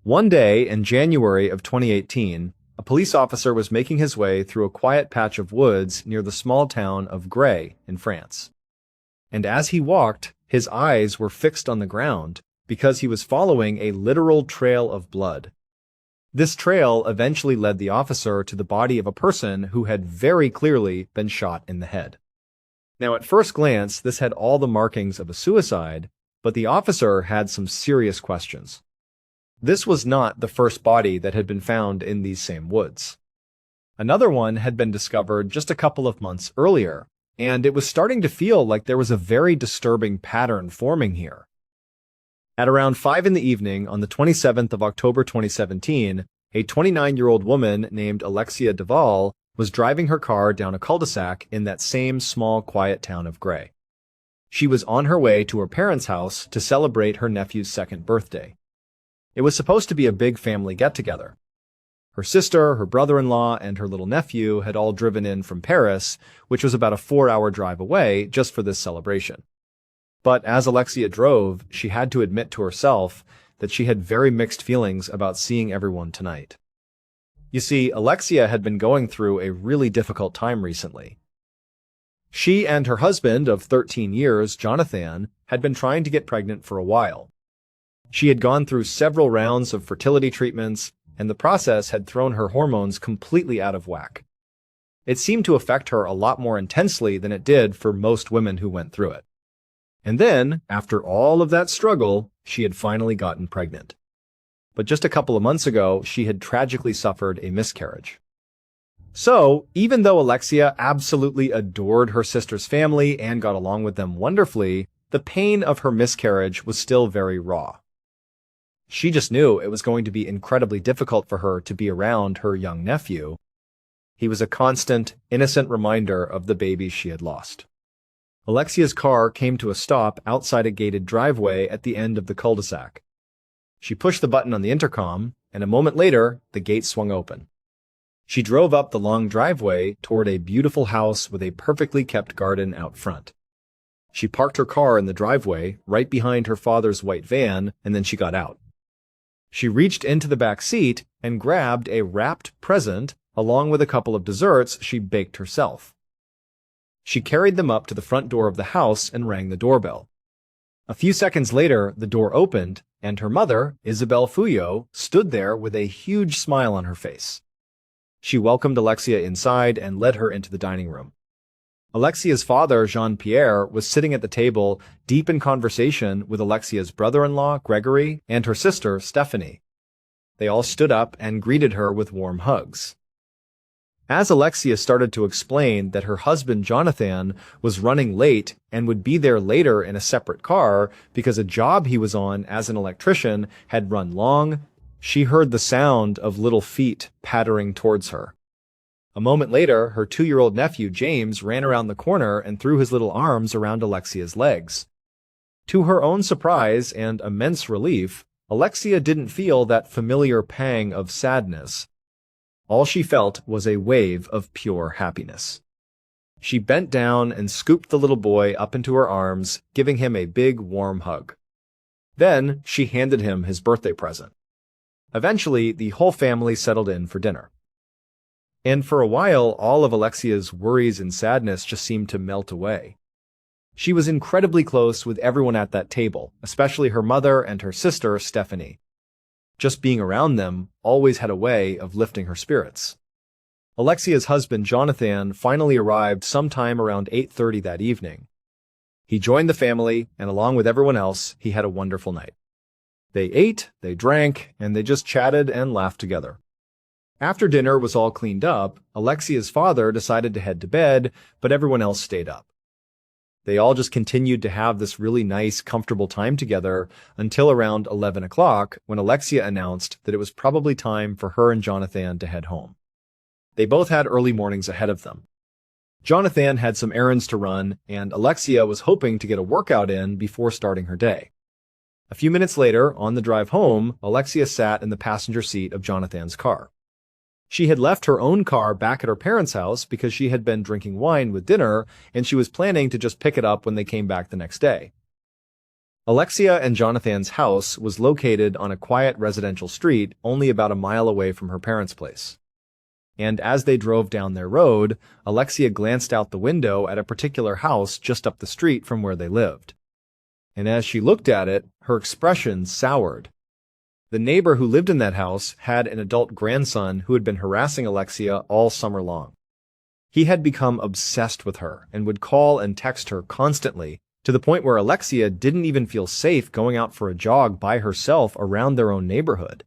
One day in January of 2018, a police officer was making his way through a quiet patch of woods near the small town of Gray in France. And as he walked, his eyes were fixed on the ground because he was following a literal trail of blood. This trail eventually led the officer to the body of a person who had very clearly been shot in the head. Now, at first glance, this had all the markings of a suicide, but the officer had some serious questions. This was not the first body that had been found in these same woods. Another one had been discovered just a couple of months earlier, and it was starting to feel like there was a very disturbing pattern forming here. At around 5 in the evening on the 27th of October 2017, a 29-year-old woman named Alexia Duval was driving her car down a cul-de-sac in that same small, quiet town of Gray. She was on her way to her parents' house to celebrate her nephew's second birthday. It was supposed to be a big family get-together. Her sister, her brother-in-law, and her little nephew had all driven in from Paris, which was about a 4-hour drive away, just for this celebration. But as Alexia drove, she had to admit to herself that she had very mixed feelings about seeing everyone tonight. You see, Alexia had been going through a really difficult time recently. She and her husband of 13 years, Jonathan, had been trying to get pregnant for a while. She had gone through several rounds of fertility treatments, and the process had thrown her hormones completely out of whack. It seemed to affect her a lot more intensely than it did for most women who went through it. And then, after all of that struggle, she had finally gotten pregnant. But just a couple of months ago, she had tragically suffered a miscarriage. So, even though Alexia absolutely adored her sister's family and got along with them wonderfully, the pain of her miscarriage was still very raw. She just knew it was going to be incredibly difficult for her to be around her young nephew. He was a constant, innocent reminder of the baby she had lost. Alexia's car came to a stop outside a gated driveway at the end of the cul-de-sac. She pushed the button on the intercom, and a moment later, the gate swung open. She drove up the long driveway toward a beautiful house with a perfectly kept garden out front. She parked her car in the driveway, right behind her father's white van, and then she got out. She reached into the back seat and grabbed a wrapped present along with a couple of desserts she baked herself. She carried them up to the front door of the house and rang the doorbell. A few seconds later, the door opened, and her mother, Isabelle Fouillot, stood there with a huge smile on her face. She welcomed Alexia inside and led her into the dining room. Alexia's father, Jean-Pierre, was sitting at the table, deep in conversation with Alexia's brother-in-law, Gregory, and her sister, Stephanie. They all stood up and greeted her with warm hugs. As Alexia started to explain that her husband, Jonathan, was running late and would be there later in a separate car because a job he was on as an electrician had run long, she heard the sound of little feet pattering towards her. A moment later, her 2-year-old nephew, James, ran around the corner and threw his little arms around Alexia's legs. To her own surprise and immense relief, Alexia didn't feel that familiar pang of sadness. All she felt was a wave of pure happiness. She bent down and scooped the little boy up into her arms, giving him a big, warm hug. Then she handed him his birthday present. Eventually, the whole family settled in for dinner. And for a while, all of Alexia's worries and sadness just seemed to melt away. She was incredibly close with everyone at that table, especially her mother and her sister, Stephanie. Just being around them always had a way of lifting her spirits. Alexia's husband, Jonathan, finally arrived sometime around 8:30 that evening. He joined the family, and along with everyone else, he had a wonderful night. They ate, they drank, and they just chatted and laughed together. After dinner was all cleaned up, Alexia's father decided to head to bed, but everyone else stayed up. They all just continued to have this really nice, comfortable time together until around 11 o'clock when Alexia announced that it was probably time for her and Jonathan to head home. They both had early mornings ahead of them. Jonathan had some errands to run, and Alexia was hoping to get a workout in before starting her day. A few minutes later, on the drive home, Alexia sat in the passenger seat of Jonathan's car. She had left her own car back at her parents' house because she had been drinking wine with dinner, and she was planning to just pick it up when they came back the next day. Alexia and Jonathan's house was located on a quiet residential street only about a mile away from her parents' place. And as they drove down their road, Alexia glanced out the window at a particular house just up the street from where they lived. And as she looked at it, her expression soured. The neighbor who lived in that house had an adult grandson who had been harassing Alexia all summer long. He had become obsessed with her and would call and text her constantly, to the point where Alexia didn't even feel safe going out for a jog by herself around their own neighborhood.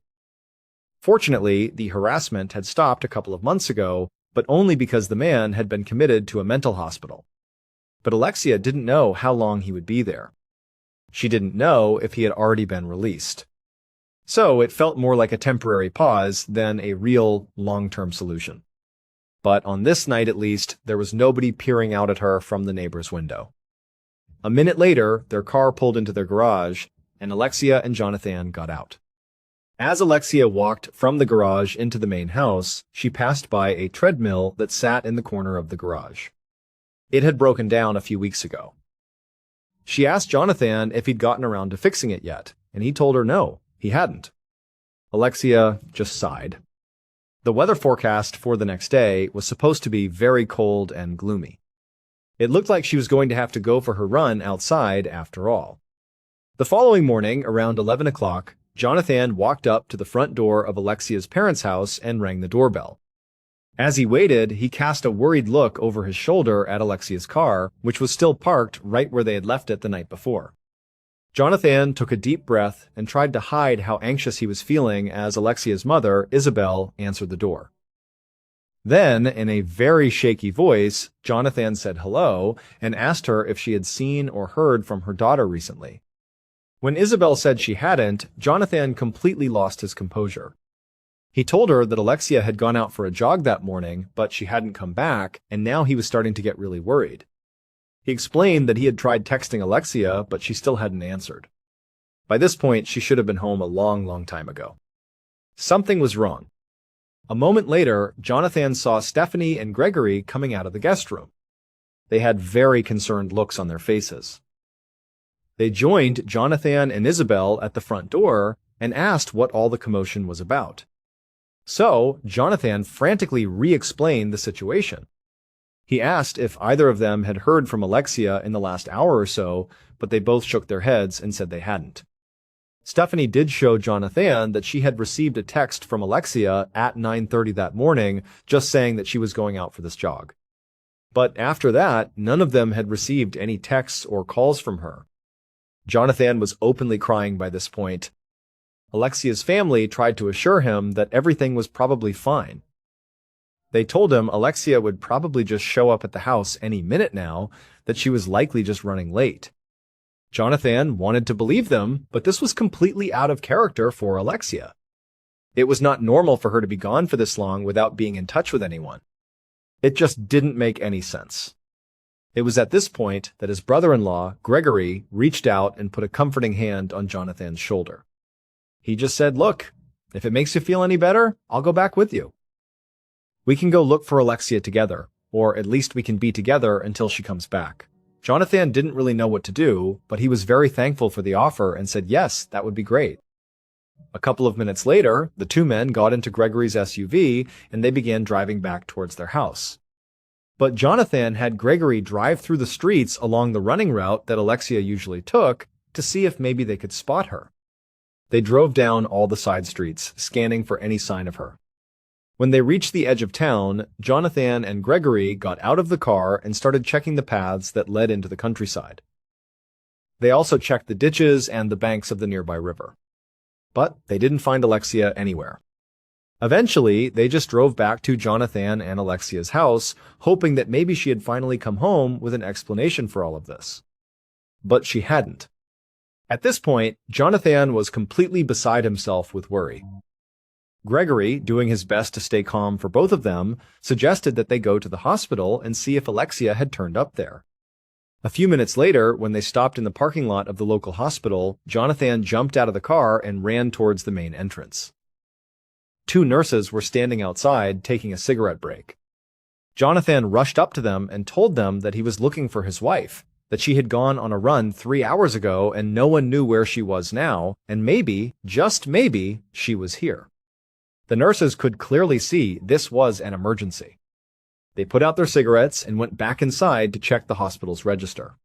Fortunately, the harassment had stopped a couple of months ago, but only because the man had been committed to a mental hospital. But Alexia didn't know how long he would be there. She didn't know if he had already been released. So it felt more like a temporary pause than a real, long-term solution. But on this night at least, there was nobody peering out at her from the neighbor's window. A minute later, their car pulled into their garage, and Alexia and Jonathan got out. As Alexia walked from the garage into the main house, she passed by a treadmill that sat in the corner of the garage. It had broken down a few weeks ago. She asked Jonathan if he'd gotten around to fixing it yet, and he told her no, he hadn't. Alexia just sighed. The weather forecast for the next day was supposed to be very cold and gloomy. It looked like she was going to have to go for her run outside after all. The following morning, around 11 o'clock, Jonathan walked up to the front door of Alexia's parents' house and rang the doorbell. As he waited, he cast a worried look over his shoulder at Alexia's car, which was still parked right where they had left it the night before. Jonathan took a deep breath and tried to hide how anxious he was feeling as Alexia's mother, Isabel, answered the door. Then, in a very shaky voice, Jonathan said hello and asked her if she had seen or heard from her daughter recently. When Isabel said she hadn't, Jonathan completely lost his composure. He told her that Alexia had gone out for a jog that morning, but she hadn't come back, and now he was starting to get really worried. He explained that he had tried texting Alexia, but she still hadn't answered. By this point, she should have been home a long, long time ago. Something was wrong. A moment later, Jonathan saw Stephanie and Gregory coming out of the guest room. They had very concerned looks on their faces. They joined Jonathan and Isabel at the front door and asked what all the commotion was about. So, Jonathan frantically re-explained the situation. He asked if either of them had heard from Alexia in the last hour or so, but they both shook their heads and said they hadn't. Stephanie did show Jonathan that she had received a text from Alexia at 9:30 that morning, just saying that she was going out for this jog. But after that, none of them had received any texts or calls from her. Jonathan was openly crying by this point. Alexia's family tried to assure him that everything was probably fine. They told him Alexia would probably just show up at the house any minute now, that she was likely just running late. Jonathan wanted to believe them, but this was completely out of character for Alexia. It was not normal for her to be gone for this long without being in touch with anyone. It just didn't make any sense. It was at this point that his brother-in-law, Gregory, reached out and put a comforting hand on Jonathan's shoulder. He just said, "Look, if it makes you feel any better, I'll go back with you. We can go look for Alexia together, or at least we can be together until she comes back." Jonathan didn't really know what to do, but he was very thankful for the offer and said yes, that would be great. A couple of minutes later, the two men got into Gregory's SUV and they began driving back towards their house. But Jonathan had Gregory drive through the streets along the running route that Alexia usually took to see if maybe they could spot her. They drove down all the side streets, scanning for any sign of her. When they reached the edge of town, Jonathan and Gregory got out of the car and started checking the paths that led into the countryside. They also checked the ditches and the banks of the nearby river. But they didn't find Alexia anywhere. Eventually, they just drove back to Jonathan and Alexia's house, hoping that maybe she had finally come home with an explanation for all of this. But she hadn't. At this point, Jonathan was completely beside himself with worry. Gregory, doing his best to stay calm for both of them, suggested that they go to the hospital and see if Alexia had turned up there. A few minutes later, when they stopped in the parking lot of the local hospital, Jonathan jumped out of the car and ran towards the main entrance. Two nurses were standing outside taking a cigarette break. Jonathan rushed up to them and told them that he was looking for his wife, that she had gone on a run 3 hours ago and no one knew where she was now, and maybe, just maybe, she was here. The nurses could clearly see this was an emergency. They put out their cigarettes and went back inside to check the hospital's register.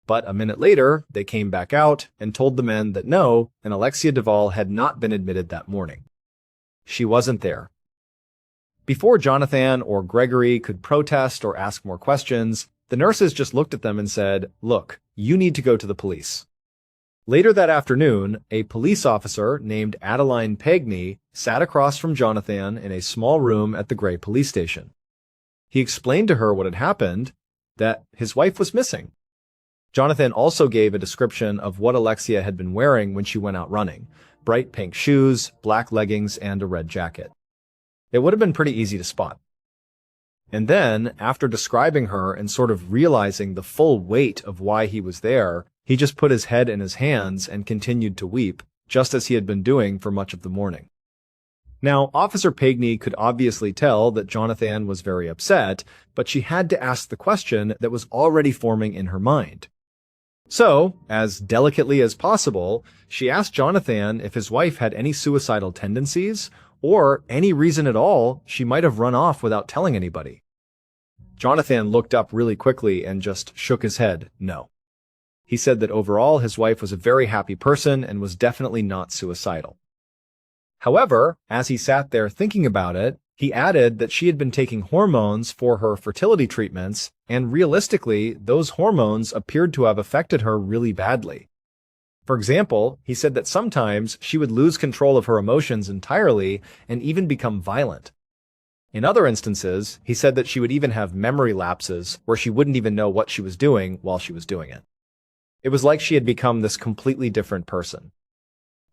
But a minute later, they came back out and told the men that no, and Alexia Duvall had not been admitted that morning. She wasn't there. Before Jonathan or Gregory could protest or ask more questions, the nurses just looked at them and said, "Look, you need to go to the police." Later that afternoon, a police officer named Adeline Pegney sat across from Jonathan in a small room at the Gray police station. He explained to her what had happened, that his wife was missing. Jonathan also gave a description of what Alexia had been wearing when she went out running: bright pink shoes, black leggings, and a red jacket. It would have been pretty easy to spot. And then, after describing her and sort of realizing the full weight of why he was there, he just put his head in his hands and continued to weep, just as he had been doing for much of the morning. Now, Officer Pegney could obviously tell that Jonathan was very upset, but she had to ask the question that was already forming in her mind. So, as delicately as possible, she asked Jonathan if his wife had any suicidal tendencies, or any reason at all she might have run off without telling anybody. Jonathan looked up really quickly and just shook his head, no. He said that overall his wife was a very happy person and was definitely not suicidal. However, as he sat there thinking about it, he added that she had been taking hormones for her fertility treatments, and realistically, those hormones appeared to have affected her really badly. For example, he said that sometimes she would lose control of her emotions entirely and even become violent. In other instances, he said that she would even have memory lapses where she wouldn't even know what she was doing while she was doing it. It was like she had become this completely different person.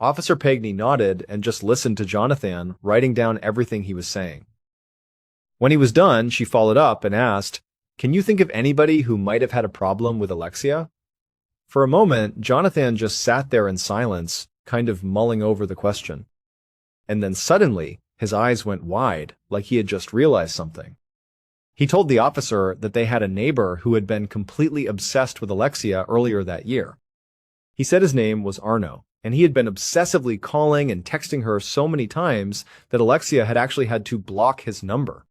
Officer Pegney nodded and just listened to Jonathan, writing down everything he was saying. When he was done, she followed up and asked, "Can you think of anybody who might have had a problem with Alexia?" For a moment, Jonathan just sat there in silence, kind of mulling over the question. And then suddenly, his eyes went wide, like he had just realized something. He told the officer that they had a neighbor who had been completely obsessed with Alexia earlier that year. He said his name was Arno, and he had been obsessively calling and texting her so many times that Alexia had actually had to block his number.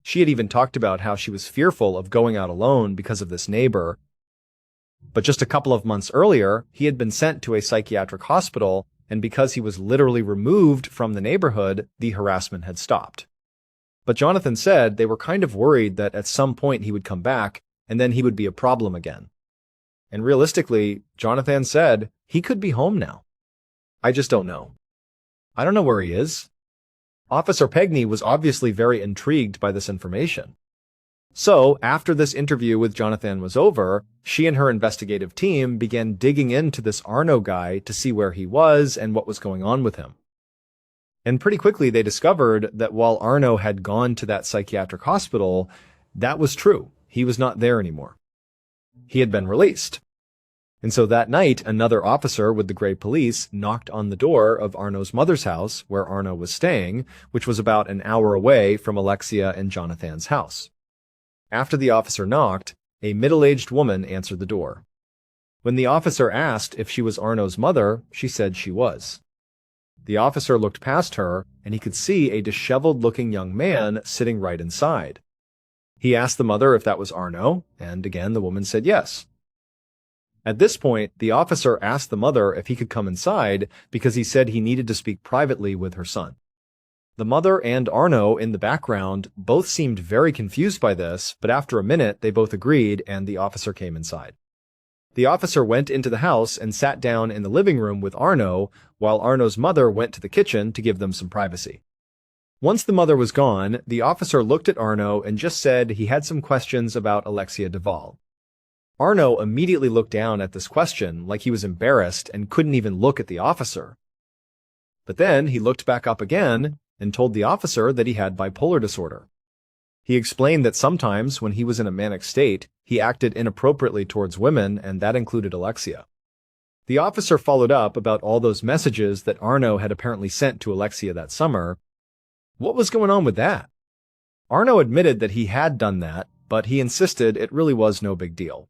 She had even talked about how she was fearful of going out alone because of this neighbor. But just a couple of months earlier, he had been sent to a psychiatric hospital, and because he was literally removed from the neighborhood, the harassment had stopped. But Jonathan said they were kind of worried that at some point he would come back, and then he would be a problem again. And realistically, Jonathan said he could be home now. I just don't know. I don't know where he is. Officer Pegney was obviously very intrigued by this information. So, after this interview with Jonathan was over, she and her investigative team began digging into this Arno guy to see where he was and what was going on with him. And pretty quickly they discovered that while Arno had gone to that psychiatric hospital, that was true. He was not there anymore. He had been released. And so that night, another officer with the Gray Police knocked on the door of Arno's mother's house, where Arno was staying, which was about an hour away from Alexia and Jonathan's house. After the officer knocked, a middle-aged woman answered the door. When the officer asked if she was Arno's mother, she said she was. The officer looked past her, and he could see a disheveled-looking young man sitting right inside. He asked the mother if that was Arno, and again the woman said yes. At this point, the officer asked the mother if he could come inside because he said he needed to speak privately with her son. The mother and Arno in the background both seemed very confused by this, but after a minute they both agreed and the officer came inside. The officer went into the house and sat down in the living room with Arno, while Arno's mother went to the kitchen to give them some privacy. Once the mother was gone, the officer looked at Arno and just said he had some questions about Alexia Duvall. Arno immediately looked down at this question like he was embarrassed and couldn't even look at the officer. But then he looked back up again and told the officer that he had bipolar disorder. He explained that sometimes when he was in a manic state, he acted inappropriately towards women, and that included Alexia. The officer followed up about all those messages that Arno had apparently sent to Alexia that summer. What was going on with that? Arno admitted that he had done that, but he insisted it really was no big deal.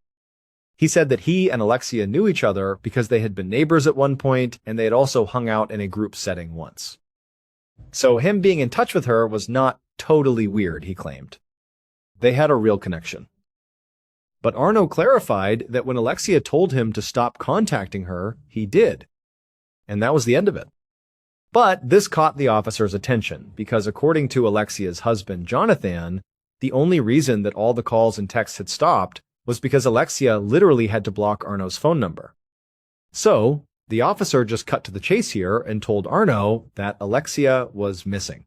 He said that he and Alexia knew each other because they had been neighbors at one point and they had also hung out in a group setting once. So him being in touch with her was not totally weird, he claimed. They had a real connection. But Arno clarified that when Alexia told him to stop contacting her, he did. And that was the end of it. But this caught the officer's attention because according to Alexia's husband, Jonathan, the only reason that all the calls and texts had stopped was because Alexia literally had to block Arno's phone number. So, the officer just cut to the chase here and told Arno that Alexia was missing.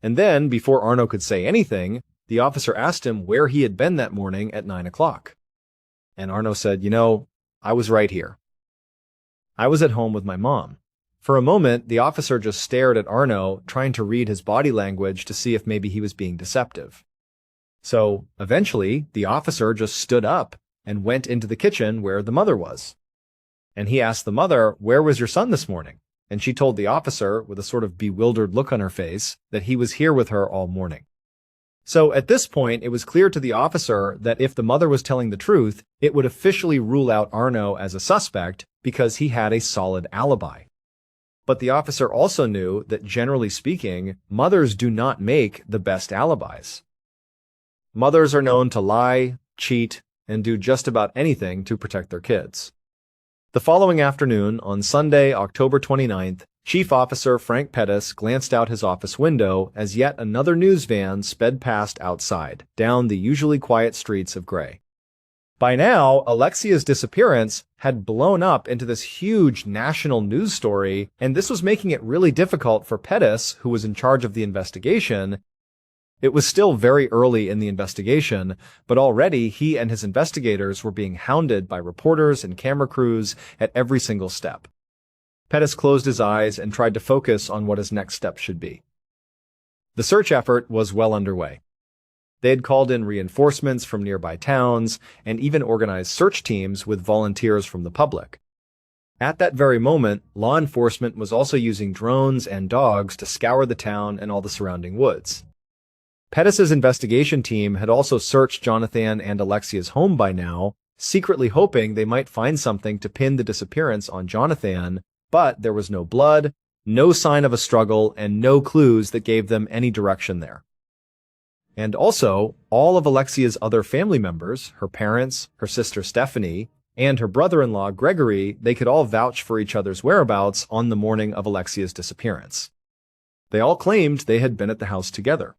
And then, before Arno could say anything, the officer asked him where he had been that morning at 9 o'clock. And Arno said, I was right here. I was at home with my mom. For a moment, the officer just stared at Arno, trying to read his body language to see if maybe he was being deceptive. So, eventually, the officer just stood up and went into the kitchen where the mother was. And he asked the mother, "Where was your son this morning?" And she told the officer, with a sort of bewildered look on her face, that he was here with her all morning. So, at this point, it was clear to the officer that if the mother was telling the truth, it would officially rule out Arno as a suspect because he had a solid alibi. But the officer also knew that, generally speaking, mothers do not make the best alibis. Mothers are known to lie, cheat, and do just about anything to protect their kids. The following afternoon, on Sunday, October 29th, Chief Officer Frank Pettis glanced out his office window as yet another news van sped past outside, down the usually quiet streets of Gray. By now, Alexia's disappearance had blown up into this huge national news story, and this was making it really difficult for Pettis, who was in charge of the investigation. It was still very early in the investigation, but already he and his investigators were being hounded by reporters and camera crews at every single step. Pettis closed his eyes and tried to focus on what his next step should be. The search effort was well underway. They had called in reinforcements from nearby towns and even organized search teams with volunteers from the public. At that very moment, law enforcement was also using drones and dogs to scour the town and all the surrounding woods. Pettis' investigation team had also searched Jonathan and Alexia's home by now, secretly hoping they might find something to pin the disappearance on Jonathan, but there was no blood, no sign of a struggle, and no clues that gave them any direction there. And also, all of Alexia's other family members, her parents, her sister Stephanie, and her brother-in-law Gregory, they could all vouch for each other's whereabouts on the morning of Alexia's disappearance. They all claimed they had been at the house together.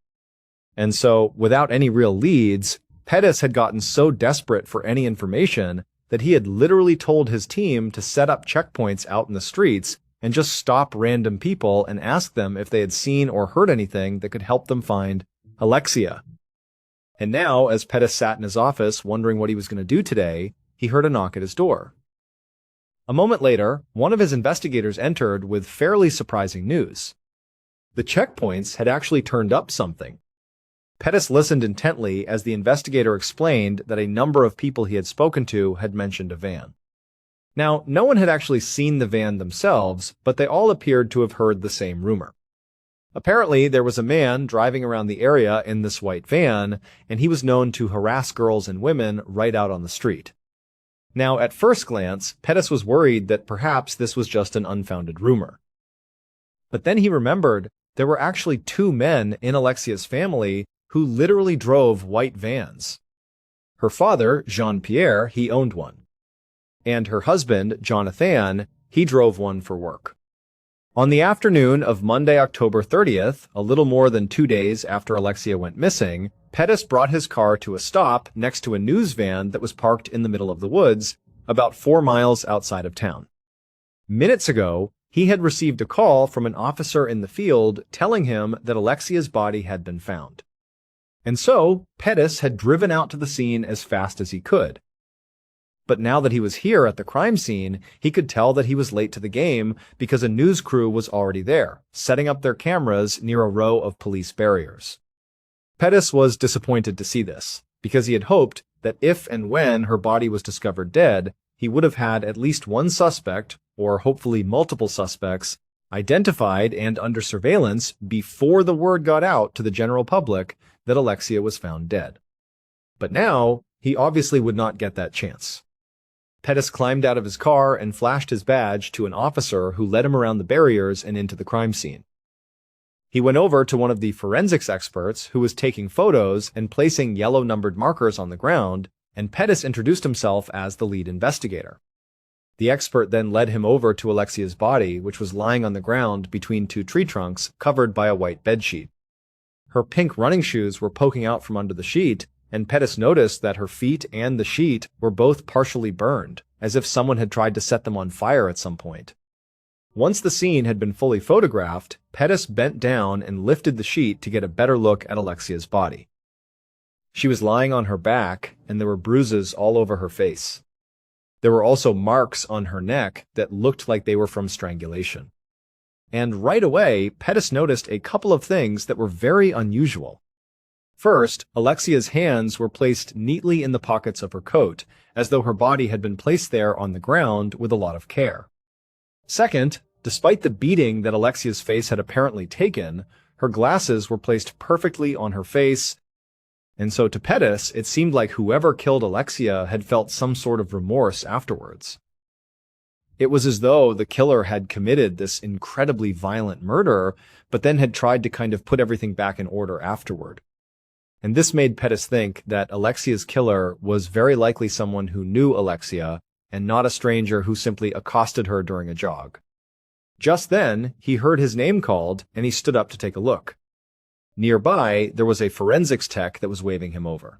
And so, without any real leads, Pettis had gotten so desperate for any information that he had literally told his team to set up checkpoints out in the streets and just stop random people and ask them if they had seen or heard anything that could help them find Alexia. And now, as Pettis sat in his office wondering what he was going to do today, he heard a knock at his door. A moment later, one of his investigators entered with fairly surprising news. The checkpoints had actually turned up something. Pettis listened intently as the investigator explained that a number of people he had spoken to had mentioned a van. Now, no one had actually seen the van themselves, but they all appeared to have heard the same rumor. Apparently, there was a man driving around the area in this white van, and he was known to harass girls and women right out on the street. Now, at first glance, Pettis was worried that perhaps this was just an unfounded rumor. But then he remembered there were actually two men in Alexia's family who literally drove white vans. Her father, Jean-Pierre, he owned one. And her husband, Jonathan, he drove one for work. On the afternoon of Monday, October 30th, a little more than 2 days after Alexia went missing, Pettis brought his car to a stop next to a news van that was parked in the middle of the woods, about 4 miles outside of town. Minutes ago, he had received a call from an officer in the field telling him that Alexia's body had been found. And so, Pettis had driven out to the scene as fast as he could. But now that he was here at the crime scene, he could tell that he was late to the game because a news crew was already there, setting up their cameras near a row of police barriers. Pettis was disappointed to see this, because he had hoped that if and when her body was discovered dead, he would have had at least one suspect, or hopefully multiple suspects, identified and under surveillance before the word got out to the general public that Alexia was found dead. But now, he obviously would not get that chance. Pettis climbed out of his car and flashed his badge to an officer who led him around the barriers and into the crime scene. He went over to one of the forensics experts who was taking photos and placing yellow numbered markers on the ground, and Pettis introduced himself as the lead investigator. The expert then led him over to Alexia's body, which was lying on the ground between two tree trunks covered by a white bedsheet. Her pink running shoes were poking out from under the sheet, and Pettis noticed that her feet and the sheet were both partially burned, as if someone had tried to set them on fire at some point. Once the scene had been fully photographed, Pettis bent down and lifted the sheet to get a better look at Alexia's body. She was lying on her back, and there were bruises all over her face. There were also marks on her neck that looked like they were from strangulation. And right away, Pettis noticed a couple of things that were very unusual. First, Alexia's hands were placed neatly in the pockets of her coat, as though her body had been placed there on the ground with a lot of care. Second, despite the beating that Alexia's face had apparently taken, her glasses were placed perfectly on her face, and so to Pettis, it seemed like whoever killed Alexia had felt some sort of remorse afterwards. It was as though the killer had committed this incredibly violent murder, but then had tried to kind of put everything back in order afterward. And this made Pettis think that Alexia's killer was very likely someone who knew Alexia, and not a stranger who simply accosted her during a jog. Just then, he heard his name called, and he stood up to take a look. Nearby, there was a forensics tech that was waving him over.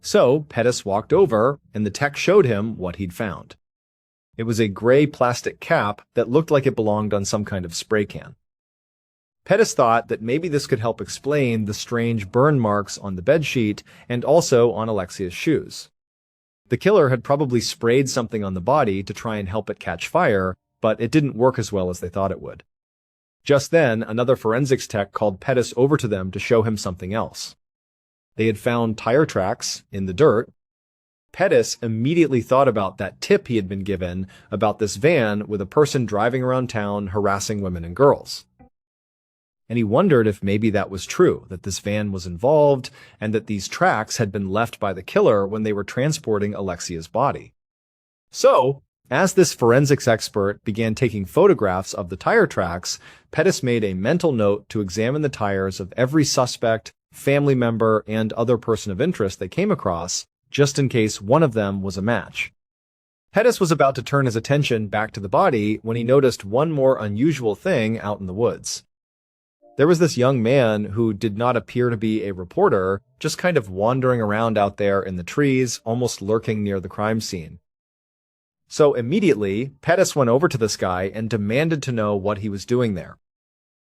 So, Pettis walked over, and the tech showed him what he'd found. It was a gray plastic cap that looked like it belonged on some kind of spray can. Pettis thought that maybe this could help explain the strange burn marks on the bedsheet and also on Alexia's shoes. The killer had probably sprayed something on the body to try and help it catch fire, but it didn't work as well as they thought it would. Just then, another forensics tech called Pettis over to them to show him something else. They had found tire tracks in the dirt. Pettis immediately thought about that tip he had been given about this van with a person driving around town harassing women and girls. And he wondered if maybe that was true, that this van was involved, and that these tracks had been left by the killer when they were transporting Alexia's body. So, as this forensics expert began taking photographs of the tire tracks, Pettis made a mental note to examine the tires of every suspect, family member, and other person of interest they came across, just in case one of them was a match. Pettis was about to turn his attention back to the body when he noticed one more unusual thing out in the woods. There was this young man who did not appear to be a reporter, just kind of wandering around out there in the trees, almost lurking near the crime scene. So immediately, Pettis went over to this guy and demanded to know what he was doing there.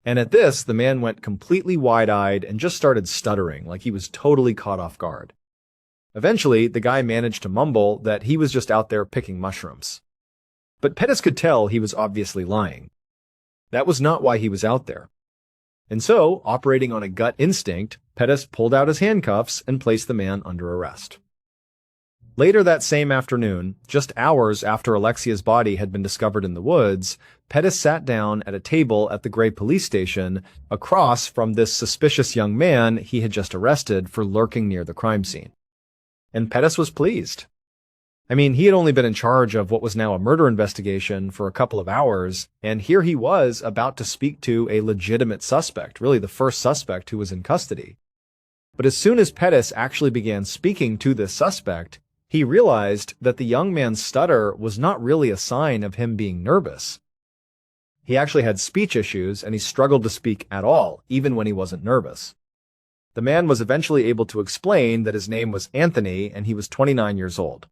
And at this, the man went completely wide-eyed and just started stuttering, like he was totally caught off guard. Eventually, the guy managed to mumble that he was just out there picking mushrooms. But Pettis could tell he was obviously lying. That was not why he was out there. And so, operating on a gut instinct, Pettis pulled out his handcuffs and placed the man under arrest. Later that same afternoon, just hours after Alexia's body had been discovered in the woods, Pettis sat down at a table at the Gray police station across from this suspicious young man he had just arrested for lurking near the crime scene. And Pettis was pleased. I mean, he had only been in charge of what was now a murder investigation for a couple of hours, and here he was about to speak to a legitimate suspect, really the first suspect who was in custody. But as soon as Pettis actually began speaking to this suspect, he realized that the young man's stutter was not really a sign of him being nervous. He actually had speech issues, and he struggled to speak at all, even when he wasn't nervous. The man was eventually able to explain that his name was Anthony, and he was 29 years old.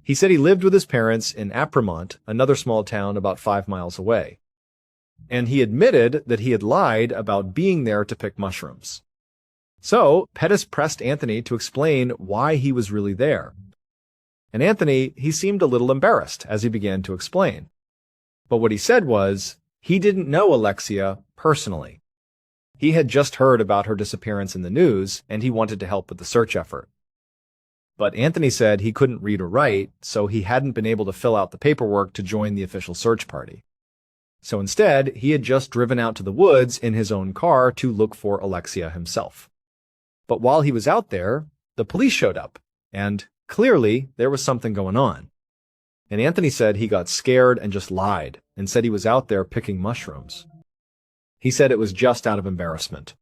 He said he lived with his parents in Apremont, another small town about 5 miles away. And he admitted that he had lied about being there to pick mushrooms. So, Pettis pressed Anthony to explain why he was really there. And Anthony, he seemed a little embarrassed as he began to explain. But what he said was, he didn't know Alexia personally. He had just heard about her disappearance in the news, and he wanted to help with the search effort. But Anthony said he couldn't read or write, so he hadn't been able to fill out the paperwork to join the official search party. So instead, he had just driven out to the woods in his own car to look for Alexia himself. But while he was out there, the police showed up, and clearly there was something going on. and Anthony said he got scared and just lied and said he was out there picking mushrooms. He said it was just out of embarrassment.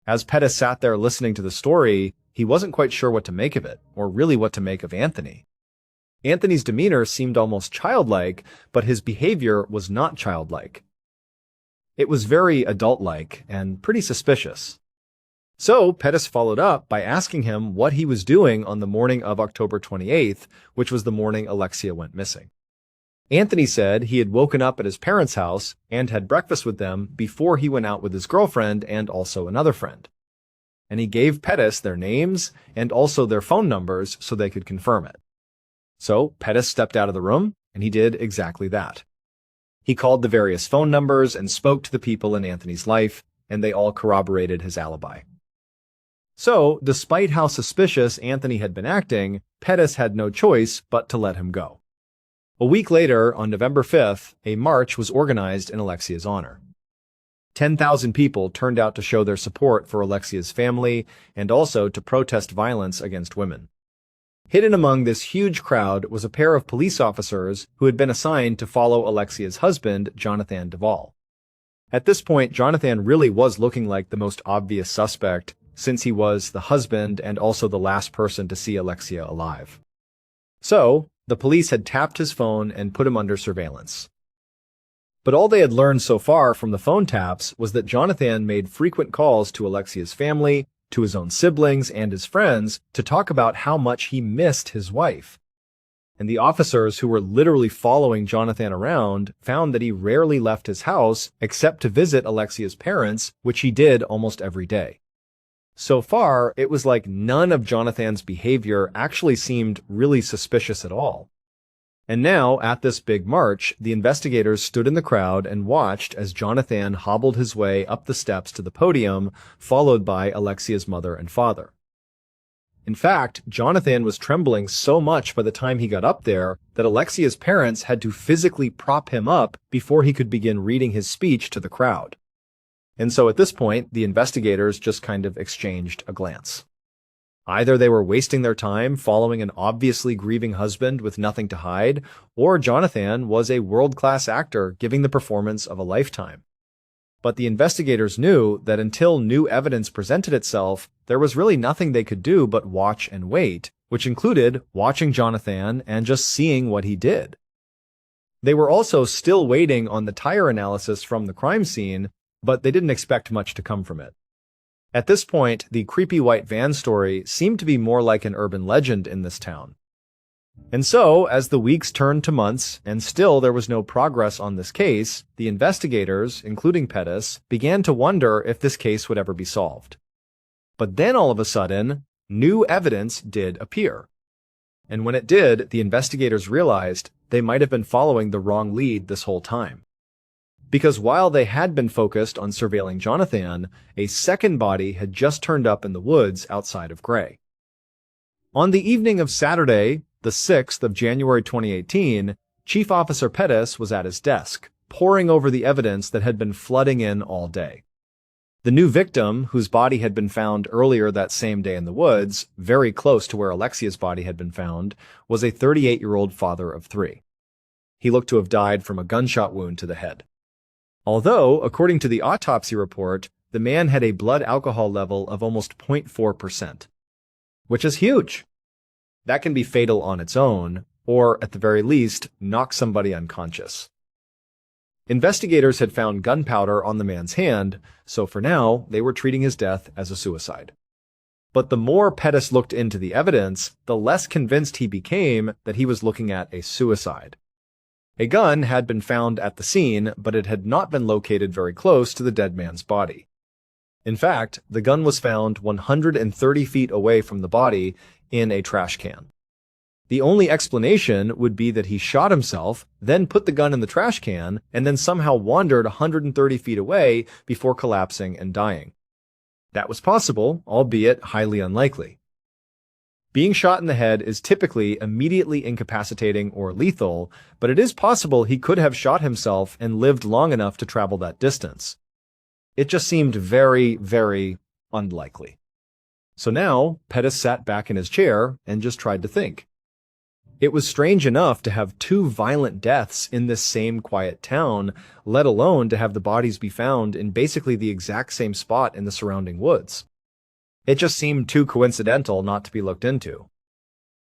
As Pettis sat there listening to the story, he wasn't quite sure what to make of it, or really what to make of Anthony. Anthony's demeanor seemed almost childlike, but his behavior was not childlike. It was very adult-like and pretty suspicious. So Pettis followed up by asking him what he was doing on the morning of October 28th, which was the morning Alexia went missing. Anthony said he had woken up at his parents' house and had breakfast with them before he went out with his girlfriend and also another friend. And he gave Pettis their names and also their phone numbers so they could confirm it. So Pettis stepped out of the room, and he did exactly that. He called the various phone numbers and spoke to the people in Anthony's life, and they all corroborated his alibi. So, despite how suspicious Anthony had been acting, Pettis had no choice but to let him go. A week later, on November 5th, a march was organized in Alexia's honor. 10,000 people turned out to show their support for Alexia's family and also to protest violence against women. Hidden among this huge crowd was a pair of police officers who had been assigned to follow Alexia's husband, Jonathan Duvall. At this point, Jonathan really was looking like the most obvious suspect, since he was the husband and also the last person to see Alexia alive. So, the police had tapped his phone and put him under surveillance. But all they had learned so far from the phone taps was that Jonathan made frequent calls to Alexia's family, to his own siblings and his friends, to talk about how much he missed his wife. And the officers who were literally following Jonathan around found that he rarely left his house except to visit Alexia's parents, which he did almost every day. So far, it was like none of Jonathan's behavior actually seemed really suspicious at all. And now, at this big march, the investigators stood in the crowd and watched as Jonathan hobbled his way up the steps to the podium, followed by Alexia's mother and father. In fact, Jonathan was trembling so much by the time he got up there that Alexia's parents had to physically prop him up before he could begin reading his speech to the crowd. And so at this point, the investigators just kind of exchanged a glance. Either they were wasting their time following an obviously grieving husband with nothing to hide, or Jonathan was a world-class actor giving the performance of a lifetime. But the investigators knew that until new evidence presented itself, there was really nothing they could do but watch and wait, which included watching Jonathan and just seeing what he did. They were also still waiting on the tire analysis from the crime scene, but they didn't expect much to come from it. At this point, the creepy white van story seemed to be more like an urban legend in this town. And so, as the weeks turned to months, and still there was no progress on this case, the investigators, including Pettis, began to wonder if this case would ever be solved. But then all of a sudden, new evidence did appear. And when it did, the investigators realized they might have been following the wrong lead this whole time. Because while they had been focused on surveilling Jonathan, a second body had just turned up in the woods outside of Gray. On the evening of Saturday, the 6th of January 2018, Chief Officer Pettis was at his desk, poring over the evidence that had been flooding in all day. The new victim, whose body had been found earlier that same day in the woods, very close to where Alexia's body had been found, was a 38-year-old father of 3. He looked to have died from a gunshot wound to the head. Although, according to the autopsy report, the man had a blood alcohol level of almost 0.4%, which is huge. That can be fatal on its own, or at the very least, knock somebody unconscious. Investigators had found gunpowder on the man's hand, so for now, they were treating his death as a suicide. But the more Pettis looked into the evidence, the less convinced he became that he was looking at a suicide. A gun had been found at the scene, but it had not been located very close to the dead man's body. In fact, the gun was found 130 feet away from the body in a trash can. The only explanation would be that he shot himself, then put the gun in the trash can, and then somehow wandered 130 feet away before collapsing and dying. That was possible, albeit highly unlikely. Being shot in the head is typically immediately incapacitating or lethal, but it is possible he could have shot himself and lived long enough to travel that distance. It just seemed very, very unlikely. So now, Pettis sat back in his chair and just tried to think. It was strange enough to have two violent deaths in this same quiet town, let alone to have the bodies be found in basically the exact same spot in the surrounding woods. It just seemed too coincidental not to be looked into.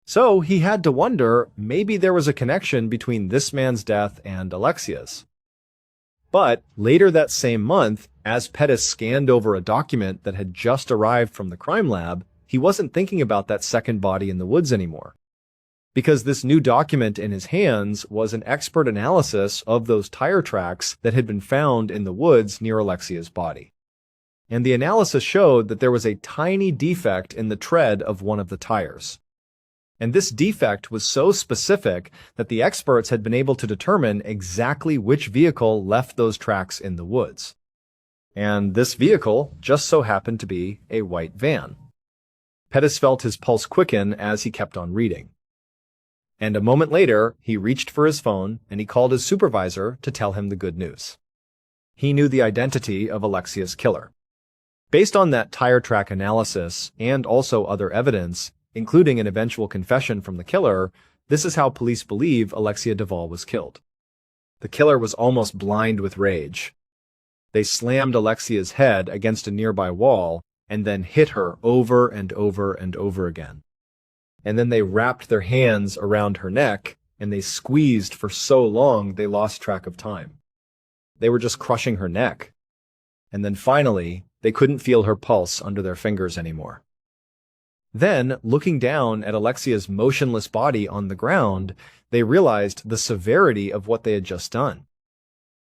So he had to wonder, maybe there was a connection between this man's death and Alexia's. But later that same month, as Pettis scanned over a document that had just arrived from the crime lab, he wasn't thinking about that second body in the woods anymore. Because this new document in his hands was an expert analysis of those tire tracks that had been found in the woods near Alexia's body. And the analysis showed that there was a tiny defect in the tread of one of the tires. And this defect was so specific that the experts had been able to determine exactly which vehicle left those tracks in the woods. And this vehicle just so happened to be a white van. Pettis felt his pulse quicken as he kept on reading. And a moment later, he reached for his phone and he called his supervisor to tell him the good news. He knew the identity of Alexia's killer. Based on that tire track analysis and also other evidence, including an eventual confession from the killer, this is how police believe Alexia Duvall was killed. The killer was almost blind with rage. They slammed Alexia's head against a nearby wall and then hit her over and over and over again. And then they wrapped their hands around her neck, and they squeezed for so long they lost track of time. They were just crushing her neck. And then finally, they couldn't feel her pulse under their fingers anymore. Then, looking down at Alexia's motionless body on the ground, they realized the severity of what they had just done.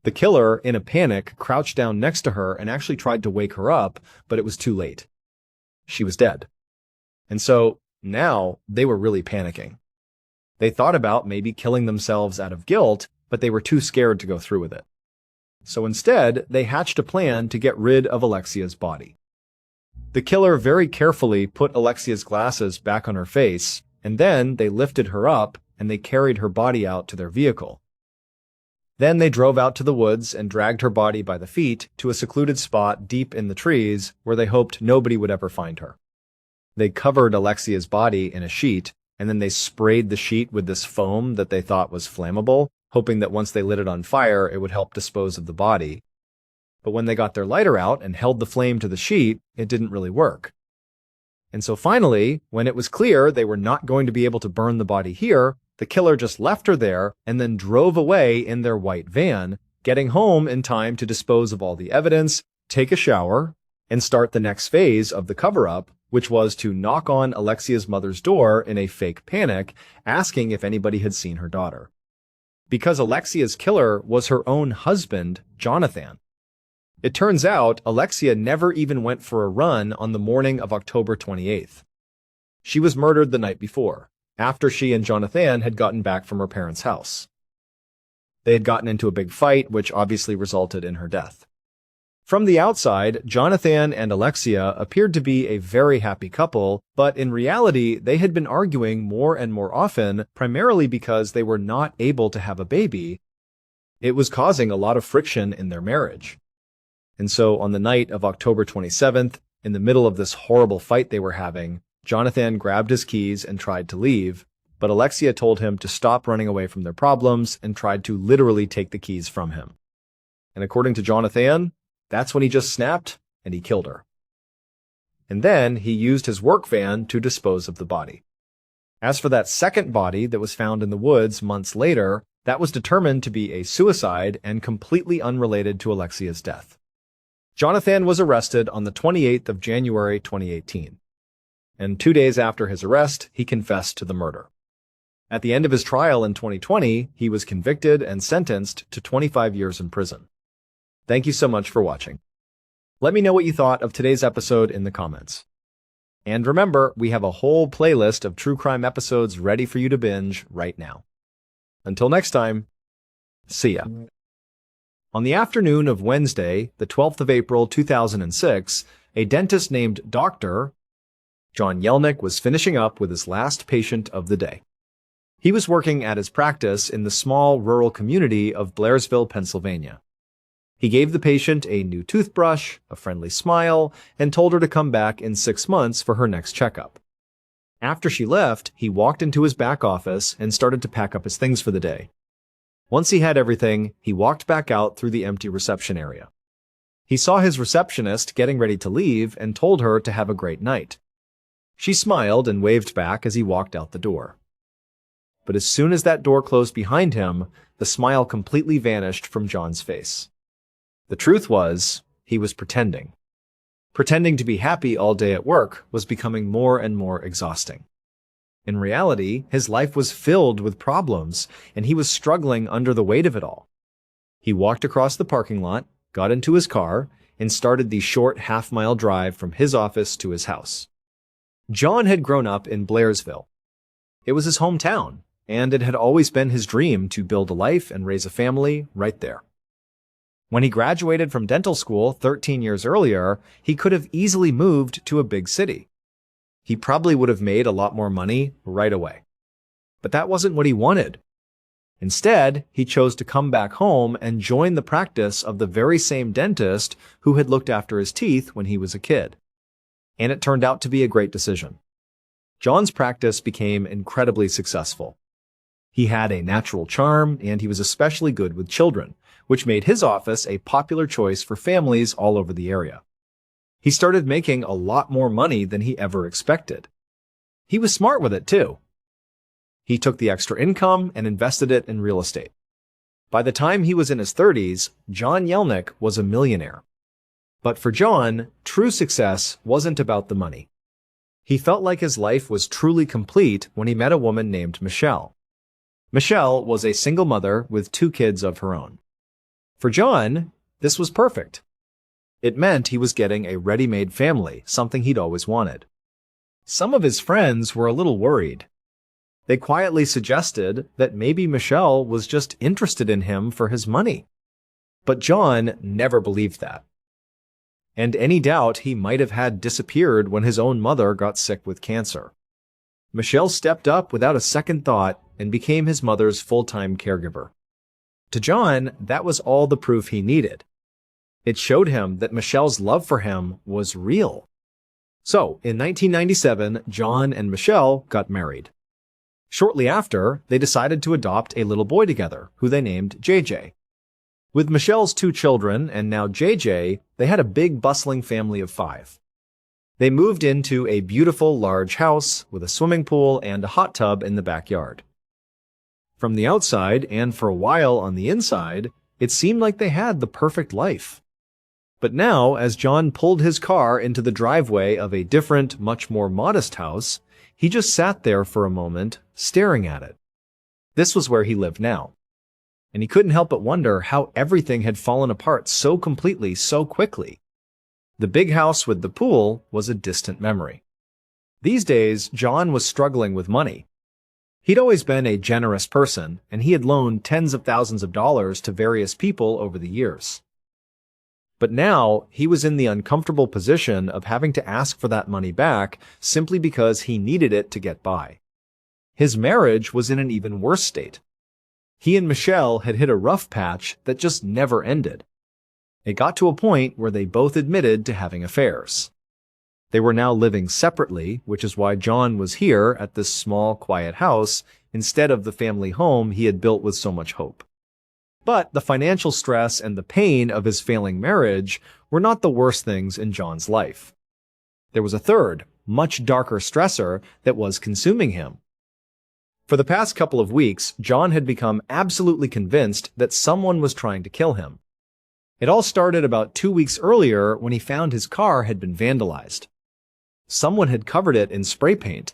The killer, in a panic, crouched down next to her and actually tried to wake her up, but it was too late. She was dead. And so, now, they were really panicking. They thought about maybe killing themselves out of guilt, but they were too scared to go through with it. So instead, they hatched a plan to get rid of Alexia's body. The killer very carefully put Alexia's glasses back on her face, and then they lifted her up and they carried her body out to their vehicle. Then they drove out to the woods and dragged her body by the feet to a secluded spot deep in the trees where they hoped nobody would ever find her. They covered Alexia's body in a sheet, and then they sprayed the sheet with this foam that they thought was flammable, hoping that once they lit it on fire, it would help dispose of the body. But when they got their lighter out and held the flame to the sheet, it didn't really work. And so finally, when it was clear they were not going to be able to burn the body here, the killer just left her there and then drove away in their white van, getting home in time to dispose of all the evidence, take a shower, and start the next phase of the cover-up, which was to knock on Alexia's mother's door in a fake panic, asking if anybody had seen her daughter. Because Alexia's killer was her own husband, Jonathan. It turns out Alexia never even went for a run on the morning of October 28th. She was murdered the night before, after she and Jonathan had gotten back from her parents' house. They had gotten into a big fight, which obviously resulted in her death. From the outside, Jonathan and Alexia appeared to be a very happy couple, but in reality, they had been arguing more and more often, primarily because they were not able to have a baby. It was causing a lot of friction in their marriage. And so on the night of October 27th, in the middle of this horrible fight they were having, Jonathan grabbed his keys and tried to leave, but Alexia told him to stop running away from their problems and tried to literally take the keys from him. And according to Jonathan, that's when he just snapped and he killed her. And then he used his work van to dispose of the body. As for that second body that was found in the woods months later, that was determined to be a suicide and completely unrelated to Alexia's death. Jonathan was arrested on the 28th of January 2018. And 2 days after his arrest, he confessed to the murder. At the end of his trial in 2020, he was convicted and sentenced to 25 years in prison. Thank you so much for watching. Let me know what you thought of today's episode in the comments. And remember, we have a whole playlist of true crime episodes ready for you to binge right now. Until next time, see ya. On the afternoon of Wednesday, the 12th of April 2006, a dentist named Dr. John Yelnick was finishing up with his last patient of the day. He was working at his practice in the small rural community of Blairsville, Pennsylvania. He gave the patient a new toothbrush, a friendly smile, and told her to come back in 6 months for her next checkup. After she left, he walked into his back office and started to pack up his things for the day. Once he had everything, he walked back out through the empty reception area. He saw his receptionist getting ready to leave and told her to have a great night. She smiled and waved back as he walked out the door. But as soon as that door closed behind him, the smile completely vanished from John's face. The truth was, he was pretending. Pretending to be happy all day at work was becoming more and more exhausting. In reality, his life was filled with problems, and he was struggling under the weight of it all. He walked across the parking lot, got into his car, and started the short half-mile drive from his office to his house. John had grown up in Blairsville. It was his hometown, and it had always been his dream to build a life and raise a family right there. When he graduated from dental school 13 years earlier, he could have easily moved to a big city. He probably would have made a lot more money right away. But that wasn't what he wanted. Instead, he chose to come back home and join the practice of the very same dentist who had looked after his teeth when he was a kid. And it turned out to be a great decision. John's practice became incredibly successful. He had a natural charm, and he was especially good with children, which made his office a popular choice for families all over the area. He started making a lot more money than he ever expected. He was smart with it, too. He took the extra income and invested it in real estate. By the time he was in his 30s, John Yelnick was a millionaire. But for John, true success wasn't about the money. He felt like his life was truly complete when he met a woman named Michelle. Michelle was a single mother with 2 kids of her own. For John, this was perfect. It meant he was getting a ready-made family, something he'd always wanted. Some of his friends were a little worried. They quietly suggested that maybe Michelle was just interested in him for his money. But John never believed that. And any doubt he might have had disappeared when his own mother got sick with cancer. Michelle stepped up without a second thought and became his mother's full-time caregiver. To John, that was all the proof he needed. It showed him that Michelle's love for him was real. So, in 1997, John and Michelle got married. Shortly after, they decided to adopt a little boy together, who they named JJ. With Michelle's 2 children, and now JJ, they had a big bustling family of 5. They moved into a beautiful large house with a swimming pool and a hot tub in the backyard. From the outside, and for a while on the inside, it seemed like they had the perfect life. But now, as John pulled his car into the driveway of a different, much more modest house, he just sat there for a moment, staring at it. This was where he lived now. And he couldn't help but wonder how everything had fallen apart so completely, so quickly. The big house with the pool was a distant memory. These days, John was struggling with money. He'd always been a generous person, and he had loaned tens of thousands of dollars to various people over the years. But now, he was in the uncomfortable position of having to ask for that money back simply because he needed it to get by. His marriage was in an even worse state. He and Michelle had hit a rough patch that just never ended. It got to a point where they both admitted to having affairs. They were now living separately, which is why John was here at this small, quiet house instead of the family home he had built with so much hope. But the financial stress and the pain of his failing marriage were not the worst things in John's life. There was a third, much darker stressor that was consuming him. For the past couple of weeks, John had become absolutely convinced that someone was trying to kill him. It all started about 2 weeks earlier when he found his car had been vandalized. Someone had covered it in spray paint.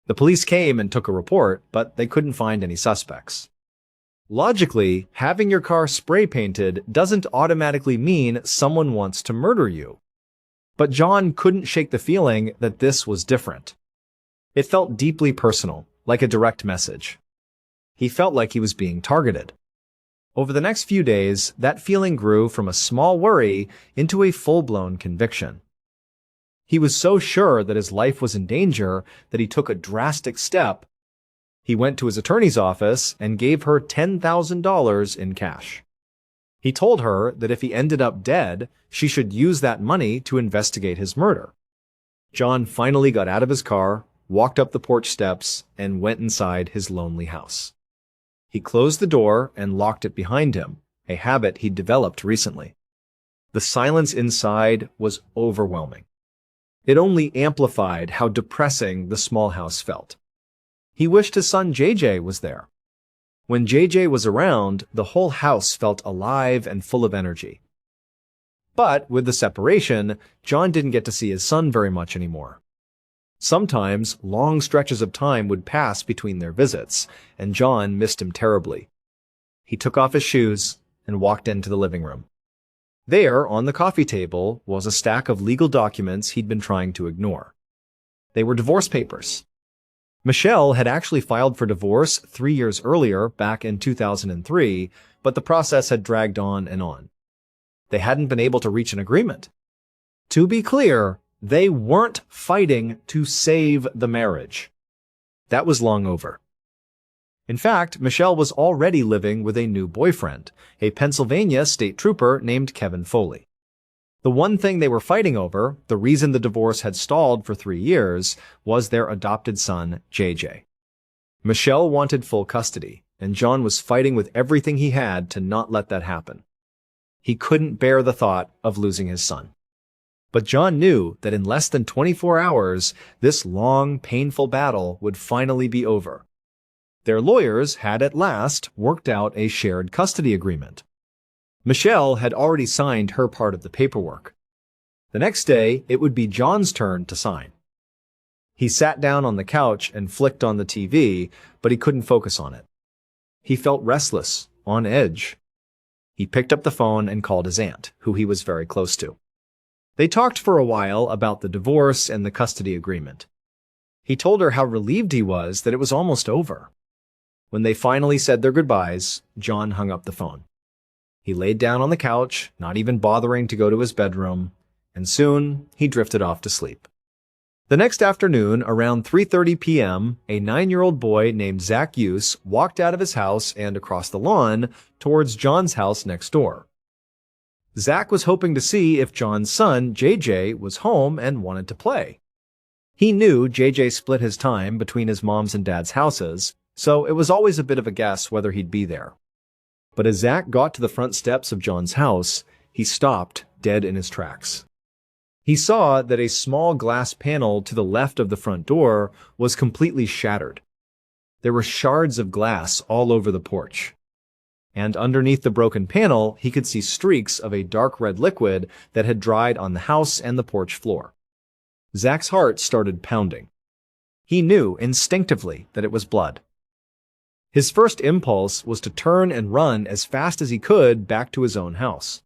The police came and took a report, but they couldn't find any suspects. Logically, having your car spray painted doesn't automatically mean someone wants to murder you. But John couldn't shake the feeling that this was different. It felt deeply personal, like a direct message. He felt like he was being targeted. Over the next few days, that feeling grew from a small worry into a full-blown conviction. He was so sure that his life was in danger that he took a drastic step. He went to his attorney's office and gave her $10,000 in cash. He told her that if he ended up dead, she should use that money to investigate his murder. John finally got out of his car, walked up the porch steps, and went inside his lonely house. He closed the door and locked it behind him, a habit he'd developed recently. The silence inside was overwhelming. It only amplified how depressing the small house felt. He wished his son JJ was there. When JJ was around, the whole house felt alive and full of energy. But with the separation, John didn't get to see his son very much anymore. Sometimes, long stretches of time would pass between their visits, and John missed him terribly. He took off his shoes and walked into the living room. There, on the coffee table, was a stack of legal documents he'd been trying to ignore. They were divorce papers. Michelle had actually filed for divorce 3 years earlier, back in 2003, but the process had dragged on and on. They hadn't been able to reach an agreement. To be clear, they weren't fighting to save the marriage. That was long over. In fact, Michelle was already living with a new boyfriend, a Pennsylvania state trooper named Kevin Foley. The one thing they were fighting over, the reason the divorce had stalled for 3 years, was their adopted son, JJ. Michelle wanted full custody, and John was fighting with everything he had to not let that happen. He couldn't bear the thought of losing his son. But John knew that in less than 24 hours, this long, painful battle would finally be over. Their lawyers had at last worked out a shared custody agreement. Michelle had already signed her part of the paperwork. The next day, it would be John's turn to sign. He sat down on the couch and flicked on the TV, but he couldn't focus on it. He felt restless, on edge. He picked up the phone and called his aunt, who he was very close to. They talked for a while about the divorce and the custody agreement. He told her how relieved he was that it was almost over. When they finally said their goodbyes, John hung up the phone. He laid down on the couch, not even bothering to go to his bedroom, and soon he drifted off to sleep. The next afternoon, around 3:30 p.m., a 9-year-old boy named Zach Hughes walked out of his house and across the lawn towards John's house next door. Zach was hoping to see if John's son, JJ, was home and wanted to play. He knew JJ split his time between his mom's and dad's houses, so it was always a bit of a guess whether he'd be there. But as Zach got to the front steps of John's house, he stopped dead in his tracks. He saw that a small glass panel to the left of the front door was completely shattered. There were shards of glass all over the porch. And underneath the broken panel, he could see streaks of a dark red liquid that had dried on the house and the porch floor. Zach's heart started pounding. He knew instinctively that it was blood. His first impulse was to turn and run as fast as he could back to his own house.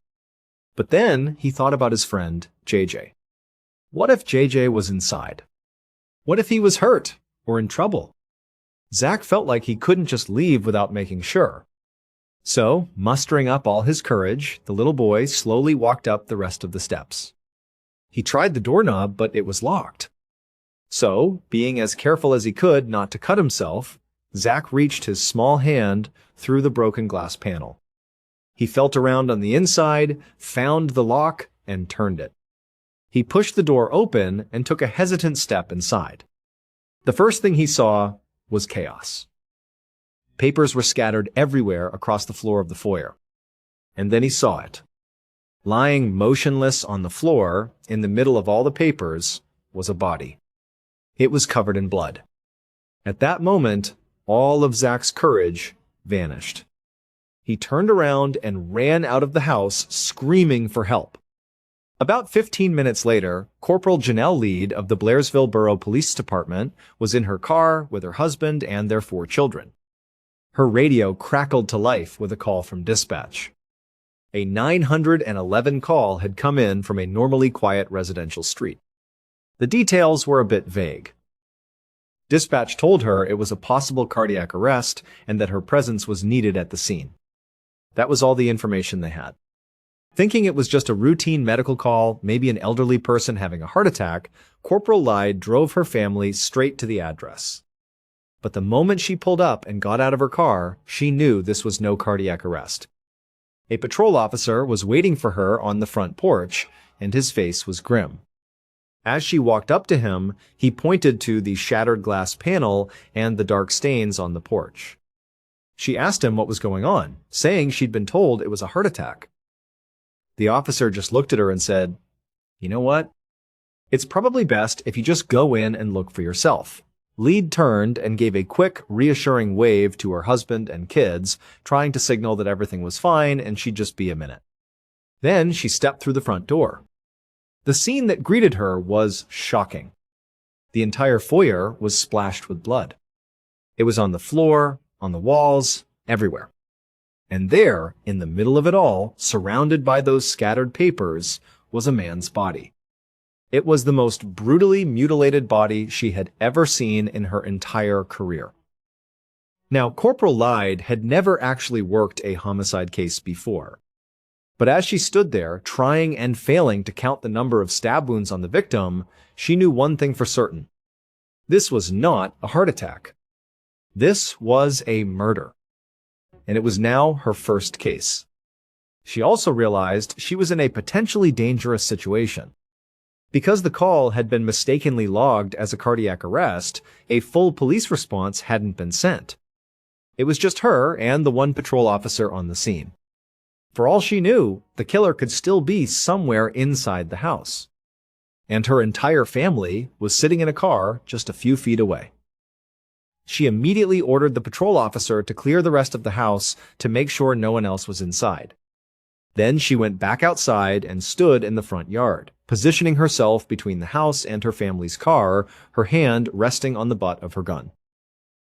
But then he thought about his friend, JJ. What if JJ was inside? What if he was hurt or in trouble? Zach felt like he couldn't just leave without making sure. So, mustering up all his courage, the little boy slowly walked up the rest of the steps. He tried the doorknob, but it was locked. So, being as careful as he could not to cut himself, Zach reached his small hand through the broken glass panel. He felt around on the inside, found the lock, and turned it. He pushed the door open and took a hesitant step inside. The first thing he saw was chaos. Papers were scattered everywhere across the floor of the foyer. And then he saw it. Lying motionless on the floor, in the middle of all the papers, was a body. It was covered in blood. At that moment, all of Zach's courage vanished. He turned around and ran out of the house, screaming for help. About 15 minutes later, Corporal Janelle Lead of the Blairsville Borough Police Department was in her car with her husband and their 4 children. Her radio crackled to life with a call from dispatch. A 911 call had come in from a normally quiet residential street. The details were a bit vague. Dispatch told her it was a possible cardiac arrest and that her presence was needed at the scene. That was all the information they had. Thinking it was just a routine medical call, maybe an elderly person having a heart attack, Corporal Lyde drove her family straight to the address. But the moment she pulled up and got out of her car, she knew this was no cardiac arrest. A patrol officer was waiting for her on the front porch, and his face was grim. As she walked up to him, he pointed to the shattered glass panel and the dark stains on the porch. She asked him what was going on, saying she'd been told it was a heart attack. The officer just looked at her and said, "You know what? It's probably best if you just go in and look for yourself." Lead turned and gave a quick, reassuring wave to her husband and kids, trying to signal that everything was fine and she'd just be a minute. Then she stepped through the front door. The scene that greeted her was shocking. The entire foyer was splashed with blood. It was on the floor, on the walls, everywhere. And there, in the middle of it all, surrounded by those scattered papers, was a man's body. It was the most brutally mutilated body she had ever seen in her entire career. Now, Corporal Lyde had never actually worked a homicide case before. But as she stood there, trying and failing to count the number of stab wounds on the victim, she knew one thing for certain. This was not a heart attack. This was a murder. And it was now her first case. She also realized she was in a potentially dangerous situation. Because the call had been mistakenly logged as a cardiac arrest, a full police response hadn't been sent. It was just her and the one patrol officer on the scene. For all she knew, the killer could still be somewhere inside the house. And her entire family was sitting in a car just a few feet away. She immediately ordered the patrol officer to clear the rest of the house to make sure no one else was inside. Then she went back outside and stood in the front yard, positioning herself between the house and her family's car, her hand resting on the butt of her gun.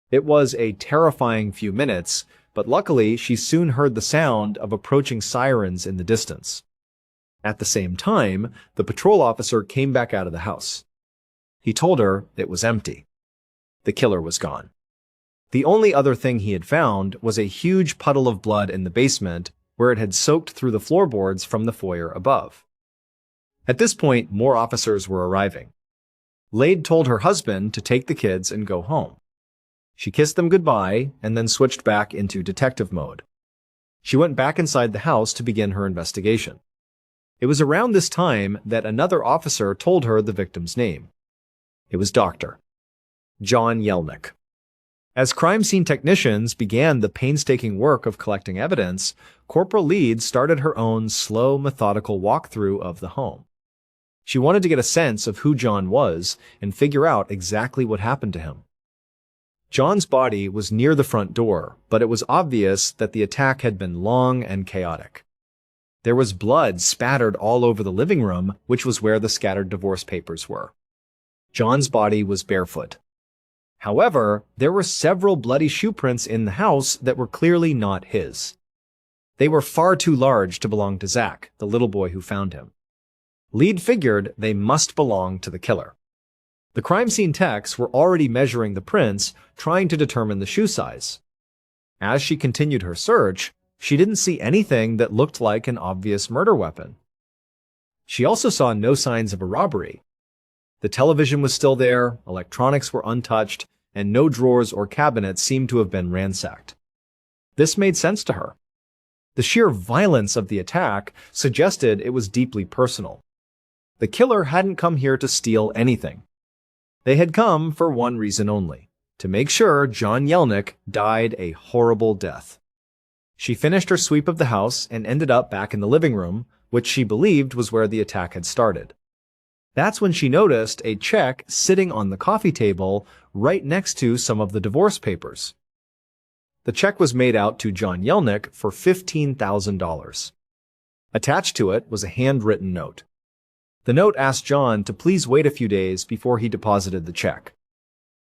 It was a terrifying few minutes, but luckily she soon heard the sound of approaching sirens in the distance. At the same time, the patrol officer came back out of the house. He told her it was empty. The killer was gone. The only other thing he had found was a huge puddle of blood in the basement where it had soaked through the floorboards from the foyer above. At this point, more officers were arriving. Lade told her husband to take the kids and go home. She kissed them goodbye and then switched back into detective mode. She went back inside the house to begin her investigation. It was around this time that another officer told her the victim's name. It was Dr. John Yelnick. As crime scene technicians began the painstaking work of collecting evidence, Corporal Lead started her own slow, methodical walkthrough of the home. She wanted to get a sense of who John was and figure out exactly what happened to him. John's body was near the front door, but it was obvious that the attack had been long and chaotic. There was blood spattered all over the living room, which was where the scattered divorce papers were. John's body was barefoot. However, there were several bloody shoe prints in the house that were clearly not his. They were far too large to belong to Zach, the little boy who found him. Lead figured they must belong to the killer. The crime scene techs were already measuring the prints, trying to determine the shoe size. As she continued her search, she didn't see anything that looked like an obvious murder weapon. She also saw no signs of a robbery. The television was still there, electronics were untouched, and no drawers or cabinets seemed to have been ransacked. This made sense to her. The sheer violence of the attack suggested it was deeply personal. The killer hadn't come here to steal anything. They had come for one reason only, to make sure John Yelnick died a horrible death. She finished her sweep of the house and ended up back in the living room, which she believed was where the attack had started. That's when she noticed a check sitting on the coffee table right next to some of the divorce papers. The check was made out to John Yelnick for $15,000. Attached to it was a handwritten note. The note asked John to please wait a few days before he deposited the check.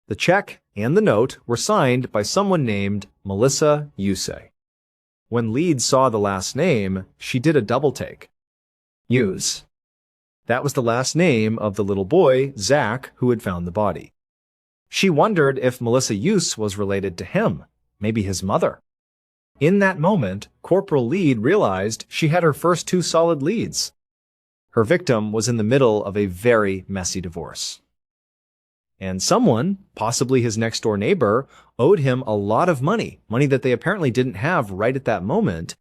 The check and the note were signed by someone named Melissa Yuse. When Lead saw the last name, she did a double take. Yuse. That was the last name of the little boy, Zach, who had found the body. She wondered if Melissa Yuse was related to him, maybe his mother. In that moment, Corporal Lead realized she had her first two solid leads. Her victim was in the middle of a very messy divorce. And someone, possibly his next-door neighbor, owed him a lot of money that they apparently didn't have right at that moment.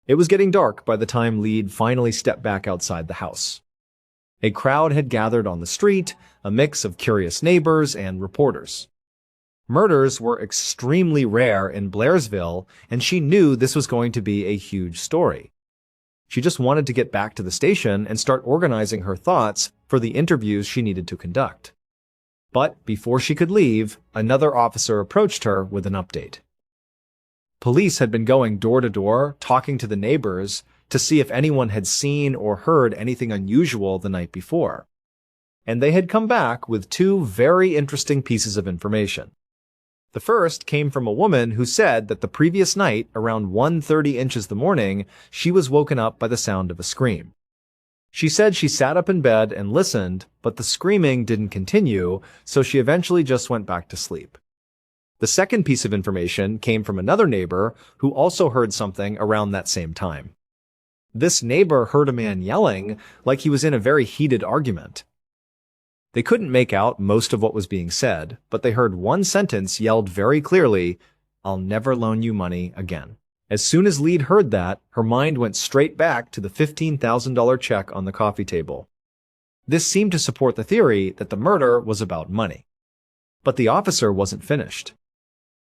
It was getting dark by the time Lead finally stepped back outside the house. A crowd had gathered on the street, a mix of curious neighbors and reporters. Murders were extremely rare in Blairsville, and she knew this was going to be a huge story. She just wanted to get back to the station and start organizing her thoughts for the interviews she needed to conduct. But before she could leave, another officer approached her with an update. Police had been going door to door, talking to the neighbors, to see if anyone had seen or heard anything unusual the night before. And they had come back with two very interesting pieces of information. The first came from a woman who said that the previous night, around 1:30 in the morning, she was woken up by the sound of a scream. She said she sat up in bed and listened, but the screaming didn't continue, so she eventually just went back to sleep. The second piece of information came from another neighbor who also heard something around that same time. This neighbor heard a man yelling like he was in a very heated argument. They couldn't make out most of what was being said, but they heard one sentence yelled very clearly, "I'll never loan you money again." As soon as Lead heard that, her mind went straight back to the $15,000 check on the coffee table. This seemed to support the theory that the murder was about money. But the officer wasn't finished.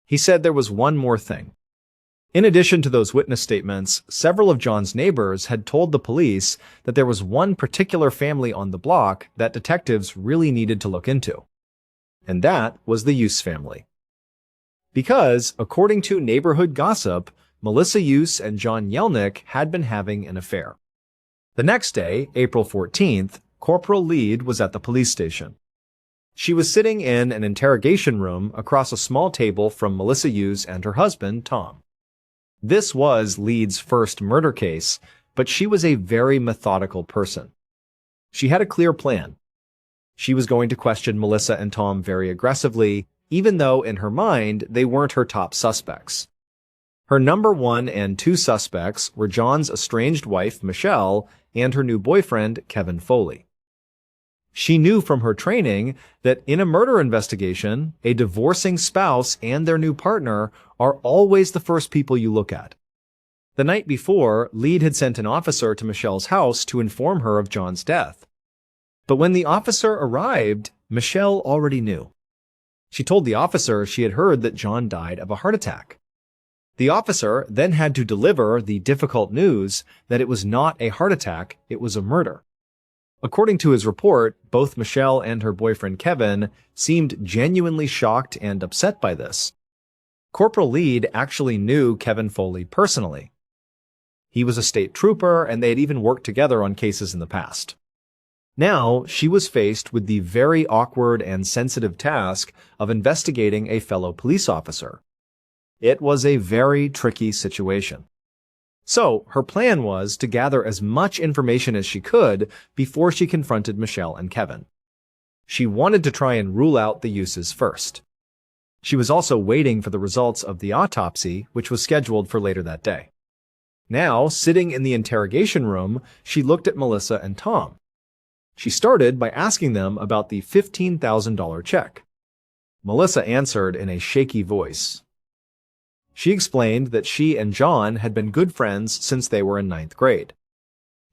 He said there was one more thing. In addition to those witness statements, several of John's neighbors had told the police that there was one particular family on the block that detectives really needed to look into. And that was the Use family. Because, according to neighborhood gossip, Melissa Use and John Yelnick had been having an affair. The next day, April 14th, Corporal Lead was at the police station. She was sitting in an interrogation room across a small table from Melissa Use and her husband, Tom. This was Lead's first murder case, but she was a very methodical person. She had a clear plan. She was going to question Melissa and Tom very aggressively, even though in her mind they weren't her top suspects. Her number 1 and 2 suspects were John's estranged wife, Michelle, and her new boyfriend, Kevin Foley. She knew from her training that in a murder investigation, a divorcing spouse and their new partner are always the first people you look at. The night before, Lead had sent an officer to Michelle's house to inform her of John's death. But when the officer arrived, Michelle already knew. She told the officer she had heard that John died of a heart attack. The officer then had to deliver the difficult news that it was not a heart attack, it was a murder. According to his report, both Michelle and her boyfriend Kevin seemed genuinely shocked and upset by this. Corporal Lead actually knew Kevin Foley personally. He was a state trooper, and they had even worked together on cases in the past. Now, she was faced with the very awkward and sensitive task of investigating a fellow police officer. It was a very tricky situation. So, her plan was to gather as much information as she could before she confronted Michelle and Kevin. She wanted to try and rule out the Uses first. She was also waiting for the results of the autopsy, which was scheduled for later that day. Now, sitting in the interrogation room, she looked at Melissa and Tom. She started by asking them about the $15,000 check. Melissa answered in a shaky voice. She explained that she and John had been good friends since they were in 9th grade.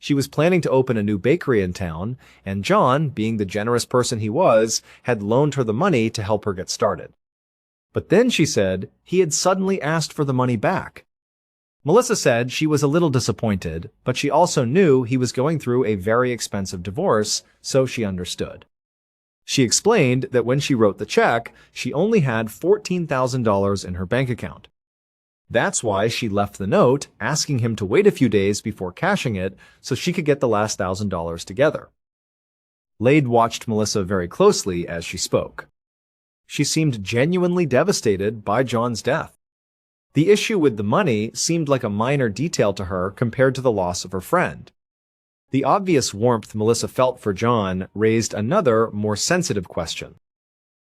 She was planning to open a new bakery in town, and John, being the generous person he was, had loaned her the money to help her get started. But then, she said, he had suddenly asked for the money back. Melissa said she was a little disappointed, but she also knew he was going through a very expensive divorce, so she understood. She explained that when she wrote the check, she only had $14,000 in her bank account. That's why she left the note, asking him to wait a few days before cashing it so she could get the last $1,000 together. Lade watched Melissa very closely as she spoke. She seemed genuinely devastated by John's death. The issue with the money seemed like a minor detail to her compared to the loss of her friend. The obvious warmth Melissa felt for John raised another, more sensitive question.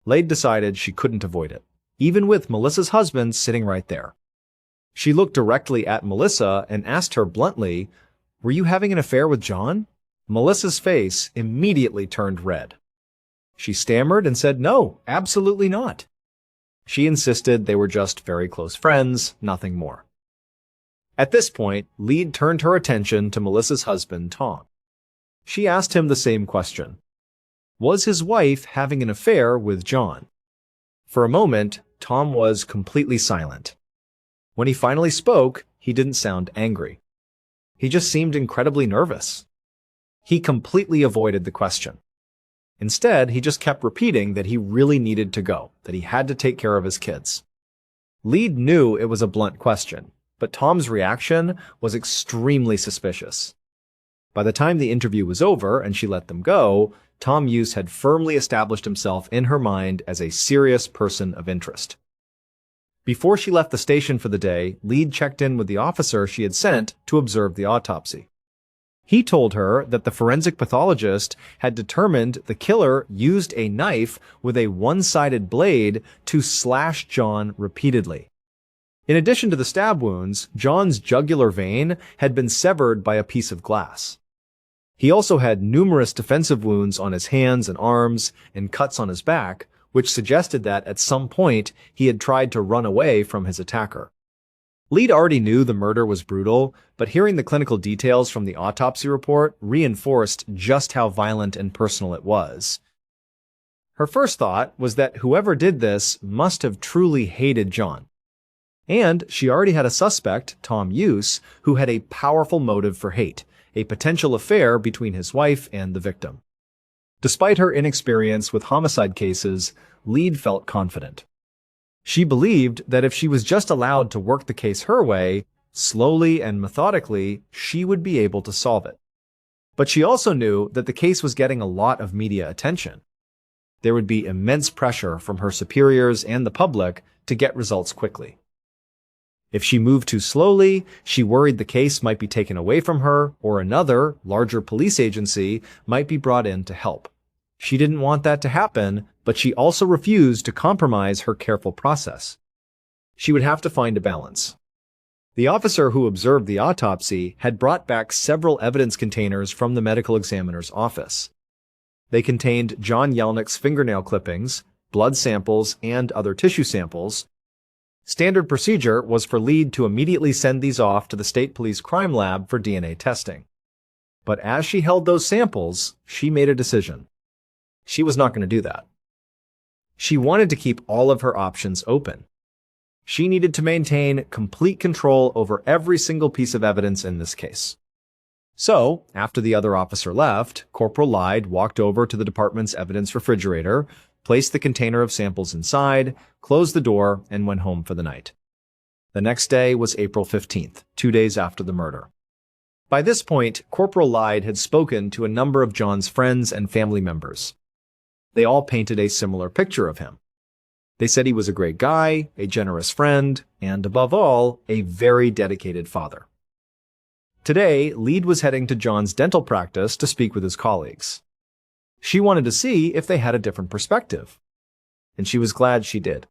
Lade decided she couldn't avoid it, even with Melissa's husband sitting right there. She looked directly at Melissa and asked her bluntly, "Were you having an affair with John?" Melissa's face immediately turned red. She stammered and said, "No, absolutely not." She insisted they were just very close friends, nothing more. At this point, Lead turned her attention to Melissa's husband, Tom. She asked him the same question. Was his wife having an affair with John? For a moment, Tom was completely silent. When he finally spoke, he didn't sound angry. He just seemed incredibly nervous. He completely avoided the question. Instead, he just kept repeating that he really needed to go, that he had to take care of his kids. Lead knew it was a blunt question, but Tom's reaction was extremely suspicious. By the time the interview was over and she let them go, Tom Hughes had firmly established himself in her mind as a serious person of interest. Before she left the station for the day, Lead checked in with the officer she had sent to observe the autopsy. He told her that the forensic pathologist had determined the killer used a knife with a one-sided blade to slash John repeatedly. In addition to the stab wounds, John's jugular vein had been severed by a piece of glass. He also had numerous defensive wounds on his hands and arms and cuts on his back, which suggested that at some point he had tried to run away from his attacker. Lead already knew the murder was brutal, but hearing the clinical details from the autopsy report reinforced just how violent and personal it was. Her first thought was that whoever did this must have truly hated John. And she already had a suspect, Tom Hughes, who had a powerful motive for hate, a potential affair between his wife and the victim. Despite her inexperience with homicide cases, Lead felt confident. She believed that if she was just allowed to work the case her way, slowly and methodically, she would be able to solve it. But she also knew that the case was getting a lot of media attention. There would be immense pressure from her superiors and the public to get results quickly. If she moved too slowly, she worried the case might be taken away from her, or another, larger police agency might be brought in to help. She didn't want that to happen, but she also refused to compromise her careful process. She would have to find a balance. The officer who observed the autopsy had brought back several evidence containers from the medical examiner's office. They contained John Yelnick's fingernail clippings, blood samples, and other tissue samples. Standard procedure was for Lead to immediately send these off to the State Police Crime Lab for DNA testing. But as she held those samples, she made a decision. She was not going to do that. She wanted to keep all of her options open. She needed to maintain complete control over every single piece of evidence in this case. So, after the other officer left, Corporal Lyde walked over to the department's evidence refrigerator, placed the container of samples inside, closed the door, and went home for the night. The next day was April 15th, 2 days after the murder. By this point, Corporal Lyde had spoken to a number of John's friends and family members. They all painted a similar picture of him. They said he was a great guy, a generous friend, and above all, a very dedicated father. Today, Lead was heading to John's dental practice to speak with his colleagues. She wanted to see if they had a different perspective, and she was glad she did.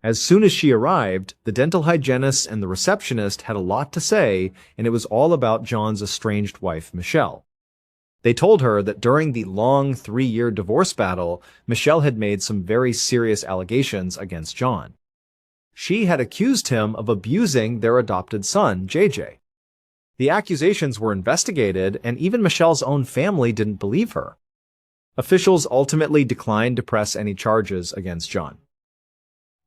As soon as she arrived, the dental hygienist and the receptionist had a lot to say, and it was all about John's estranged wife, Michelle. They told her that during the long 3-year divorce battle, Michelle had made some very serious allegations against John. She had accused him of abusing their adopted son, JJ. The accusations were investigated, and even Michelle's own family didn't believe her. Officials ultimately declined to press any charges against John.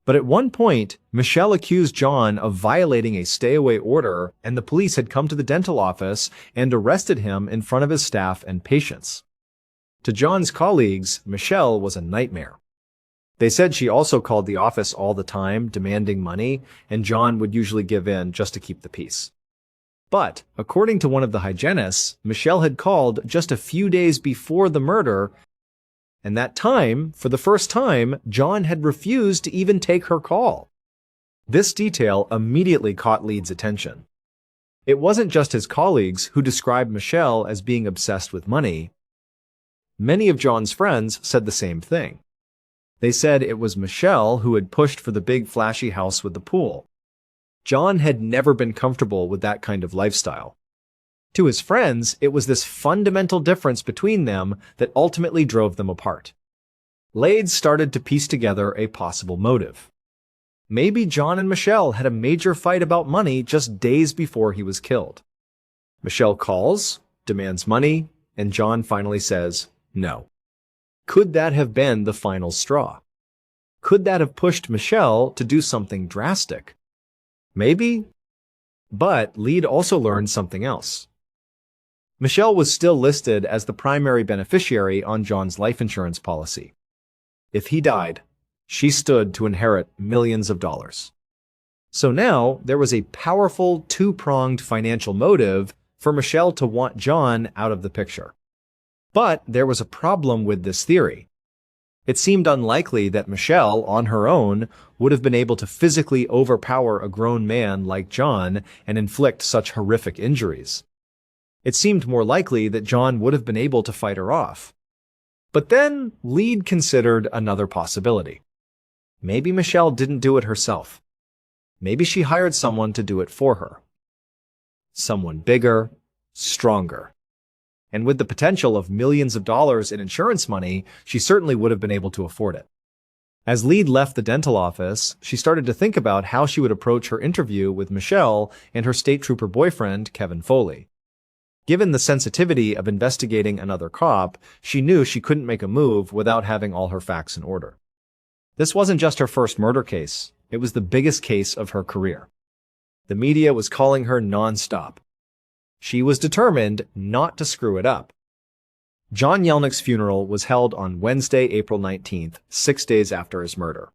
But at one point, Michelle accused John of violating a stay-away order, and the police had come to the dental office and arrested him in front of his staff and patients. To John's colleagues, Michelle was a nightmare. They said she also called the office all the time, demanding money, and John would usually give in just to keep the peace. But, according to one of the hygienists, Michelle had called just a few days before the murder, and that time, for the first time, John had refused to even take her call. This detail immediately caught Lead's attention. It wasn't just his colleagues who described Michelle as being obsessed with money. Many of John's friends said the same thing. They said it was Michelle who had pushed for the big flashy house with the pool. John had never been comfortable with that kind of lifestyle. To his friends, it was this fundamental difference between them that ultimately drove them apart. Lead started to piece together a possible motive. Maybe John and Michelle had a major fight about money just days before he was killed. Michelle calls, demands money, and John finally says no. Could that have been the final straw? Could that have pushed Michelle to do something drastic? Maybe. But Lead also learned something else. Michelle was still listed as the primary beneficiary on John's life insurance policy. If he died, she stood to inherit millions of dollars. So now there was a powerful two-pronged financial motive for Michelle to want John out of the picture. But there was a problem with this theory. It seemed unlikely that Michelle, on her own, would have been able to physically overpower a grown man like John and inflict such horrific injuries. It seemed more likely that John would have been able to fight her off. But then Lead considered another possibility. Maybe Michelle didn't do it herself. Maybe she hired someone to do it for her. Someone bigger, stronger. And with the potential of millions of dollars in insurance money, she certainly would have been able to afford it. As Lead left the dental office, she started to think about how she would approach her interview with Michelle and her state trooper boyfriend, Kevin Foley. Given the sensitivity of investigating another cop, she knew she couldn't make a move without having all her facts in order. This wasn't just her first murder case, it was the biggest case of her career. The media was calling her non-stop. She was determined not to screw it up. John Yelnick's funeral was held on Wednesday, April 19th, 6 days after his murder.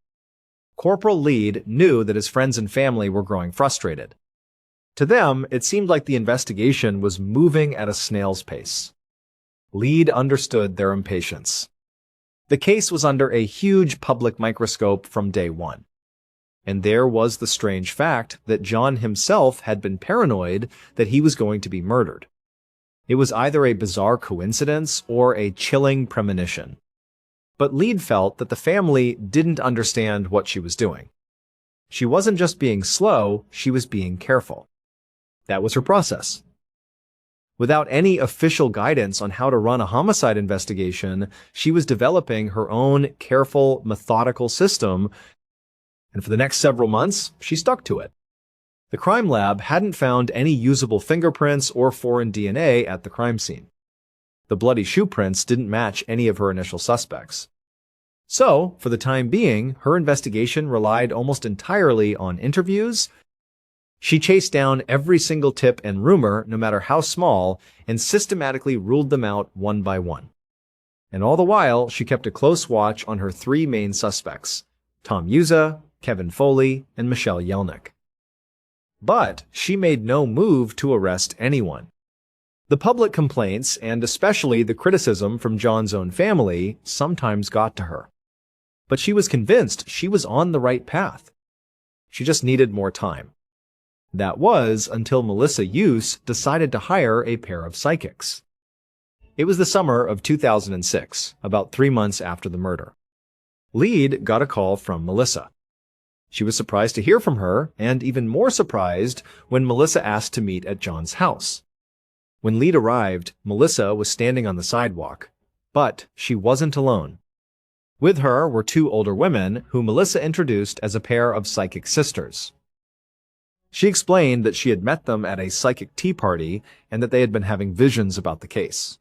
Corporal Lead knew that his friends and family were growing frustrated. To them, it seemed like the investigation was moving at a snail's pace. Lead understood their impatience. The case was under a huge public microscope from day one. And there was the strange fact that John himself had been paranoid that he was going to be murdered. It was either a bizarre coincidence or a chilling premonition. But Lead felt that the family didn't understand what she was doing. She wasn't just being slow, she was being careful. That was her process. Without any official guidance on how to run a homicide investigation, she was developing her own careful, methodical system, and for the next several months, she stuck to it. The crime lab hadn't found any usable fingerprints or foreign DNA at the crime scene. The bloody shoe prints didn't match any of her initial suspects. So, for the time being, her investigation relied almost entirely on interviews. She chased down every single tip and rumor, no matter how small, and systematically ruled them out one by one. And all the while, she kept a close watch on her three main suspects, Tom Yuza, Kevin Foley, and Michelle Yelnick. But she made no move to arrest anyone. The public complaints, and especially the criticism from John's own family, sometimes got to her. But she was convinced she was on the right path. She just needed more time. That was until Melissa Use decided to hire a pair of psychics. It was the summer of 2006, about 3 months after the murder. Lead got a call from Melissa. She was surprised to hear from her, and even more surprised when Melissa asked to meet at John's house. When Lead arrived, Melissa was standing on the sidewalk, but she wasn't alone. With her were two older women who Melissa introduced as a pair of psychic sisters. She explained that she had met them at a psychic tea party and that they had been having visions about the case.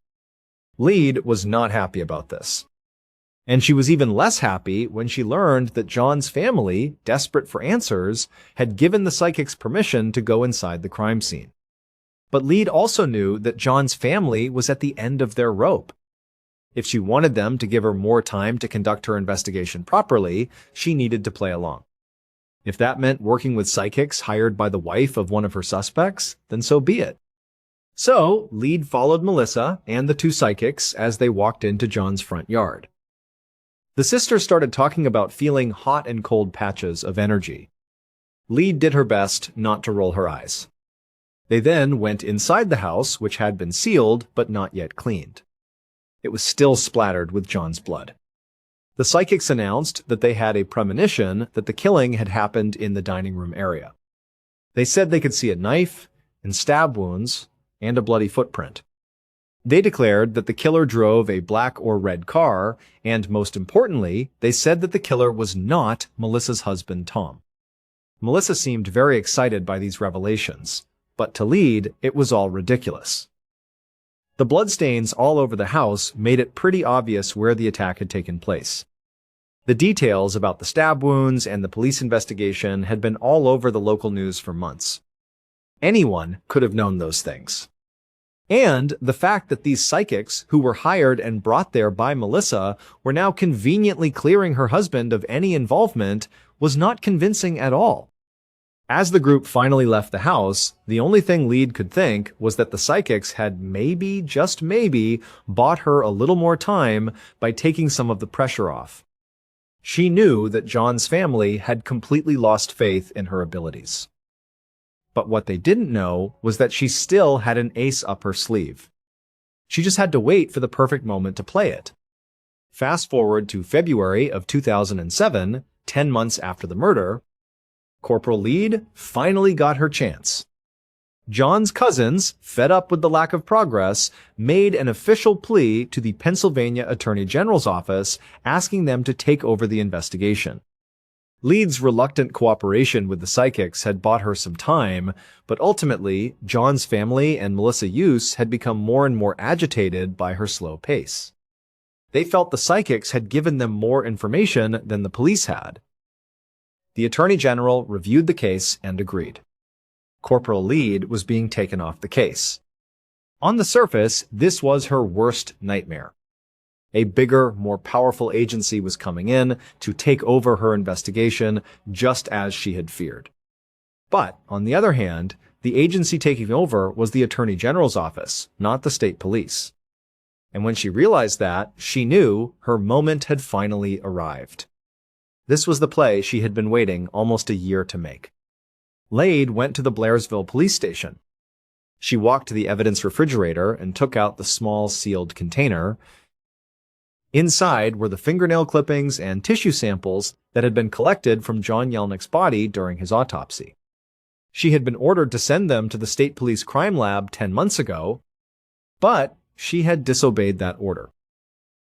Lead was not happy about this. And she was even less happy when she learned that John's family, desperate for answers, had given the psychics permission to go inside the crime scene. But Lead also knew that John's family was at the end of their rope. If she wanted them to give her more time to conduct her investigation properly, she needed to play along. If that meant working with psychics hired by the wife of one of her suspects, then so be it. So, Lead followed Melissa and the two psychics as they walked into John's front yard. The sisters started talking about feeling hot and cold patches of energy. Lead did her best not to roll her eyes. They then went inside the house, which had been sealed but not yet cleaned. It was still splattered with John's blood. The psychics announced that they had a premonition that the killing had happened in the dining room area. They said they could see a knife and stab wounds and a bloody footprint. They declared that the killer drove a black or red car, and most importantly, they said that the killer was not Melissa's husband, Tom. Melissa seemed very excited by these revelations, but to Lead, it was all ridiculous. The bloodstains all over the house made it pretty obvious where the attack had taken place. The details about the stab wounds and the police investigation had been all over the local news for months. Anyone could have known those things. And the fact that these psychics, who were hired and brought there by Melissa, were now conveniently clearing her husband of any involvement was not convincing at all. As the group finally left the house, the only thing Lead could think was that the psychics had maybe, just maybe, bought her a little more time by taking some of the pressure off. She knew that John's family had completely lost faith in her abilities. But what they didn't know was that she still had an ace up her sleeve. She just had to wait for the perfect moment to play it. Fast forward to February of 2007, 10 months after the murder, Corporal Lead finally got her chance. John's cousins, fed up with the lack of progress, made an official plea to the Pennsylvania Attorney General's office asking them to take over the investigation. Lead's reluctant cooperation with the psychics had bought her some time, but ultimately, John's family and Melissa Yuce had become more and more agitated by her slow pace. They felt the psychics had given them more information than the police had. The Attorney General reviewed the case and agreed. Corporal Lead was being taken off the case. On the surface, this was her worst nightmare. A bigger, more powerful agency was coming in to take over her investigation, just as she had feared. But, on the other hand, the agency taking over was the Attorney General's office, not the state police. And when she realized that, she knew her moment had finally arrived. This was the play she had been waiting almost a year to make. Lead went to the Blairsville police station. She walked to the evidence refrigerator and took out the small sealed container. Inside were the fingernail clippings and tissue samples that had been collected from John Yelnick's body during his autopsy. She had been ordered to send them to the state police crime lab 10 months ago, but she had disobeyed that order.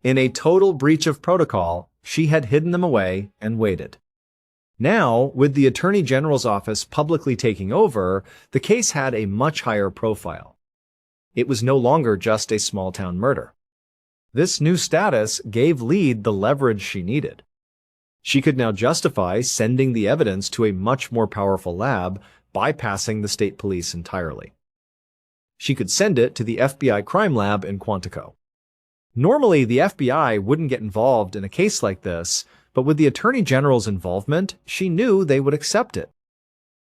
In a total breach of protocol, she had hidden them away and waited. Now, with the Attorney General's office publicly taking over, the case had a much higher profile. It was no longer just a small-town murder. This new status gave Lead the leverage she needed. She could now justify sending the evidence to a much more powerful lab, bypassing the state police entirely. She could send it to the FBI crime lab in Quantico. Normally, the FBI wouldn't get involved in a case like this, but with the Attorney General's involvement, she knew they would accept it.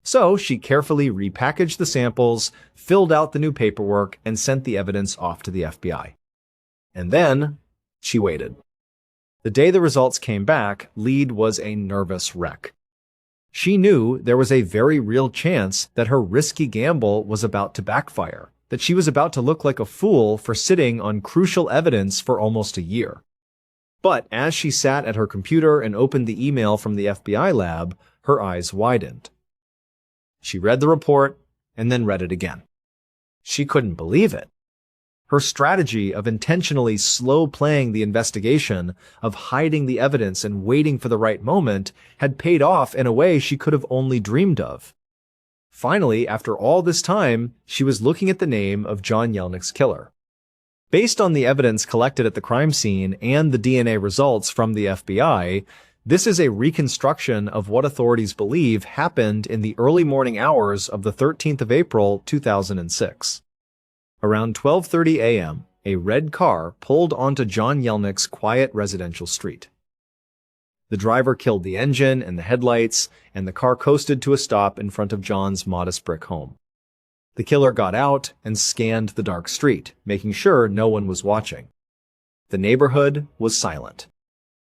So she carefully repackaged the samples, filled out the new paperwork, and sent the evidence off to the FBI. And then, she waited. The day the results came back, Lead was a nervous wreck. She knew there was a very real chance that her risky gamble was about to backfire, that she was about to look like a fool for sitting on crucial evidence for almost a year. But as she sat at her computer and opened the email from the FBI lab, her eyes widened. She read the report and then read it again. She couldn't believe it. Her strategy of intentionally slow-playing the investigation, of hiding the evidence and waiting for the right moment, had paid off in a way she could have only dreamed of. Finally, after all this time, she was looking at the name of John Yelnick's killer. Based on the evidence collected at the crime scene and the DNA results from the FBI, this is a reconstruction of what authorities believe happened in the early morning hours of the 13th of April, 2006. Around 12:30 a.m., a red car pulled onto John Yelnick's quiet residential street. The driver killed the engine and the headlights, and the car coasted to a stop in front of John's modest brick home. The killer got out and scanned the dark street, making sure no one was watching. The neighborhood was silent.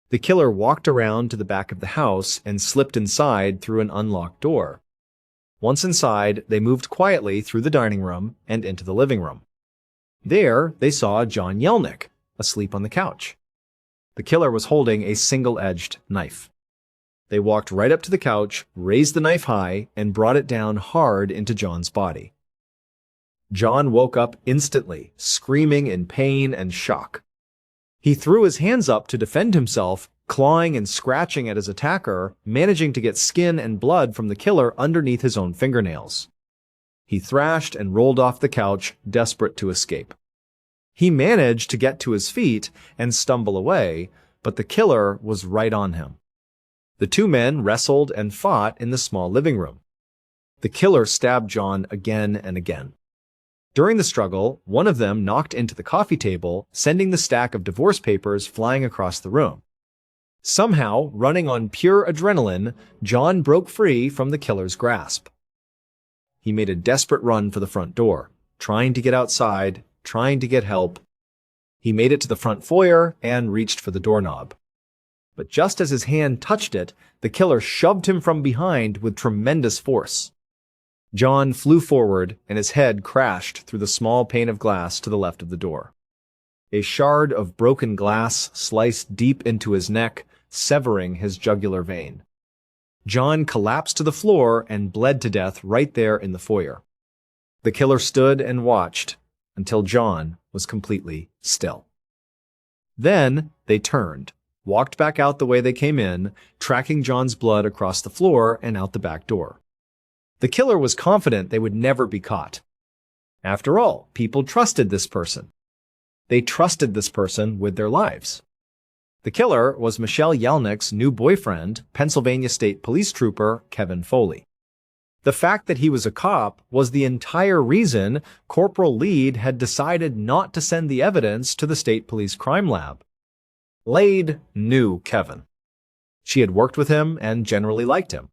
The killer walked around to the back of the house and slipped inside through an unlocked door. Once inside, they moved quietly through the dining room and into the living room. There, they saw John Yelnick, asleep on the couch. The killer was holding a single-edged knife. They walked right up to the couch, raised the knife high, and brought it down hard into John's body. John woke up instantly, screaming in pain and shock. He threw his hands up to defend himself, clawing and scratching at his attacker, managing to get skin and blood from the killer underneath his own fingernails. He thrashed and rolled off the couch, desperate to escape. He managed to get to his feet and stumble away, but the killer was right on him. The two men wrestled and fought in the small living room. The killer stabbed John again and again. During the struggle, one of them knocked into the coffee table, sending the stack of divorce papers flying across the room. Somehow, running on pure adrenaline, John broke free from the killer's grasp. He made a desperate run for the front door, trying to get outside, trying to get help. He made it to the front foyer and reached for the doorknob. But just as his hand touched it, the killer shoved him from behind with tremendous force. John flew forward, and his head crashed through the small pane of glass to the left of the door. A shard of broken glass sliced deep into his neck, severing his jugular vein. John collapsed to the floor and bled to death right there in the foyer. The killer stood and watched until John was completely still. Then they turned, walked back out the way they came in, tracking John's blood across the floor and out the back door. The killer was confident they would never be caught. After all, people trusted this person. They trusted this person with their lives. The killer was Michelle Yelnick's new boyfriend, Pennsylvania State Police Trooper Kevin Foley. The fact that he was a cop was the entire reason Corporal Lead had decided not to send the evidence to the State Police Crime Lab. Lade knew Kevin. She had worked with him and generally liked him.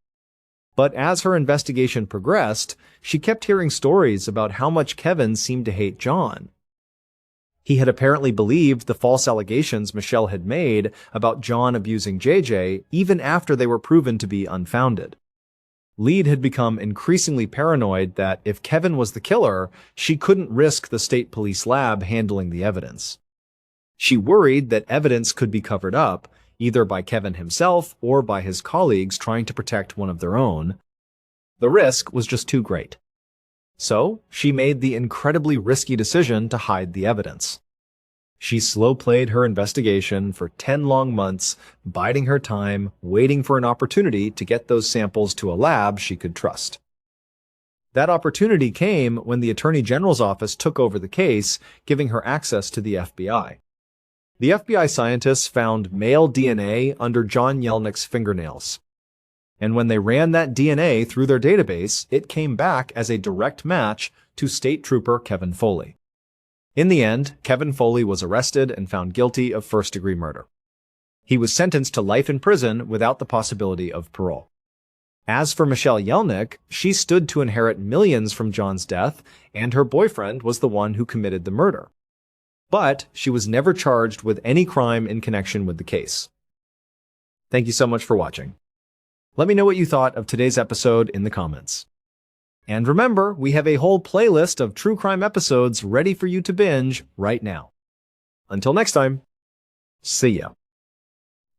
But as her investigation progressed, she kept hearing stories about how much Kevin seemed to hate John. He had apparently believed the false allegations Michelle had made about John abusing JJ even after they were proven to be unfounded. Lead had become increasingly paranoid that if Kevin was the killer, she couldn't risk the state police lab handling the evidence. She worried that evidence could be covered up, either by Kevin himself or by his colleagues trying to protect one of their own. The risk was just too great. So, she made the incredibly risky decision to hide the evidence. She slow-played her investigation for 10 long months, biding her time, waiting for an opportunity to get those samples to a lab she could trust. That opportunity came when the Attorney General's office took over the case, giving her access to the FBI. The FBI scientists found male DNA under John Yelnick's fingernails. And when they ran that DNA through their database, it came back as a direct match to State Trooper Kevin Foley. In the end, Kevin Foley was arrested and found guilty of first-degree murder. He was sentenced to life in prison without the possibility of parole. As for Michelle Yelnick, she stood to inherit millions from John's death, and her boyfriend was the one who committed the murder. But she was never charged with any crime in connection with the case. Thank you so much for watching. Let me know what you thought of today's episode in the comments. And remember, we have a whole playlist of true crime episodes ready for you to binge right now. Until next time, see ya.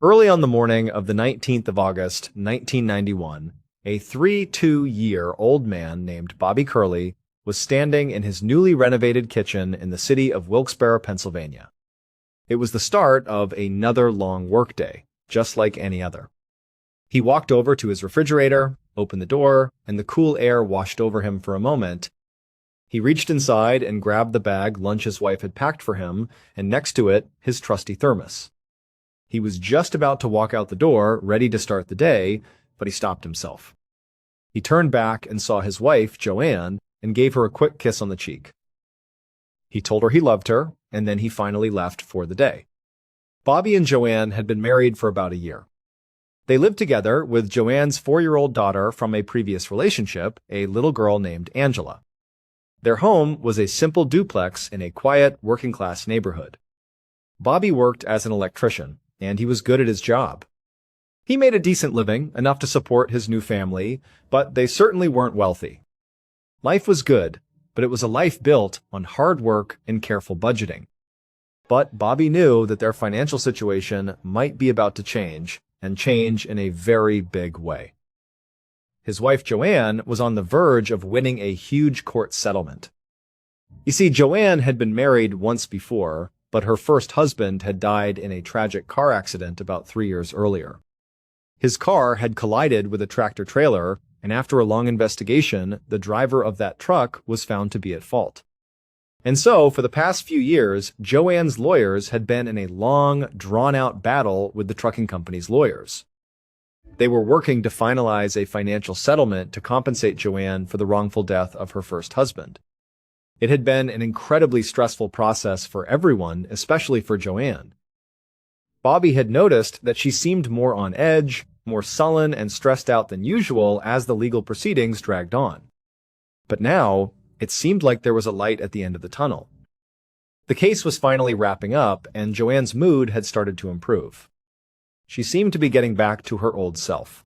Early on the morning of the 19th of August, 1991, a 32-year-old man named Bobby Curley was standing in his newly renovated kitchen in the city of Wilkes-Barre, Pennsylvania. It was the start of another long workday, just like any other. He walked over to his refrigerator, opened the door, and the cool air washed over him for a moment. He reached inside and grabbed the bag lunch his wife had packed for him, and next to it, his trusty thermos. He was just about to walk out the door, ready to start the day, but he stopped himself. He turned back and saw his wife, Joanne, and gave her a quick kiss on the cheek. He told her he loved her, and then he finally left for the day. Bobby and Joanne had been married for about a year. They lived together with Joanne's 4-year-old daughter from a previous relationship, a little girl named Angela. Their home was a simple duplex in a quiet, working-class neighborhood. Bobby worked as an electrician, and he was good at his job. He made a decent living, enough to support his new family, but they certainly weren't wealthy. Life was good, but it was a life built on hard work and careful budgeting. But Bobby knew that their financial situation might be about to change, and change in a very big way. His wife Joanne was on the verge of winning a huge court settlement. You see, Joanne had been married once before, but her first husband had died in a tragic car accident about 3 years earlier. His car had collided with a tractor-trailer, and after a long investigation, the driver of that truck was found to be at fault. And so, for the past few years, Joanne's lawyers had been in a long, drawn-out battle with the trucking company's lawyers. They were working to finalize a financial settlement to compensate Joanne for the wrongful death of her first husband. It had been an incredibly stressful process for everyone, especially for Joanne. Bobby had noticed that she seemed more on edge, more sullen and stressed out than usual as the legal proceedings dragged on. But now, it seemed like there was a light at the end of the tunnel. The case was finally wrapping up, and Joanne's mood had started to improve. She seemed to be getting back to her old self.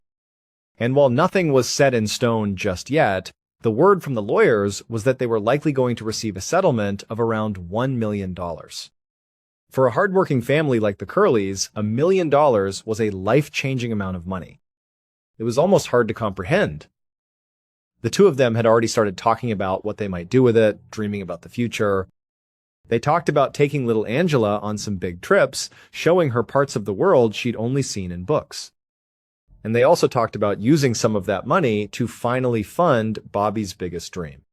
And while nothing was set in stone just yet, the word from the lawyers was that they were likely going to receive a settlement of around $1 million. For a hardworking family like the Curleys, $1 million was a life-changing amount of money. It was almost hard to comprehend. The two of them had already started talking about what they might do with it, dreaming about the future. They talked about taking little Angela on some big trips, showing her parts of the world she'd only seen in books. And they also talked about using some of that money to finally fund Bobby's biggest dream.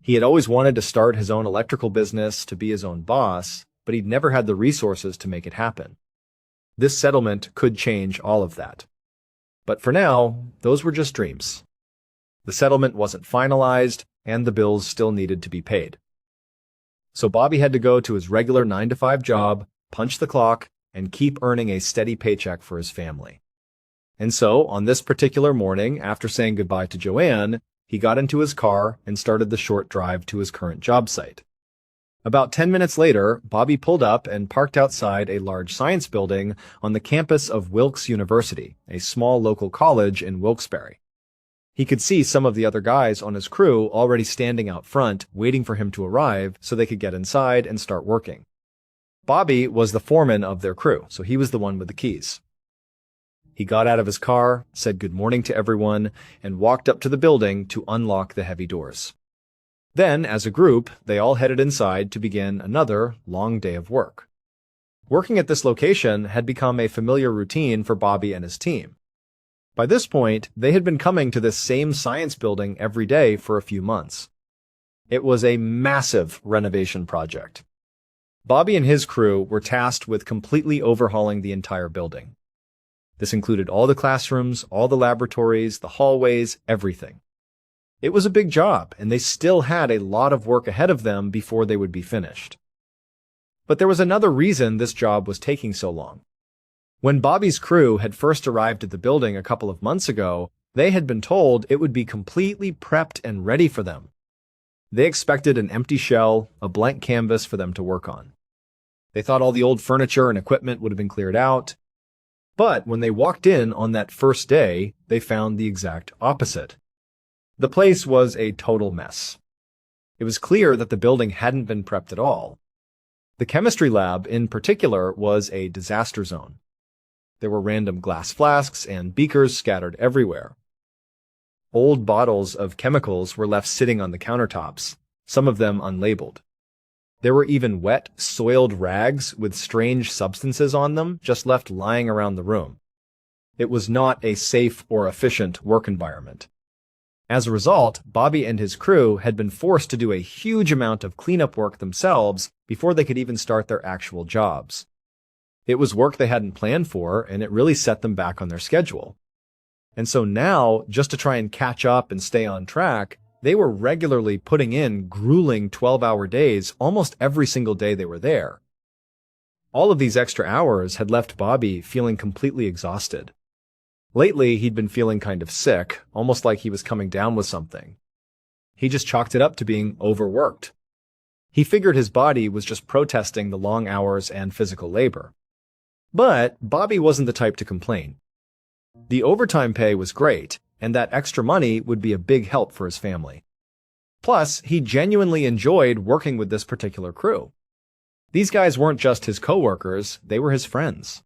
He had always wanted to start his own electrical business, to be his own boss, but he'd never had the resources to make it happen. This settlement could change all of that. But for now, those were just dreams. The settlement wasn't finalized, and the bills still needed to be paid. So Bobby had to go to his regular 9-to-5 job, punch the clock, and keep earning a steady paycheck for his family. And so, on this particular morning, after saying goodbye to Joanne, he got into his car and started the short drive to his current job site. About 10 minutes later, Bobby pulled up and parked outside a large science building on the campus of Wilkes University, a small local college in Wilkes-Barre. He could see some of the other guys on his crew already standing out front, waiting for him to arrive so they could get inside and start working. Bobby was the foreman of their crew, so he was the one with the keys. He got out of his car, said good morning to everyone, and walked up to the building to unlock the heavy doors. Then, as a group, they all headed inside to begin another long day of work. Working at this location had become a familiar routine for Bobby and his team. By this point, they had been coming to this same science building every day for a few months. It was a massive renovation project. Bobby and his crew were tasked with completely overhauling the entire building. This included all the classrooms, all the laboratories, the hallways, everything. It was a big job, and they still had a lot of work ahead of them before they would be finished. But there was another reason this job was taking so long. When Bobby's crew had first arrived at the building a couple of months ago, they had been told it would be completely prepped and ready for them. They expected an empty shell, a blank canvas for them to work on. They thought all the old furniture and equipment would have been cleared out. But when they walked in on that first day, they found the exact opposite. The place was a total mess. It was clear that the building hadn't been prepped at all. The chemistry lab, in particular, was a disaster zone. There were random glass flasks and beakers scattered everywhere. Old bottles of chemicals were left sitting on the countertops, some of them unlabeled. There were even wet, soiled rags with strange substances on them just left lying around the room. It was not a safe or efficient work environment. As a result, Bobby and his crew had been forced to do a huge amount of cleanup work themselves before they could even start their actual jobs. It was work they hadn't planned for, and it really set them back on their schedule. And so now, just to try and catch up and stay on track, they were regularly putting in grueling 12-hour days almost every single day they were there. All of these extra hours had left Bobby feeling completely exhausted. Lately, he'd been feeling kind of sick, almost like he was coming down with something. He just chalked it up to being overworked. He figured his body was just protesting the long hours and physical labor. But Bobby wasn't the type to complain. The overtime pay was great, and that extra money would be a big help for his family. Plus, he genuinely enjoyed working with this particular crew. These guys weren't just his coworkers, they were his friends.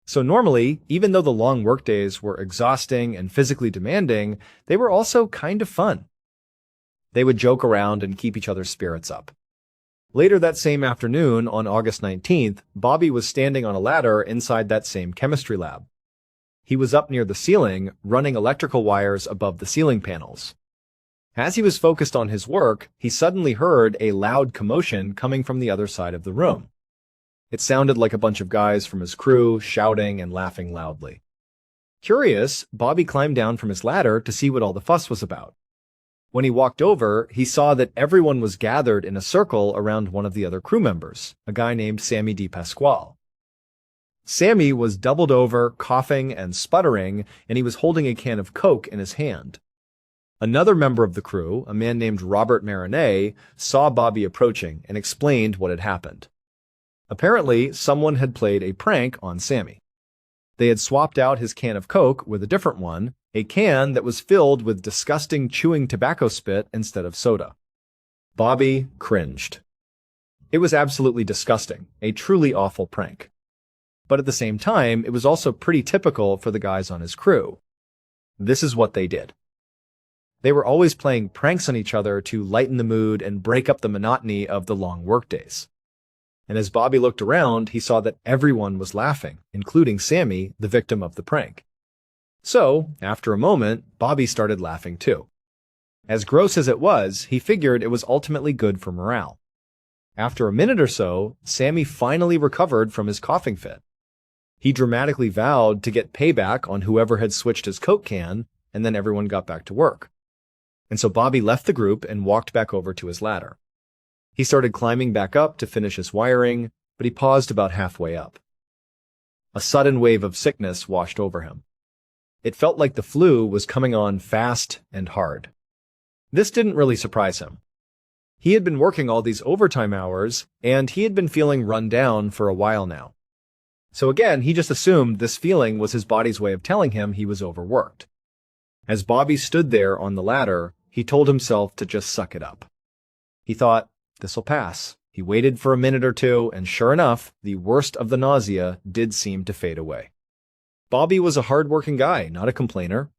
So normally, even though the long workdays were exhausting and physically demanding, they were also kind of fun. They would joke around and keep each other's spirits up. Later that same afternoon, on August 19th, Bobby was standing on a ladder inside that same chemistry lab. He was up near the ceiling, running electrical wires above the ceiling panels. As he was focused on his work, he suddenly heard a loud commotion coming from the other side of the room. It sounded like a bunch of guys from his crew shouting and laughing loudly. Curious, Bobby climbed down from his ladder to see what all the fuss was about. When he walked over, he saw that everyone was gathered in a circle around one of the other crew members, a guy named Sammy DePasquale. Sammy was doubled over, coughing and sputtering, and he was holding a can of Coke in his hand. Another member of the crew, a man named Robert Marinette, saw Bobby approaching and explained what had happened. Apparently, someone had played a prank on Sammy. They had swapped out his can of Coke with a different one, a can that was filled with disgusting chewing tobacco spit instead of soda. Bobby cringed. It was absolutely disgusting, a truly awful prank. But at the same time, it was also pretty typical for the guys on his crew. This is what they did. They were always playing pranks on each other to lighten the mood and break up the monotony of the long workdays. And as Bobby looked around, he saw that everyone was laughing, including Sammy, the victim of the prank. So, after a moment, Bobby started laughing too. As gross as it was, he figured it was ultimately good for morale. After a minute or so, Sammy finally recovered from his coughing fit. He dramatically vowed to get payback on whoever had switched his Coke can, and then everyone got back to work. And so Bobby left the group and walked back over to his ladder. He started climbing back up to finish his wiring, but he paused about halfway up. A sudden wave of sickness washed over him. It felt like the flu was coming on fast and hard. This didn't really surprise him. He had been working all these overtime hours, and he had been feeling run down for a while now. So again, he just assumed this feeling was his body's way of telling him he was overworked. As Bobby stood there on the ladder, he told himself to just suck it up. He thought, this'll pass. He waited for a minute or two, and sure enough, the worst of the nausea did seem to fade away. Bobby was a hard-working guy, not a complainer.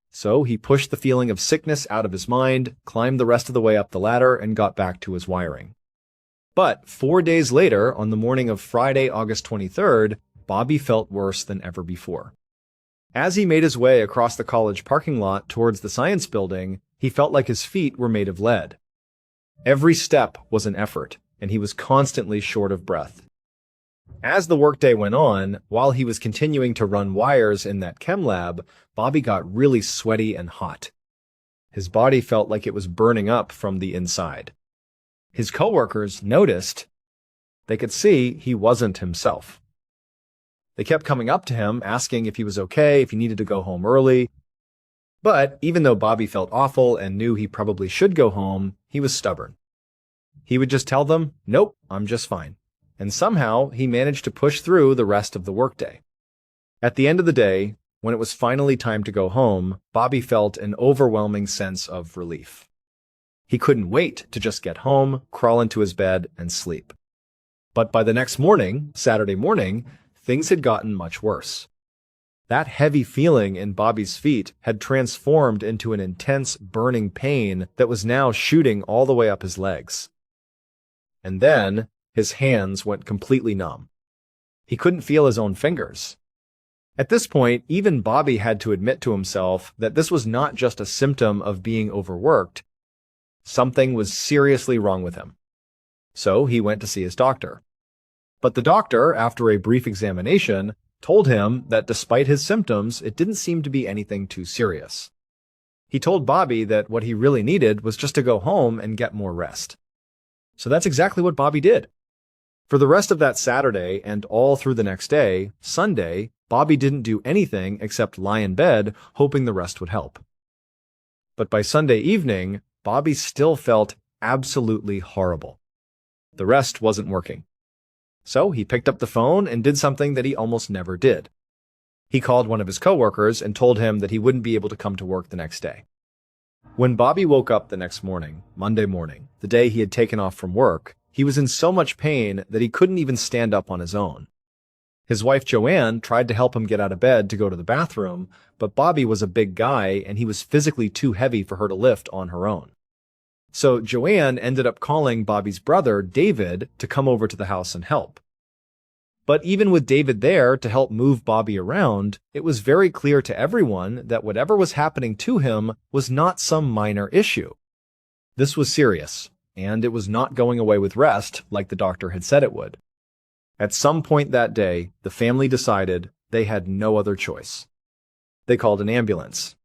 So he pushed the feeling of sickness out of his mind, climbed the rest of the way up the ladder, and got back to his wiring. But 4 days later, on the morning of Friday, August 23rd, Bobby felt worse than ever before. As he made his way across the college parking lot towards the science building, he felt like his feet were made of lead. Every step was an effort, and he was constantly short of breath. As the workday went on, while he was continuing to run wires in that chem lab, Bobby got really sweaty and hot. His body felt like it was burning up from the inside. His coworkers noticed. They could see he wasn't himself. They kept coming up to him, asking if he was okay, if he needed to go home early. But even though Bobby felt awful and knew he probably should go home, he was stubborn. He would just tell them, "Nope, I'm just fine." And somehow he managed to push through the rest of the workday. At the end of the day, when it was finally time to go home, Bobby felt an overwhelming sense of relief. He couldn't wait to just get home, crawl into his bed, and sleep. But by the next morning, Saturday morning, things had gotten much worse. That heavy feeling in Bobby's feet had transformed into an intense, burning pain that was now shooting all the way up his legs. And then, his hands went completely numb. He couldn't feel his own fingers. At this point, even Bobby had to admit to himself that this was not just a symptom of being overworked. Something was seriously wrong with him. So he went to see his doctor. But the doctor, after a brief examination, told him that despite his symptoms, it didn't seem to be anything too serious. He told Bobby that what he really needed was just to go home and get more rest. So that's exactly what Bobby did. For the rest of that Saturday and all through the next day, Sunday, Bobby didn't do anything except lie in bed, hoping the rest would help. But by Sunday evening, Bobby still felt absolutely horrible. The rest wasn't working. So he picked up the phone and did something that he almost never did. He called one of his coworkers and told him that he wouldn't be able to come to work the next day. When Bobby woke up the next morning, Monday morning, the day he had taken off from work, he was in so much pain that he couldn't even stand up on his own. His wife Joanne tried to help him get out of bed to go to the bathroom, but Bobby was a big guy and he was physically too heavy for her to lift on her own. So Joanne ended up calling Bobby's brother, David, to come over to the house and help. But even with David there to help move Bobby around, it was very clear to everyone that whatever was happening to him was not some minor issue. This was serious, and it was not going away with rest like the doctor had said it would. At some point that day, the family decided they had no other choice. They called an ambulance.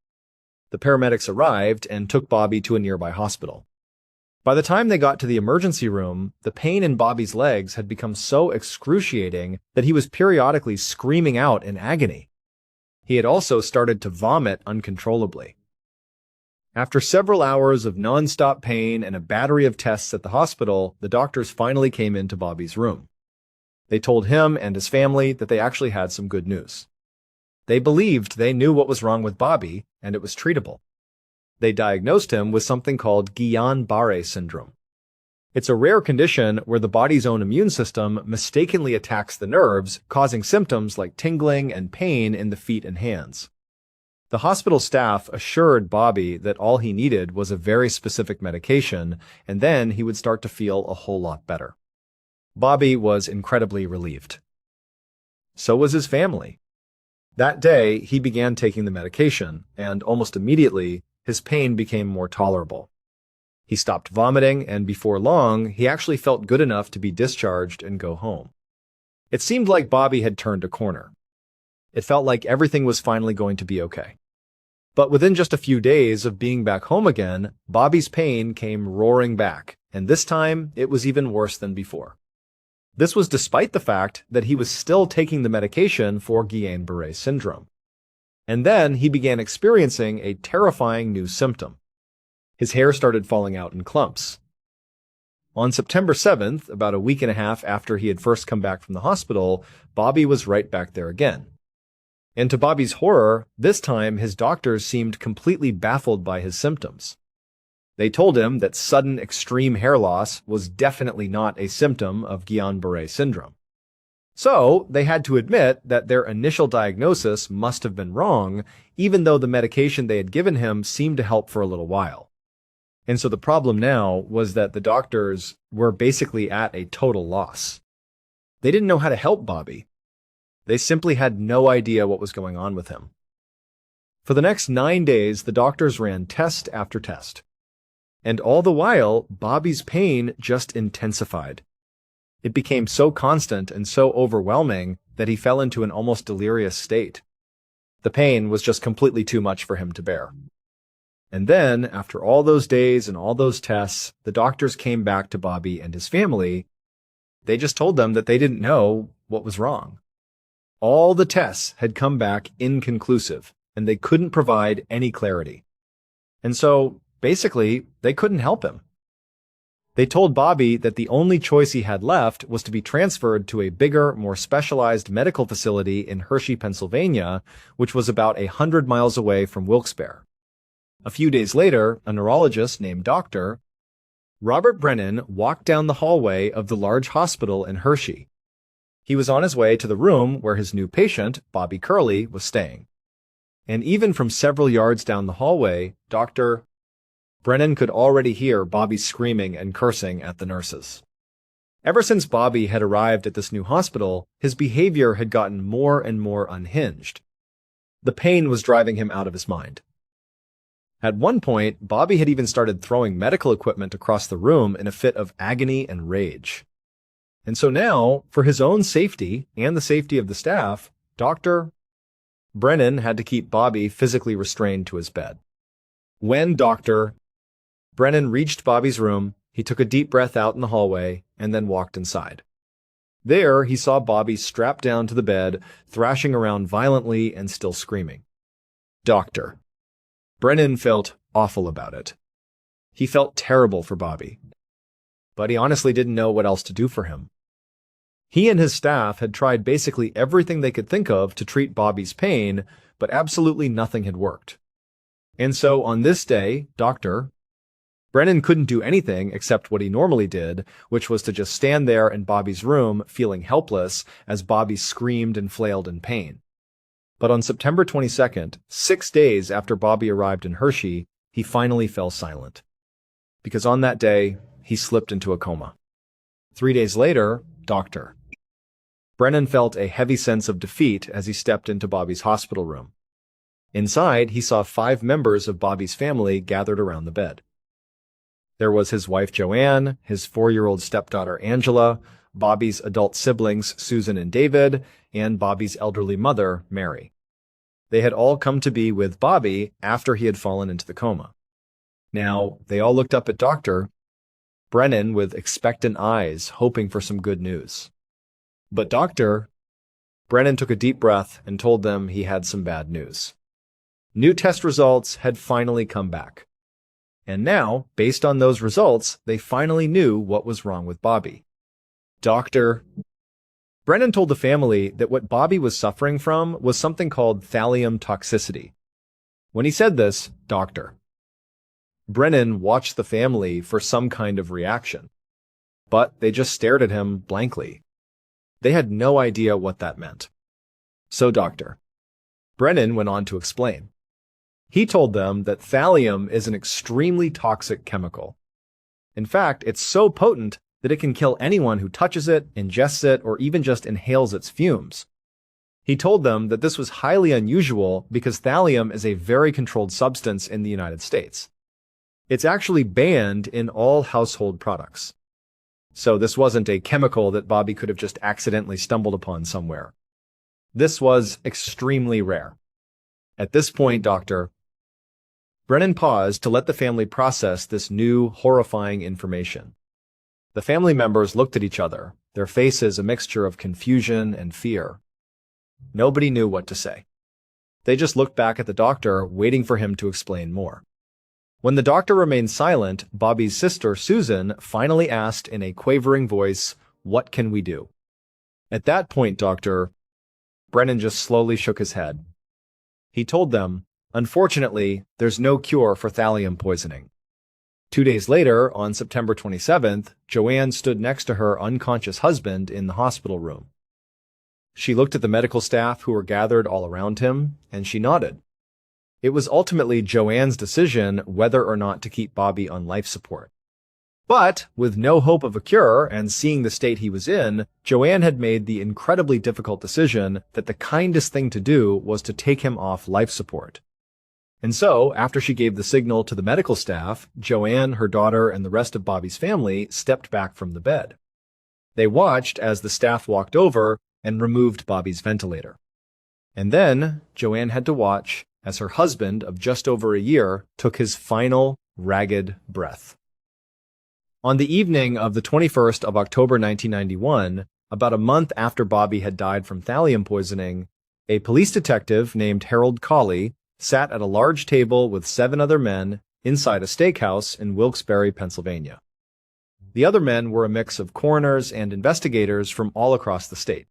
The paramedics arrived and took Bobby to a nearby hospital. By the time they got to the emergency room, the pain in Bobby's legs had become so excruciating that he was periodically screaming out in agony. He had also started to vomit uncontrollably. After several hours of non-stop pain and a battery of tests at the hospital, the doctors finally came into Bobby's room. They told him and his family that they actually had some good news. They believed they knew what was wrong with Bobby, and it was treatable. They diagnosed him with something called Guillain-Barré syndrome. It's a rare condition where the body's own immune system mistakenly attacks the nerves, causing symptoms like tingling and pain in the feet and hands. The hospital staff assured Bobby that all he needed was a very specific medication, and then he would start to feel a whole lot better. Bobby was incredibly relieved. So was his family. That day, he began taking the medication, and almost immediately, his pain became more tolerable. He stopped vomiting, and before long, he actually felt good enough to be discharged and go home. It seemed like Bobby had turned a corner. It felt like everything was finally going to be okay. But within just a few days of being back home again, Bobby's pain came roaring back, and this time, it was even worse than before. This was despite the fact that he was still taking the medication for Guillain-Barré syndrome. And then he began experiencing a terrifying new symptom. His hair started falling out in clumps. On September 7th, about a week and a half after he had first come back from the hospital, Bobby was right back there again. And to Bobby's horror, this time his doctors seemed completely baffled by his symptoms. They told him that sudden extreme hair loss was definitely not a symptom of Guillain-Barré syndrome. So, they had to admit that their initial diagnosis must have been wrong, even though the medication they had given him seemed to help for a little while. And so the problem now was that the doctors were basically at a total loss. They didn't know how to help Bobby. They simply had no idea what was going on with him. For the next 9 days, the doctors ran test after test. And all the while, Bobby's pain just intensified. It became so constant and so overwhelming that he fell into an almost delirious state. The pain was just completely too much for him to bear. And then, after all those days and all those tests, the doctors came back to Bobby and his family. They just told them that they didn't know what was wrong. All the tests had come back inconclusive, and they couldn't provide any clarity. And so, basically, they couldn't help him. They told Bobby that the only choice he had left was to be transferred to a bigger, more specialized medical facility in Hershey, Pennsylvania, which was about 100 miles away from Wilkes-Barre. A few days later, a neurologist named Dr. Robert Brennan walked down the hallway of the large hospital in Hershey. He was on his way to the room where his new patient, Bobby Curley, was staying. And even from several yards down the hallway, Dr. Brennan could already hear Bobby screaming and cursing at the nurses. Ever since Bobby had arrived at this new hospital, his behavior had gotten more and more unhinged. The pain was driving him out of his mind. At one point, Bobby had even started throwing medical equipment across the room in a fit of agony and rage. And so now, for his own safety and the safety of the staff, Dr. Brennan had to keep Bobby physically restrained to his bed. When Dr. Brennan reached Bobby's room, he took a deep breath out in the hallway and then walked inside. There, he saw Bobby strapped down to the bed, thrashing around violently and still screaming. Dr. Brennan felt awful about it. He felt terrible for Bobby, but he honestly didn't know what else to do for him. He and his staff had tried basically everything they could think of to treat Bobby's pain, but absolutely nothing had worked. And so on this day, Dr. Brennan couldn't do anything except what he normally did, which was to just stand there in Bobby's room feeling helpless as Bobby screamed and flailed in pain. But on September 22nd, 6 days after Bobby arrived in Hershey, he finally fell silent. Because on that day, he slipped into a coma. 3 days later, Dr. Brennan felt a heavy sense of defeat as he stepped into Bobby's hospital room. Inside, he saw 5 members of Bobby's family gathered around the bed. There was his wife Joanne, his 4-year-old stepdaughter Angela, Bobby's adult siblings Susan and David, and Bobby's elderly mother, Mary. They had all come to be with Bobby after he had fallen into the coma. Now, they all looked up at Dr. Brennan with expectant eyes, hoping for some good news. But Brennan took a deep breath and told them he had some bad news. New test results had finally come back. And now, based on those results, they finally knew what was wrong with Bobby. Brennan told the family that what Bobby was suffering from was something called thallium toxicity. When he said this, Brennan watched the family for some kind of reaction, but they just stared at him blankly. They had no idea what that meant. So Brennan went on to explain. He told them that thallium is an extremely toxic chemical. In fact, it's so potent that it can kill anyone who touches it, ingests it, or even just inhales its fumes. He told them that this was highly unusual because thallium is a very controlled substance in the United States. It's actually banned in all household products. So this wasn't a chemical that Bobby could have just accidentally stumbled upon somewhere. This was extremely rare. At this point, Brennan paused to let the family process this new, horrifying information. The family members looked at each other, their faces a mixture of confusion and fear. Nobody knew what to say. They just looked back at the doctor, waiting for him to explain more. When the doctor remained silent, Bobby's sister, Susan, finally asked in a quavering voice, "What can we do?" At that point, Brennan just slowly shook his head. He told them, "Unfortunately, there's no cure for thallium poisoning." 2 days later, on September 27th, Joanne stood next to her unconscious husband in the hospital room. She looked at the medical staff who were gathered all around him, and she nodded. It was ultimately Joanne's decision whether or not to keep Bobby on life support. But, with no hope of a cure and seeing the state he was in, Joanne had made the incredibly difficult decision that the kindest thing to do was to take him off life support. And so, after she gave the signal to the medical staff, Joanne, her daughter, and the rest of Bobby's family stepped back from the bed. They watched as the staff walked over and removed Bobby's ventilator. And then, Joanne had to watch as her husband of just over a year took his final, ragged breath. On the evening of the 21st of October 1991, about a month after Bobby had died from thallium poisoning, a police detective named Harold Cawley sat at a large table with 7 other men inside a steakhouse in Wilkes-Barre, Pennsylvania. The other men were a mix of coroners and investigators from all across the state.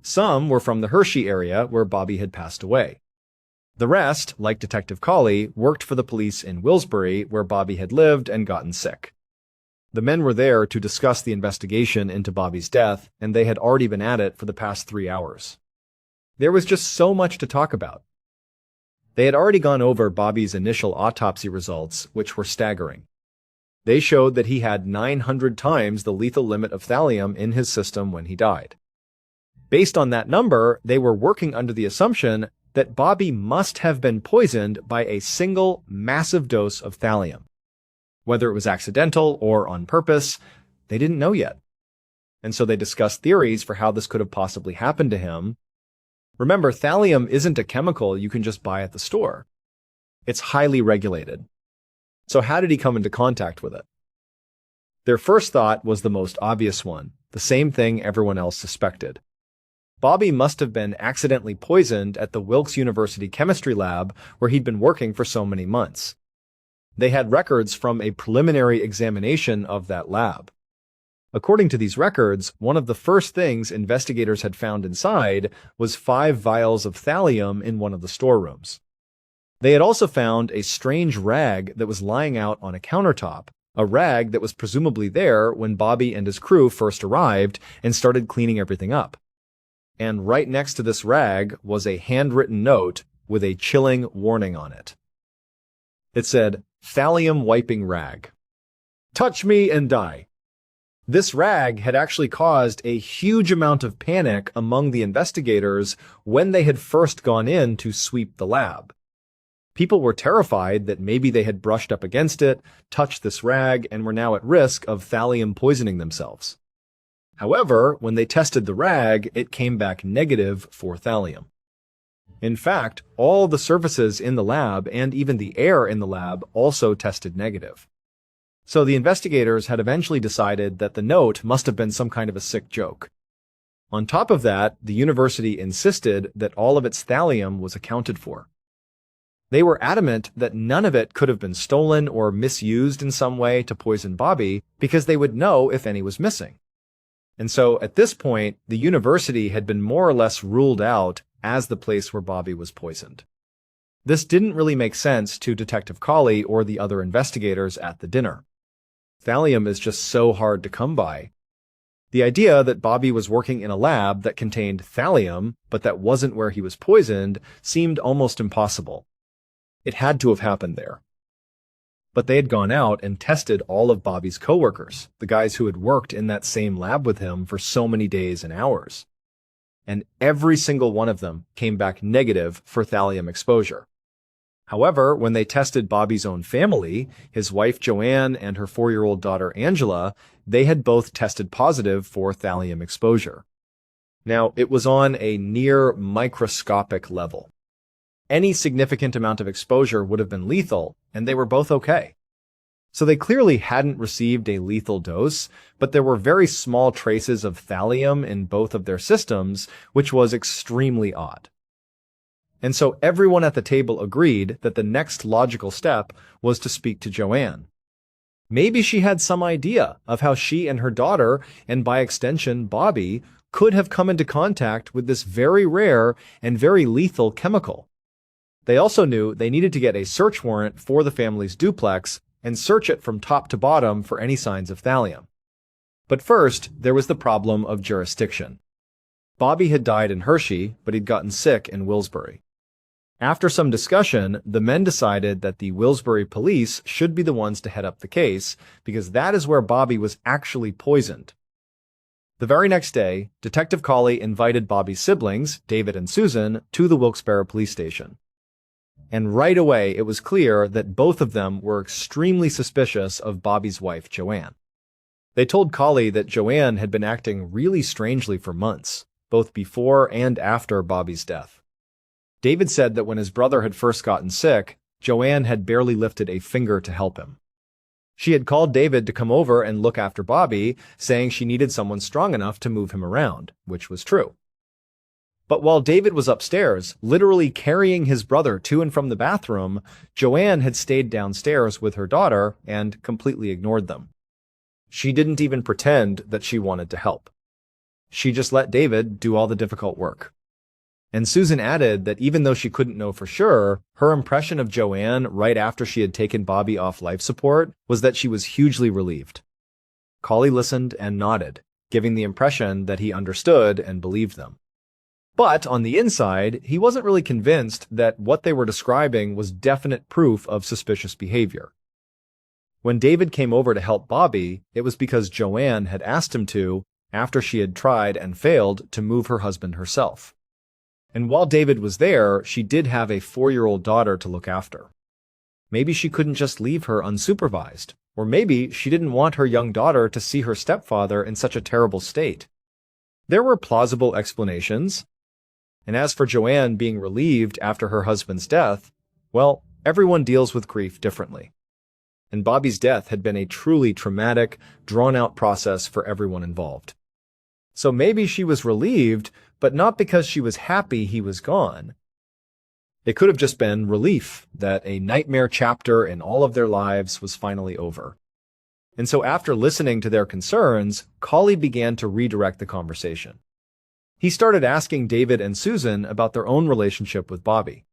Some were from the Hershey area where Bobby had passed away. The rest, like Detective Cawley, worked for the police in Wilkes-Barre where Bobby had lived and gotten sick. The men were there to discuss the investigation into Bobby's death, and they had already been at it for the past 3 hours. There was just so much to talk about. They had already gone over Bobby's initial autopsy results, which were staggering. They showed that he had 900 times the lethal limit of thallium in his system when he died. Based on that number, they were working under the assumption that Bobby must have been poisoned by a single massive dose of thallium. Whether it was accidental or on purpose, they didn't know yet. And so they discussed theories for how this could have possibly happened to him. Remember, thallium isn't a chemical you can just buy at the store. It's highly regulated. So how did he come into contact with it? Their first thought was the most obvious one, the same thing everyone else suspected. Bobby must have been accidentally poisoned at the Wilkes University chemistry lab where he'd been working for so many months. They had records from a preliminary examination of that lab. According to these records, one of the first things investigators had found inside was 5 vials of thallium in one of the storerooms. They had also found a strange rag that was lying out on a countertop, a rag that was presumably there when Bobby and his crew first arrived and started cleaning everything up. And right next to this rag was a handwritten note with a chilling warning on it. It said, "Thallium wiping rag. Touch me and die." This rag had actually caused a huge amount of panic among the investigators when they had first gone in to sweep the lab. People were terrified that maybe they had brushed up against it, touched this rag, and were now at risk of thallium poisoning themselves. However, when they tested the rag, it came back negative for thallium. In fact, all the surfaces in the lab and even the air in the lab also tested negative. So the investigators had eventually decided that the note must have been some kind of a sick joke. On top of that, the university insisted that all of its thallium was accounted for. They were adamant that none of it could have been stolen or misused in some way to poison Bobby because they would know if any was missing. And so at this point, the university had been more or less ruled out as the place where Bobby was poisoned. This didn't really make sense to Detective Colley or the other investigators at the dinner. Thallium is just so hard to come by. The idea that Bobby was working in a lab that contained thallium, but that wasn't where he was poisoned, seemed almost impossible. It had to have happened there. But they had gone out and tested all of Bobby's coworkers, the guys who had worked in that same lab with him for so many days and hours. And every single one of them came back negative for thallium exposure. However, when they tested Bobby's own family, his wife Joanne and her 4-year-old daughter Angela, they had both tested positive for thallium exposure. Now, it was on a near microscopic level. Any significant amount of exposure would have been lethal, and they were both okay. So they clearly hadn't received a lethal dose, but there were very small traces of thallium in both of their systems, which was extremely odd. And so everyone at the table agreed that the next logical step was to speak to Joanne. Maybe she had some idea of how she and her daughter, and by extension Bobby, could have come into contact with this very rare and very lethal chemical. They also knew they needed to get a search warrant for the family's duplex and search it from top to bottom for any signs of thallium. But first, there was the problem of jurisdiction. Bobby had died in Hershey, but he'd gotten sick in Wilkes-Barre. After some discussion, the men decided that the Wilkes-Barre police should be the ones to head up the case, because that is where Bobby was actually poisoned. The very next day, Detective Colley invited Bobby's siblings, David and Susan, to the Wilkes-Barre police station. And right away, it was clear that both of them were extremely suspicious of Bobby's wife, Joanne. They told Colley that Joanne had been acting really strangely for months, both before and after Bobby's death. David said that when his brother had first gotten sick, Joanne had barely lifted a finger to help him. She had called David to come over and look after Bobby, saying she needed someone strong enough to move him around, which was true. But while David was upstairs, literally carrying his brother to and from the bathroom, Joanne had stayed downstairs with her daughter and completely ignored them. She didn't even pretend that she wanted to help. She just let David do all the difficult work. And Susan added that even though she couldn't know for sure, her impression of Joanne right after she had taken Bobby off life support was that she was hugely relieved. Colley listened and nodded, giving the impression that he understood and believed them. But on the inside, he wasn't really convinced that what they were describing was definite proof of suspicious behavior. When David came over to help Bobby, it was because Joanne had asked him to, after she had tried and failed to move her husband herself. And while David was there, she did have a 4-year-old daughter to look after. Maybe she couldn't just leave her unsupervised, or maybe she didn't want her young daughter to see her stepfather in such a terrible state. There were plausible explanations. And as for Joanne being relieved after her husband's death, well, everyone deals with grief differently. And Bobby's death had been a truly traumatic, drawn-out process for everyone involved. So maybe she was relieved, but not because she was happy he was gone. It could have just been relief that a nightmare chapter in all of their lives was finally over. And so after listening to their concerns, Colley began to redirect the conversation. He started asking David and Susan about their own relationship with Bobby.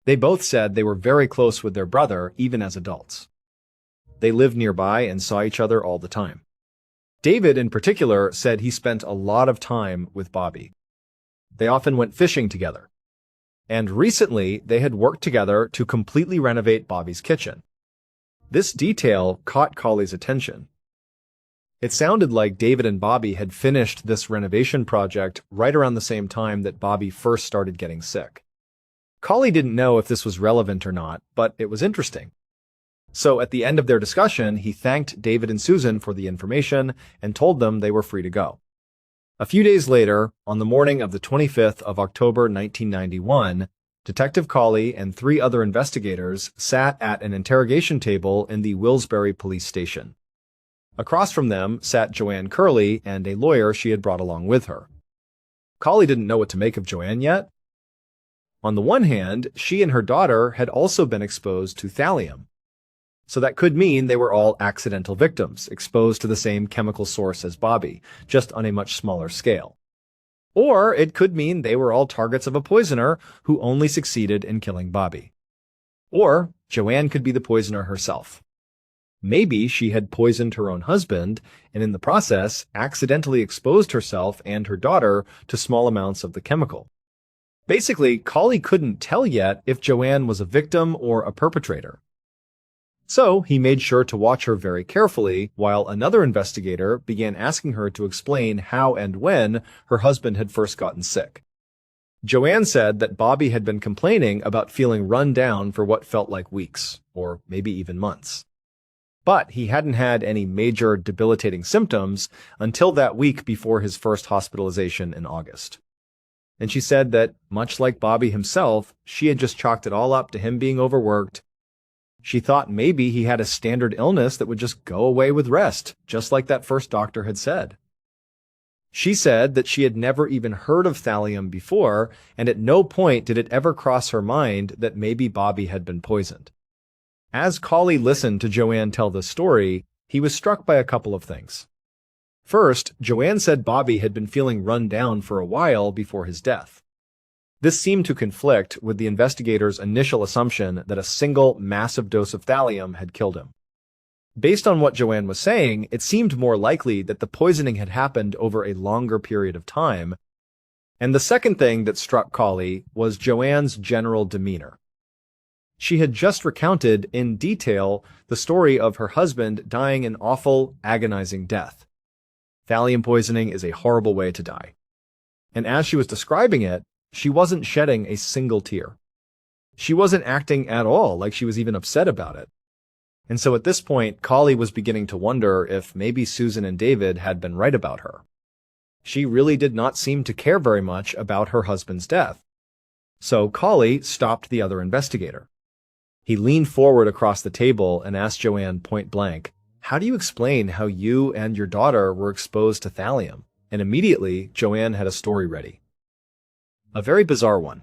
They both said they were very close with their brother, even as adults. They lived nearby and saw each other all the time. David, in particular, said he spent a lot of time with Bobby. They often went fishing together. And recently, they had worked together to completely renovate Bobby's kitchen. This detail caught Colley's attention. It sounded like David and Bobby had finished this renovation project right around the same time that Bobby first started getting sick. Colley didn't know if this was relevant or not, but it was interesting. So at the end of their discussion, he thanked David and Susan for the information and told them they were free to go. A few days later, on the morning of the 25th of October 1991, Detective Colley and 3 other investigators sat at an interrogation table in the Willsbury police station. Across from them sat Joanne Curley and a lawyer she had brought along with her. Colley didn't know what to make of Joanne yet. On the one hand, she and her daughter had also been exposed to thallium. So that could mean they were all accidental victims, exposed to the same chemical source as Bobby, just on a much smaller scale. Or it could mean they were all targets of a poisoner who only succeeded in killing Bobby. Or Joanne could be the poisoner herself. Maybe she had poisoned her own husband and in the process accidentally exposed herself and her daughter to small amounts of the chemical. Basically, Colley couldn't tell yet if Joanne was a victim or a perpetrator. So he made sure to watch her very carefully while another investigator began asking her to explain how and when her husband had first gotten sick. Joanne said that Bobby had been complaining about feeling run down for what felt like weeks, or maybe even months. But he hadn't had any major debilitating symptoms until that week before his first hospitalization in August. And she said that, much like Bobby himself, she had just chalked it all up to him being overworked. She thought maybe he had a standard illness that would just go away with rest, just like that first doctor had said. She said that she had never even heard of thallium before, and at no point did it ever cross her mind that maybe Bobby had been poisoned. As Colley listened to Joanne tell this story, he was struck by a couple of things. First, Joanne said Bobby had been feeling run down for a while before his death. This seemed to conflict with the investigators' initial assumption that a single massive dose of thallium had killed him. Based on what Joanne was saying, it seemed more likely that the poisoning had happened over a longer period of time. And the second thing that struck Colley was Joanne's general demeanor. She had just recounted in detail the story of her husband dying an awful, agonizing death. Thallium poisoning is a horrible way to die. And as she was describing it, she wasn't shedding a single tear. She wasn't acting at all like she was even upset about it. And so at this point, Colley was beginning to wonder if maybe Susan and David had been right about her. She really did not seem to care very much about her husband's death. So Colley stopped the other investigator. He leaned forward across the table and asked Joanne point blank, "How do you explain how you and your daughter were exposed to thallium?" And immediately, Joanne had a story ready. A very bizarre one.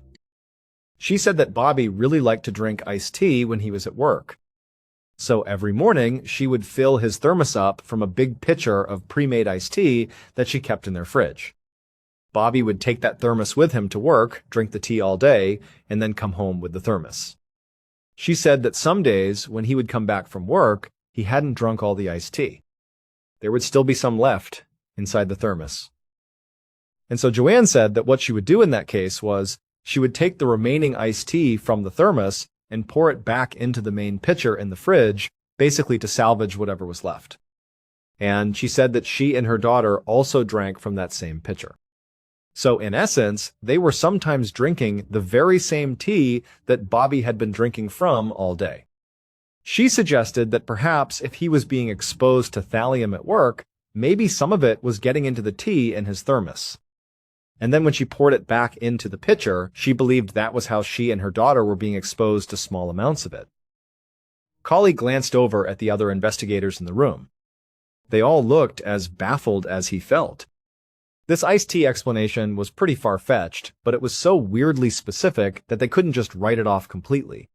She said that Bobby really liked to drink iced tea when he was at work. So every morning, she would fill his thermos up from a big pitcher of pre-made iced tea that she kept in their fridge. Bobby would take that thermos with him to work, drink the tea all day, and then come home with the thermos. She said that some days, when he would come back from work, he hadn't drunk all the iced tea. There would still be some left inside the thermos. And so Joanne said that what she would do in that case was she would take the remaining iced tea from the thermos and pour it back into the main pitcher in the fridge, basically to salvage whatever was left. And she said that she and her daughter also drank from that same pitcher. So in essence, they were sometimes drinking the very same tea that Bobby had been drinking from all day. She suggested that perhaps if he was being exposed to thallium at work, maybe some of it was getting into the tea in his thermos. And then when she poured it back into the pitcher, she believed that was how she and her daughter were being exposed to small amounts of it. Colley glanced over at the other investigators in the room. They all looked as baffled as he felt. This iced tea explanation was pretty far-fetched, but it was so weirdly specific that they couldn't just write it off completely.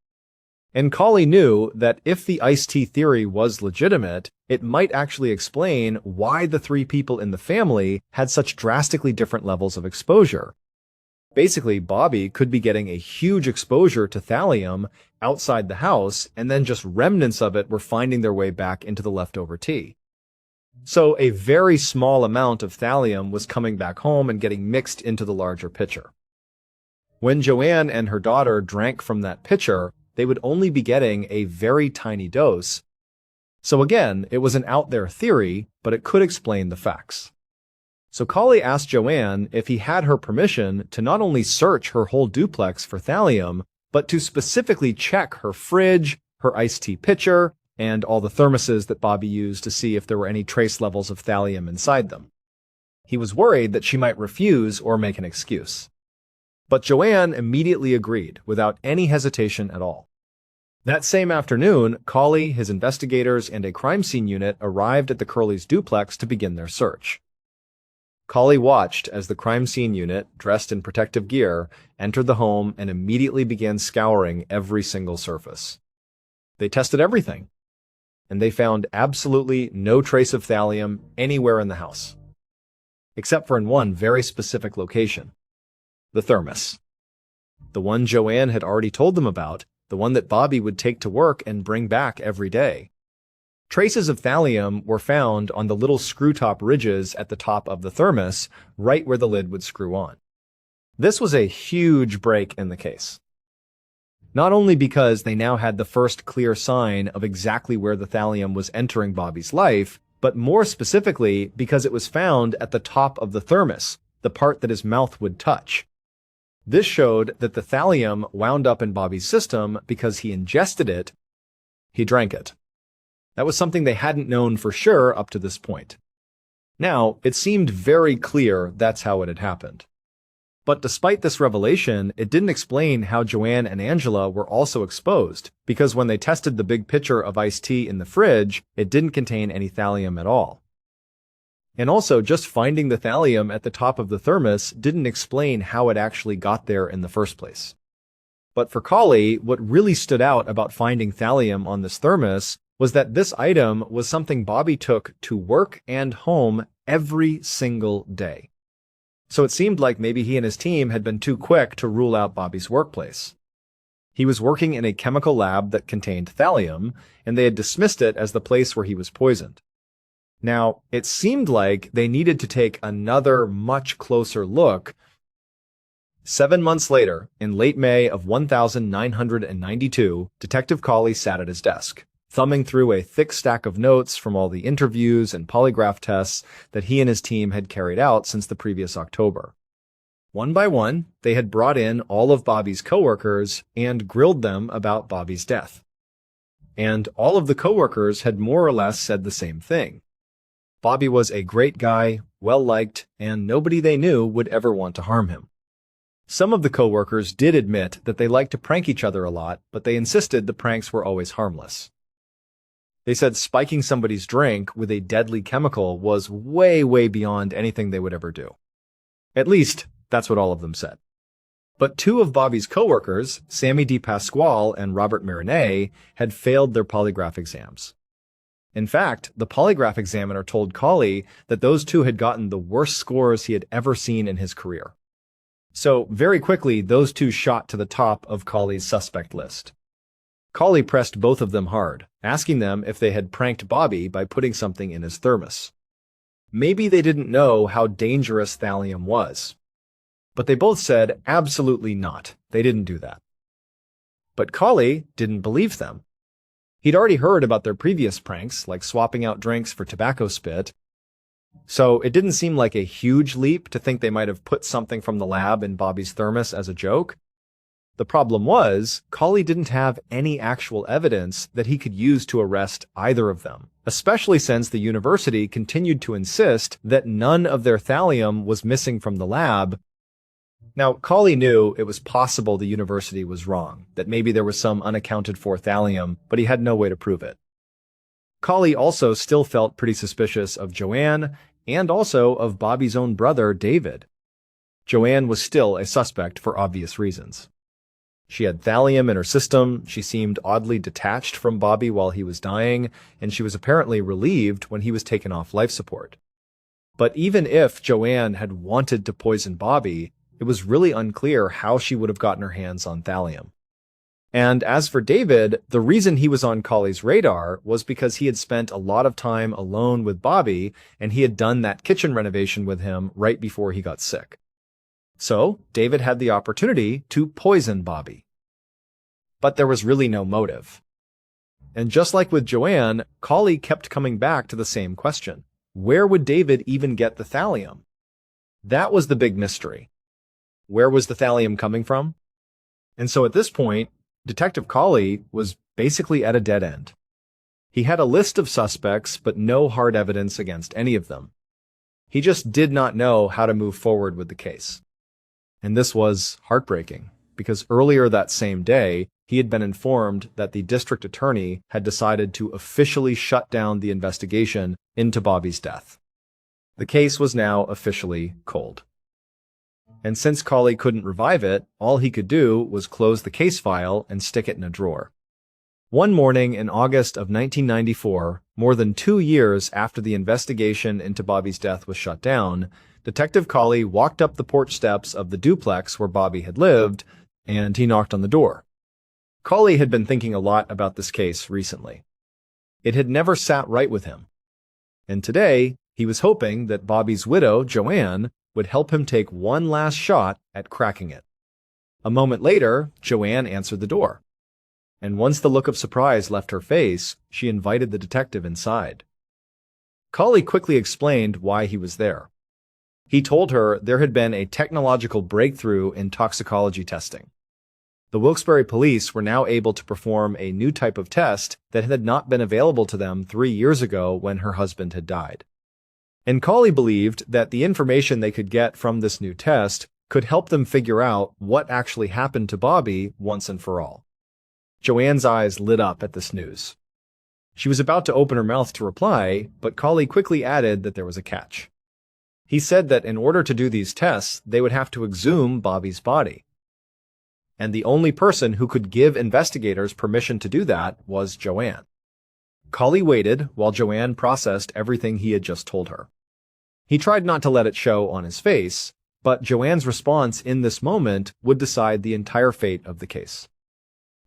And Colley knew that if the iced tea theory was legitimate, it might actually explain why the 3 people in the family had such drastically different levels of exposure. Basically, Bobby could be getting a huge exposure to thallium outside the house, and then just remnants of it were finding their way back into the leftover tea. So a very small amount of thallium was coming back home and getting mixed into the larger pitcher. When Joanne and her daughter drank from that pitcher, they would only be getting a very tiny dose, So again, it was an out-there theory, but it could explain the facts. So Colley asked Joanne if he had her permission to not only search her whole duplex for thallium, but to specifically check her fridge, her iced tea pitcher, and all the thermoses that Bobby used to see if there were any trace levels of thallium inside them. He was worried that she might refuse or make an excuse. But Joanne immediately agreed, without any hesitation at all. That same afternoon, Colley, his investigators, and a crime scene unit arrived at the Curleys' duplex to begin their search. Colley watched as the crime scene unit, dressed in protective gear, entered the home and immediately began scouring every single surface. They tested everything, and they found absolutely no trace of thallium anywhere in the house, except for in one very specific location: the thermos. The one Joanne had already told them about, the one that Bobby would take to work and bring back every day. Traces of thallium were found on the little screw-top ridges at the top of the thermos, right where the lid would screw on. This was a huge break in the case. Not only because they now had the first clear sign of exactly where the thallium was entering Bobby's life, but more specifically because it was found at the top of the thermos, the part that his mouth would touch. This showed that the thallium wound up in Bobby's system because he ingested it, he drank it. That was something they hadn't known for sure up to this point. Now, it seemed very clear that's how it had happened. But despite this revelation, it didn't explain how Joanne and Angela were also exposed, because when they tested the big pitcher of iced tea in the fridge, it didn't contain any thallium at all. And also, just finding the thallium at the top of the thermos didn't explain how it actually got there in the first place. But for Colley, what really stood out about finding thallium on this thermos was that this item was something Bobby took to work and home every single day. So it seemed like maybe he and his team had been too quick to rule out Bobby's workplace. He was working in a chemical lab that contained thallium, and they had dismissed it as the place where he was poisoned. Now, it seemed like they needed to take another much closer look. 7 months later, in late May of 1992, Detective Colley sat at his desk, thumbing through a thick stack of notes from all the interviews and polygraph tests that he and his team had carried out since the previous October. One by one, they had brought in all of Bobby's coworkers and grilled them about Bobby's death. And all of the coworkers had more or less said the same thing. Bobby was a great guy, well-liked, and nobody they knew would ever want to harm him. Some of the coworkers did admit that they liked to prank each other a lot, but they insisted the pranks were always harmless. They said spiking somebody's drink with a deadly chemical was way, way beyond anything they would ever do. At least, that's what all of them said. But 2 of Bobby's coworkers, Sammy DePasquale and Robert Marinay, had failed their polygraph exams. In fact, the polygraph examiner told Colley that those 2 had gotten the worst scores he had ever seen in his career. So, very quickly, those 2 shot to the top of Colley's suspect list. Colley pressed both of them hard, asking them if they had pranked Bobby by putting something in his thermos. Maybe they didn't know how dangerous thallium was. But they both said absolutely not. They didn't do that. But Colley didn't believe them. He'd already heard about their previous pranks, like swapping out drinks for tobacco spit. So it didn't seem like a huge leap to think they might have put something from the lab in Bobby's thermos as a joke. The problem was, Colley didn't have any actual evidence that he could use to arrest either of them, especially since the university continued to insist that none of their thallium was missing from the lab. Now, Colley knew it was possible the university was wrong, that maybe there was some unaccounted for thallium, but he had no way to prove it. Colley also still felt pretty suspicious of Joanne, and also of Bobby's own brother, David. Joanne was still a suspect for obvious reasons. She had thallium in her system, she seemed oddly detached from Bobby while he was dying, and she was apparently relieved when he was taken off life support. But even if Joanne had wanted to poison Bobby, it was really unclear how she would have gotten her hands on thallium. And as for David, the reason he was on Colley's radar was because he had spent a lot of time alone with Bobby, and he had done that kitchen renovation with him right before he got sick. So, David had the opportunity to poison Bobby. But there was really no motive. And just like with Joanne, Colley kept coming back to the same question. Where would David even get the thallium? That was the big mystery. Where was the thallium coming from? And so at this point, Detective Colley was basically at a dead end. He had a list of suspects, but no hard evidence against any of them. He just did not know how to move forward with the case. And this was heartbreaking, because earlier that same day, he had been informed that the district attorney had decided to officially shut down the investigation into Bobby's death. The case was now officially cold. And since Colley couldn't revive it, all he could do was close the case file and stick it in a drawer. One morning in August of 1994, more than 2 years after the investigation into Bobby's death was shut down, Detective Colley walked up the porch steps of the duplex where Bobby had lived, and he knocked on the door. Colley had been thinking a lot about this case recently. It had never sat right with him. And today, he was hoping that Bobby's widow, Joanne, would help him take one last shot at cracking it. A moment later, Joanne answered the door. And once the look of surprise left her face, she invited the detective inside. Colley quickly explained why he was there. He told her there had been a technological breakthrough in toxicology testing. The Wilkes-Barre police were now able to perform a new type of test that had not been available to them 3 years ago when her husband had died. And Colley believed that the information they could get from this new test could help them figure out what actually happened to Bobby once and for all. Joanne's eyes lit up at this news. She was about to open her mouth to reply, but Colley quickly added that there was a catch. He said that in order to do these tests, they would have to exhume Bobby's body. And the only person who could give investigators permission to do that was Joanne. Colley waited while Joanne processed everything he had just told her. He tried not to let it show on his face, but Joanne's response in this moment would decide the entire fate of the case.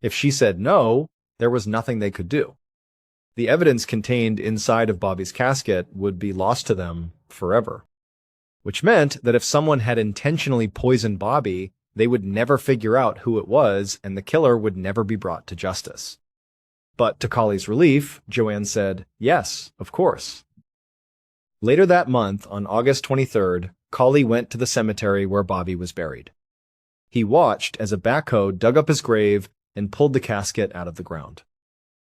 If she said no, there was nothing they could do. The evidence contained inside of Bobby's casket would be lost to them forever. Which meant that if someone had intentionally poisoned Bobby, they would never figure out who it was and the killer would never be brought to justice. But to Colley's relief, Joanne said, yes, of course. Later that month, on August 23rd, Colley went to the cemetery where Bobby was buried. He watched as a backhoe dug up his grave and pulled the casket out of the ground.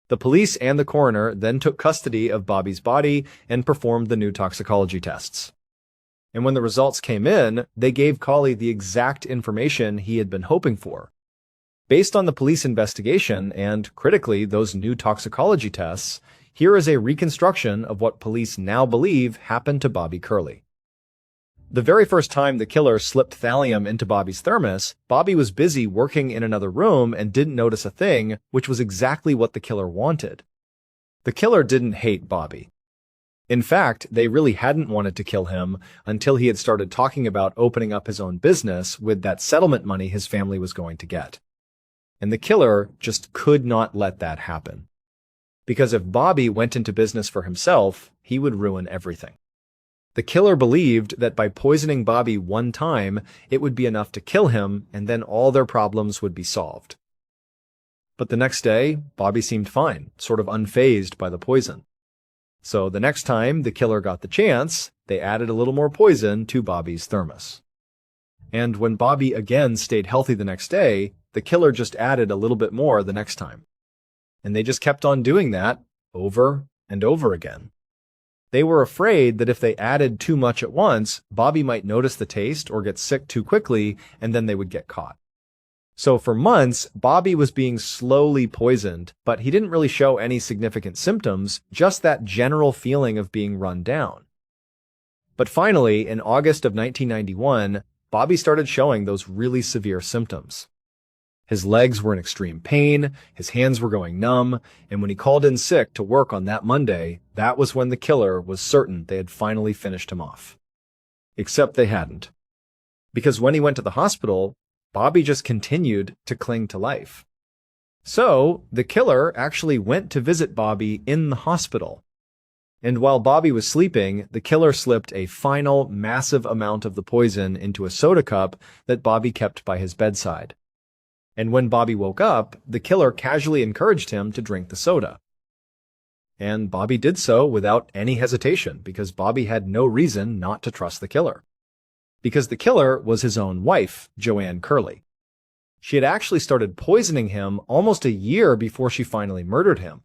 The police and the coroner then took custody of Bobby's body and performed the new toxicology tests. And when the results came in, they gave Colley the exact information he had been hoping for. Based on the police investigation and, critically, those new toxicology tests, here is a reconstruction of what police now believe happened to Bobby Curley. The very first time the killer slipped thallium into Bobby's thermos, Bobby was busy working in another room and didn't notice a thing, which was exactly what the killer wanted. The killer didn't hate Bobby. In fact, they really hadn't wanted to kill him until he had started talking about opening up his own business with that settlement money his family was going to get. And the killer just could not let that happen. Because if Bobby went into business for himself, he would ruin everything. The killer believed that by poisoning Bobby one time, it would be enough to kill him, and then all their problems would be solved. But the next day, Bobby seemed fine, sort of unfazed by the poison. So the next time the killer got the chance, they added a little more poison to Bobby's thermos. And when Bobby again stayed healthy the next day, the killer just added a little bit more the next time. And they just kept on doing that over and over again. They were afraid that if they added too much at once, Bobby might notice the taste or get sick too quickly, and then they would get caught. So for months, Bobby was being slowly poisoned, but he didn't really show any significant symptoms, just that general feeling of being run down. But finally, in August of 1991, Bobby started showing those really severe symptoms. His legs were in extreme pain, his hands were going numb, and when he called in sick to work on that Monday, that was when the killer was certain they had finally finished him off. Except they hadn't. Because when he went to the hospital, Bobby just continued to cling to life. So, the killer actually went to visit Bobby in the hospital. And while Bobby was sleeping, the killer slipped a final, massive amount of the poison into a soda cup that Bobby kept by his bedside. And when Bobby woke up, the killer casually encouraged him to drink the soda. And Bobby did so without any hesitation because Bobby had no reason not to trust the killer. Because the killer was his own wife, Joanne Curley. She had actually started poisoning him almost a year before she finally murdered him.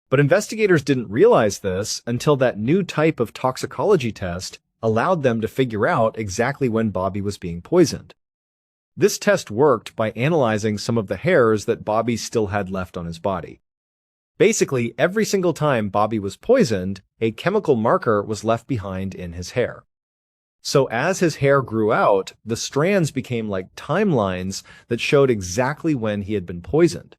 But investigators didn't realize this until that new type of toxicology test allowed them to figure out exactly when Bobby was being poisoned. This test worked by analyzing some of the hairs that Bobby still had left on his body. Basically, every single time Bobby was poisoned, a chemical marker was left behind in his hair. So as his hair grew out, the strands became like timelines that showed exactly when he had been poisoned.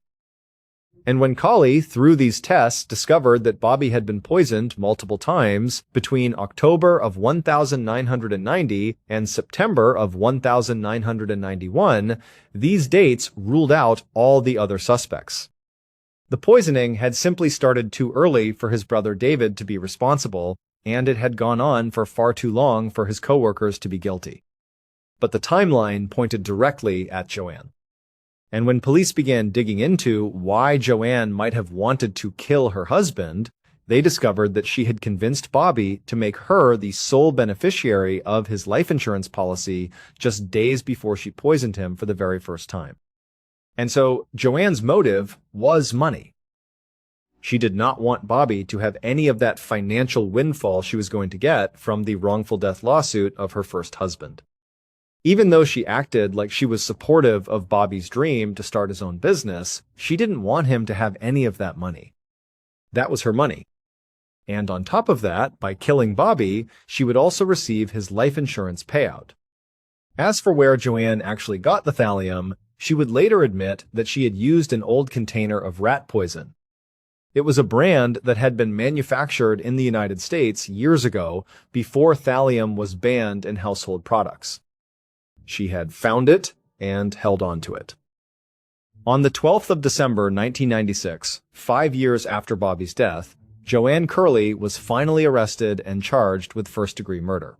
And when Colley, through these tests, discovered that Bobby had been poisoned multiple times between October of 1990 and September of 1991, these dates ruled out all the other suspects. The poisoning had simply started too early for his brother David to be responsible, and it had gone on for far too long for his coworkers to be guilty. But the timeline pointed directly at Joanne. And when police began digging into why Joanne might have wanted to kill her husband, they discovered that she had convinced Bobby to make her the sole beneficiary of his life insurance policy just days before she poisoned him for the very first time. And so Joanne's motive was money. She did not want Bobby to have any of that financial windfall she was going to get from the wrongful death lawsuit of her first husband. Even though she acted like she was supportive of Bobby's dream to start his own business, she didn't want him to have any of that money. That was her money. And on top of that, by killing Bobby, she would also receive his life insurance payout. As for where Joanne actually got the thallium, she would later admit that she had used an old container of rat poison. It was a brand that had been manufactured in the United States years ago before thallium was banned in household products. She had found it and held on to it. On the 12th of December 1996, 5 years after Bobby's death, Joanne Curley was finally arrested and charged with first-degree murder.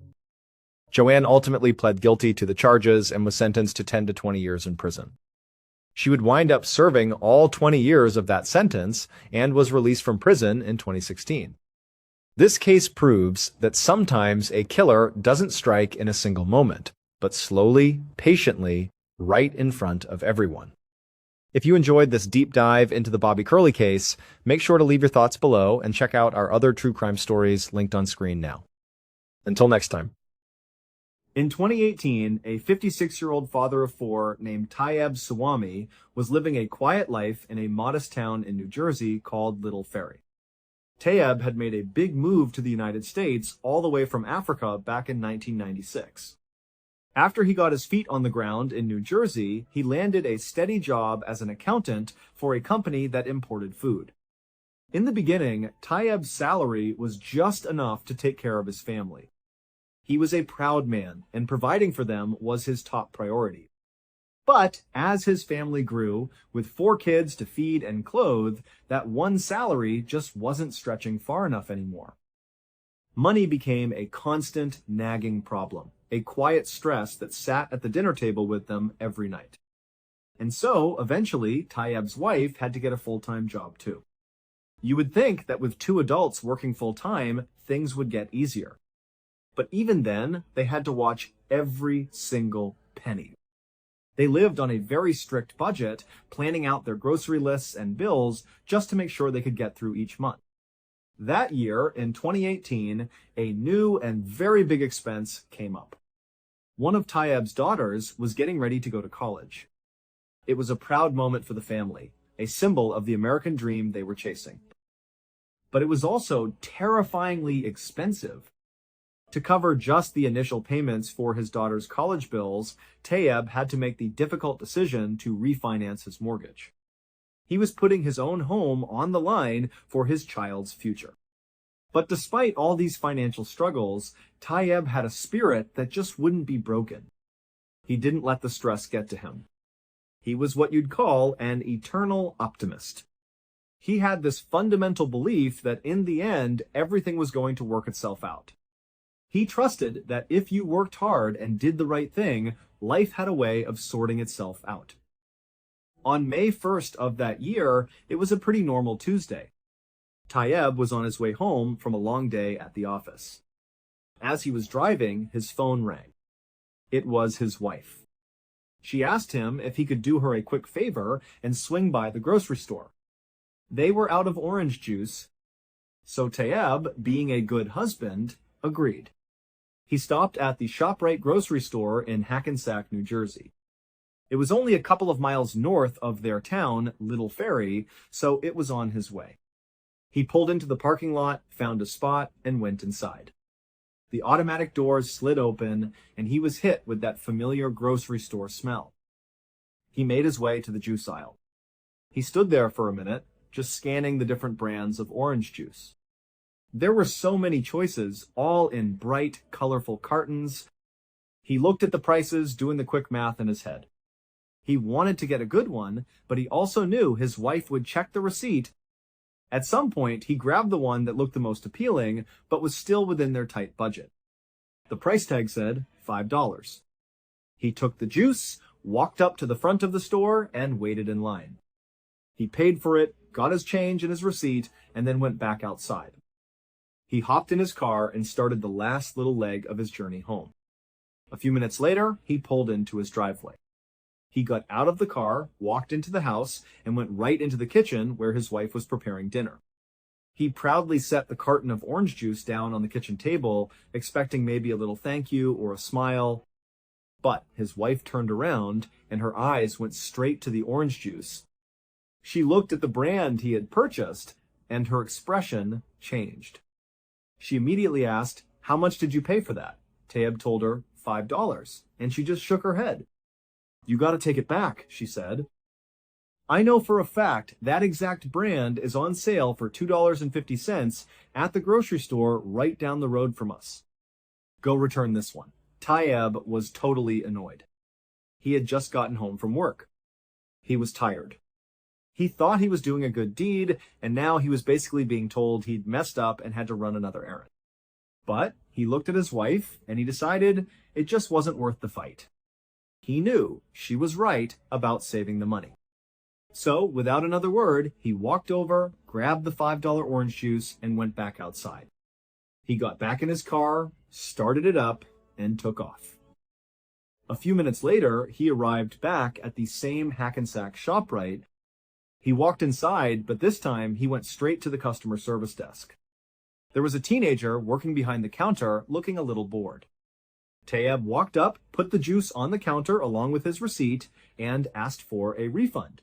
Joanne ultimately pled guilty to the charges and was sentenced to 10 to 20 years in prison. She would wind up serving all 20 years of that sentence and was released from prison in 2016. This case proves that sometimes a killer doesn't strike in a single moment, but slowly, patiently, right in front of everyone. If you enjoyed this deep dive into the Bobby Curley case, make sure to leave your thoughts below and check out our other true crime stories linked on screen now. Until next time. In 2018, a 56-year-old father of four named Tayyab Swami was living a quiet life in a modest town in New Jersey called Little Ferry. Tayyab had made a big move to the United States all the way from Africa back in 1996. After he got his feet on the ground in New Jersey, he landed a steady job as an accountant for a company that imported food. In the beginning, Tayyab's salary was just enough to take care of his family. He was a proud man, and providing for them was his top priority. But as his family grew, with 4 kids to feed and clothe, that one salary just wasn't stretching far enough anymore. Money became a constant, nagging problem, a quiet stress that sat at the dinner table with them every night. And so, eventually, Tayyab's wife had to get a full-time job too. You would think that with 2 adults working full-time, things would get easier. But even then, they had to watch every single penny. They lived on a very strict budget, planning out their grocery lists and bills just to make sure they could get through each month. That year, in 2018, a new and very big expense came up. One of Tayyab's daughters was getting ready to go to college. It was a proud moment for the family, a symbol of the American dream they were chasing. But it was also terrifyingly expensive. To cover just the initial payments for his daughter's college bills, Tayyab had to make the difficult decision to refinance his mortgage. He was putting his own home on the line for his child's future. But despite all these financial struggles, Tayyab had a spirit that just wouldn't be broken. He didn't let the stress get to him. He was what you'd call an eternal optimist. He had this fundamental belief that in the end, everything was going to work itself out. He trusted that if you worked hard and did the right thing, life had a way of sorting itself out. On May 1st of that year, it was a pretty normal Tuesday. Tayeb was on his way home from a long day at the office. As he was driving, his phone rang. It was his wife. She asked him if he could do her a quick favor and swing by the grocery store. They were out of orange juice, so Tayeb, being a good husband, agreed. He stopped at the ShopRite grocery store in Hackensack, New Jersey. It was only a couple of miles north of their town, Little Ferry, so it was on his way. He pulled into the parking lot, found a spot, and went inside. The automatic doors slid open, and he was hit with that familiar grocery store smell. He made his way to the juice aisle. He stood there for a minute, just scanning the different brands of orange juice. There were so many choices, all in bright, colorful cartons. He looked at the prices, doing the quick math in his head. He wanted to get a good one, but he also knew his wife would check the receipt. At some point, he grabbed the one that looked the most appealing, but was still within their tight budget. The price tag said $5. He took the juice, walked up to the front of the store, and waited in line. He paid for it, got his change and his receipt, and then went back outside. He hopped in his car and started the last little leg of his journey home. A few minutes later, he pulled into his driveway. He got out of the car, walked into the house, and went right into the kitchen where his wife was preparing dinner. He proudly set the carton of orange juice down on the kitchen table, expecting maybe a little thank you or a smile. But his wife turned around, and her eyes went straight to the orange juice. She looked at the brand he had purchased, and her expression changed. She immediately asked, "How much did you pay for that?" Tayeb told her, $5, and she just shook her head. "You gotta take it back," she said. "I know for a fact that exact brand is on sale for $2.50 at the grocery store right down the road from us. Go return this one." Tayeb was totally annoyed. He had just gotten home from work. He was tired. He thought he was doing a good deed, and now he was basically being told he'd messed up and had to run another errand. But he looked at his wife, and he decided it just wasn't worth the fight. He knew she was right about saving the money. So, without another word, he walked over, grabbed the $5 orange juice, and went back outside. He got back in his car, started it up, and took off. A few minutes later, he arrived back at the same Hackensack ShopRite. He walked inside, but this time he went straight to the customer service desk. There was a teenager working behind the counter, looking a little bored. Tayeb walked up, put the juice on the counter along with his receipt, and asked for a refund.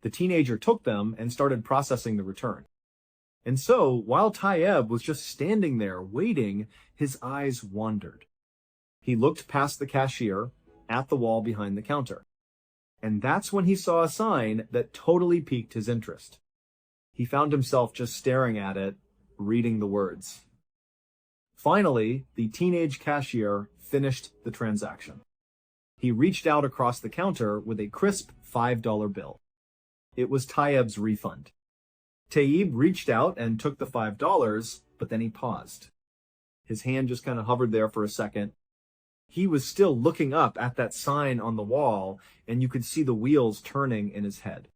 The teenager took them and started processing the return. And so, while Tayeb was just standing there waiting, his eyes wandered. He looked past the cashier, at the wall behind the counter. And that's when he saw a sign that totally piqued his interest. He found himself just staring at it, reading the words. Finally, the teenage cashier finished the transaction. He reached out across the counter with a crisp $5 bill. It was Tayeb's refund. Tayeb reached out and took the $5, but then he paused. His hand just kind of hovered there for a second. He was still looking up at that sign on the wall, and you could see the wheels turning in his head.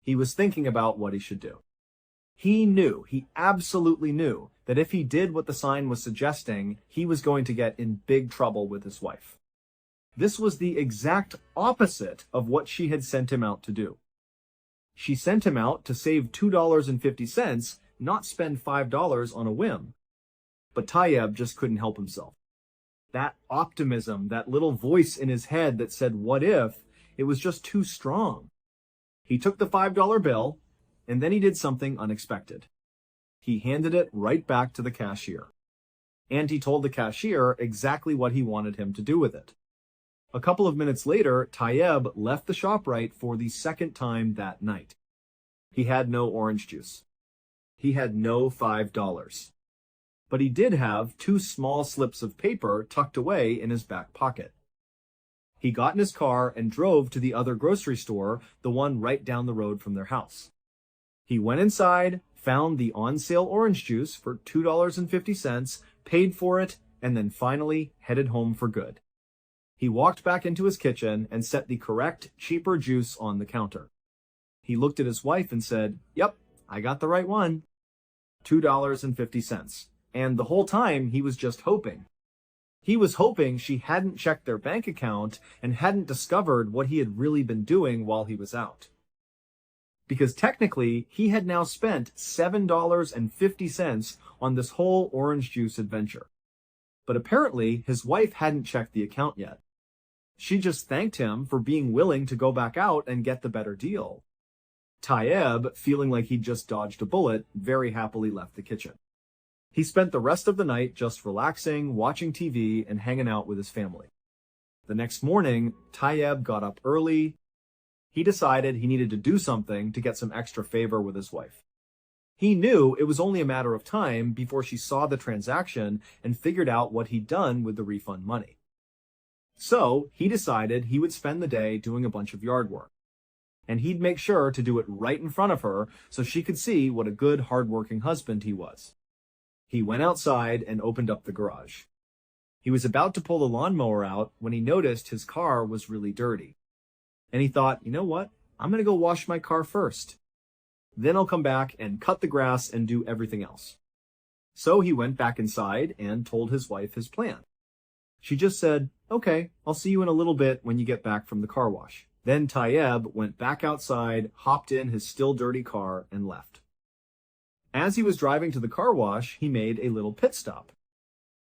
He was thinking about what he should do. He absolutely knew, that if he did what the sign was suggesting, he was going to get in big trouble with his wife. This was the exact opposite of what she had sent him out to do. She sent him out to save $2.50, not spend $5 on a whim. But Tayeb just couldn't help himself. That optimism, that little voice in his head that said, "What if?" it was just too strong. He took the $5 bill, and then he did something unexpected. He handed it right back to the cashier. And he told the cashier exactly what he wanted him to do with it. A couple of minutes later, Tayeb left the ShopRite for the second time that night. He had no orange juice. He had no $5. But he did have 2 small slips of paper tucked away in his back pocket. He got in his car and drove to the other grocery store, the one right down the road from their house. He went inside, found the on-sale orange juice for $2.50, paid for it, and then finally headed home for good. He walked back into his kitchen and set the correct, cheaper juice on the counter. He looked at his wife and said, "Yep, I got the right one." $2.50. And the whole time he was just hoping. He was hoping she hadn't checked their bank account and hadn't discovered what he had really been doing while he was out. Because technically, he had now spent $7.50 on this whole orange juice adventure. But apparently, his wife hadn't checked the account yet. She just thanked him for being willing to go back out and get the better deal. Tayyeb, feeling like he'd just dodged a bullet, very happily left the kitchen. He spent the rest of the night just relaxing, watching TV, and hanging out with his family. The next morning, Tayyeb got up early. He decided he needed to do something to get some extra favor with his wife. He knew it was only a matter of time before she saw the transaction and figured out what he'd done with the refund money. So, he decided he would spend the day doing a bunch of yard work. And he'd make sure to do it right in front of her so she could see what a good, hard-working husband he was. He went outside and opened up the garage. He was about to pull the lawnmower out when he noticed his car was really dirty. And he thought, you know what? I'm going to go wash my car first. Then I'll come back and cut the grass and do everything else. So he went back inside and told his wife his plan. She just said, "Okay, I'll see you in a little bit when you get back from the car wash." Then Tayyeb went back outside, hopped in his still dirty car, and left. As he was driving to the car wash, he made a little pit stop.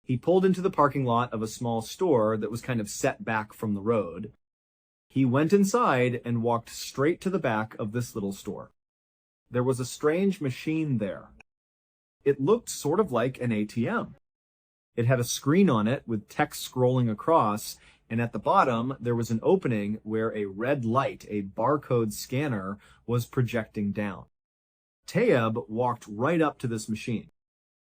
He pulled into the parking lot of a small store that was kind of set back from the road. He went inside and walked straight to the back of this little store. There was a strange machine there. It looked sort of like an ATM. It had a screen on it with text scrolling across, and at the bottom there was an opening where a red light, a barcode scanner, was projecting down. Tayyeb walked right up to this machine.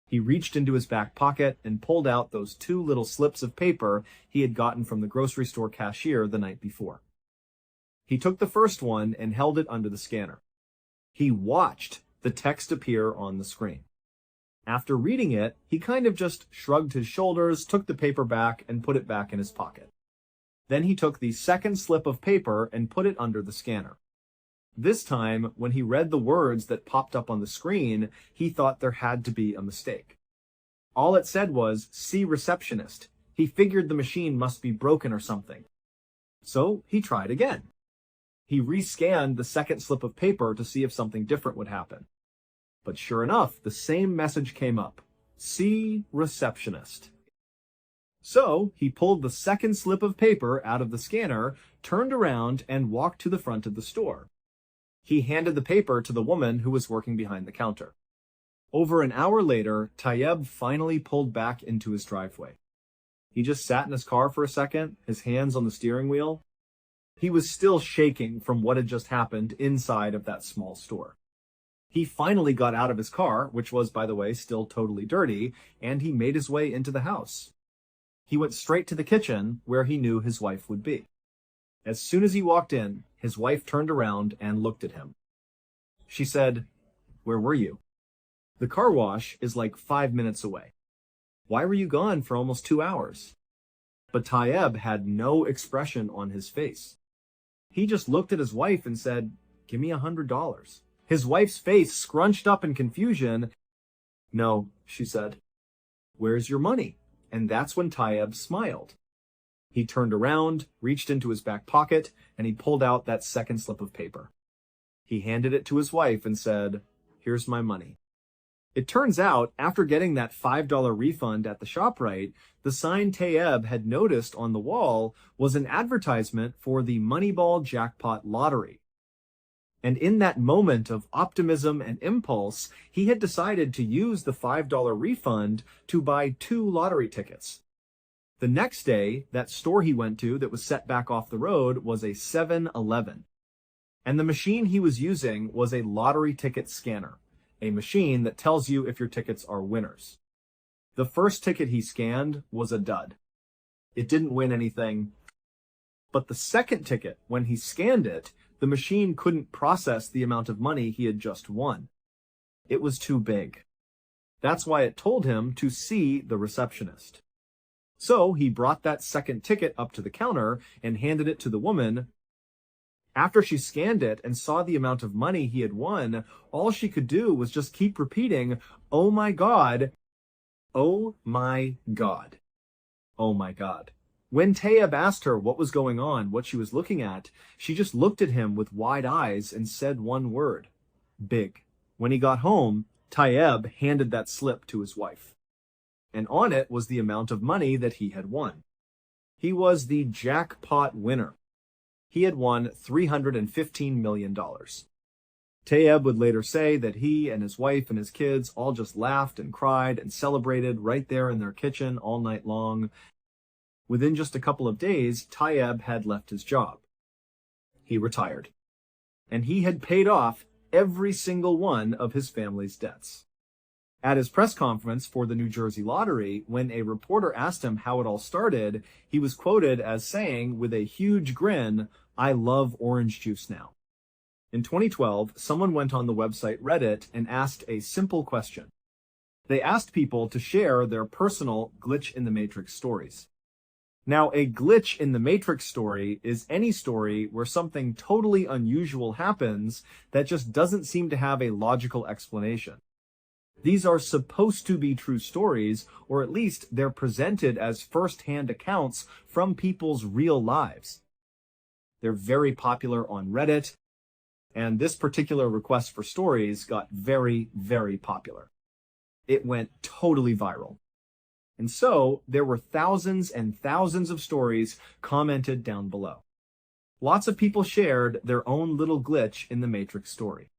He reached into his back pocket and pulled out those 2 little slips of paper he had gotten from the grocery store cashier the night before. He took the first one and held it under the scanner. He watched the text appear on the screen. After reading it, he kind of just shrugged his shoulders, took the paper back, and put it back in his pocket. Then he took the second slip of paper and put it under the scanner. This time, when he read the words that popped up on the screen, he thought there had to be a mistake. All it said was, "See receptionist." He figured the machine must be broken or something. So he tried again. He rescanned the second slip of paper to see if something different would happen. But sure enough, the same message came up. "See receptionist." So he pulled the second slip of paper out of the scanner, turned around, and walked to the front of the store. He handed the paper to the woman who was working behind the counter. Over an hour later, Tayyeb finally pulled back into his driveway. He just sat in his car for a second, his hands on the steering wheel. He was still shaking from what had just happened inside of that small store. He finally got out of his car, which was, by the way, still totally dirty, and he made his way into the house. He went straight to the kitchen, where he knew his wife would be. As soon as he walked in, his wife turned around and looked at him. She said, "Where were you?" "The car wash is like 5 minutes away." "Why were you gone for almost 2 hours?" But Tayyeb had no expression on his face. He just looked at his wife and said, "Give me $100. His wife's face scrunched up in confusion. "No," she said. "Where's your money?" And that's when Tayyeb smiled. He turned around, reached into his back pocket, and he pulled out that second slip of paper. He handed it to his wife and said, "Here's my money." It turns out, after getting that $5 refund at the ShopRite, the sign Tayyeb had noticed on the wall was an advertisement for the Moneyball Jackpot Lottery. And in that moment of optimism and impulse, he had decided to use the $5 refund to buy 2 lottery tickets. The next day, that store he went to that was set back off the road was a 7-Eleven. And the machine he was using was a lottery ticket scanner, a machine that tells you if your tickets are winners. The first ticket he scanned was a dud. It didn't win anything. But the second ticket, when he scanned it, the machine couldn't process the amount of money he had just won. It was too big. That's why it told him to see the receptionist. So he brought that second ticket up to the counter and handed it to the woman. After she scanned it and saw the amount of money he had won, all she could do was just keep repeating, "Oh my God, oh my God, oh my God." When Tayeb asked her what was going on, what she was looking at, she just looked at him with wide eyes and said one word: big. When he got home, Tayeb handed that slip to his wife, and on it was the amount of money that he had won. He was the jackpot winner. He had won $315 million. Tayeb would later say that he and his wife and his kids all just laughed and cried and celebrated right there in their kitchen all night long. Within just a couple of days, Tayeb had left his job. He retired, and he had paid off every single one of his family's debts. At his press conference for the New Jersey lottery, when a reporter asked him how it all started, he was quoted as saying with a huge grin, "I love orange juice now." In 2012, someone went on the website Reddit and asked a simple question. They asked people to share their personal glitch in the Matrix stories. Now, a glitch in the Matrix story is any story where something totally unusual happens that just doesn't seem to have a logical explanation. These are supposed to be true stories, or at least they're presented as first-hand accounts from people's real lives. They're very popular on Reddit, and this particular request for stories got very, very popular. It went totally viral. And so there were thousands and thousands of stories commented down below. Lots of people shared their own little glitch in the Matrix story.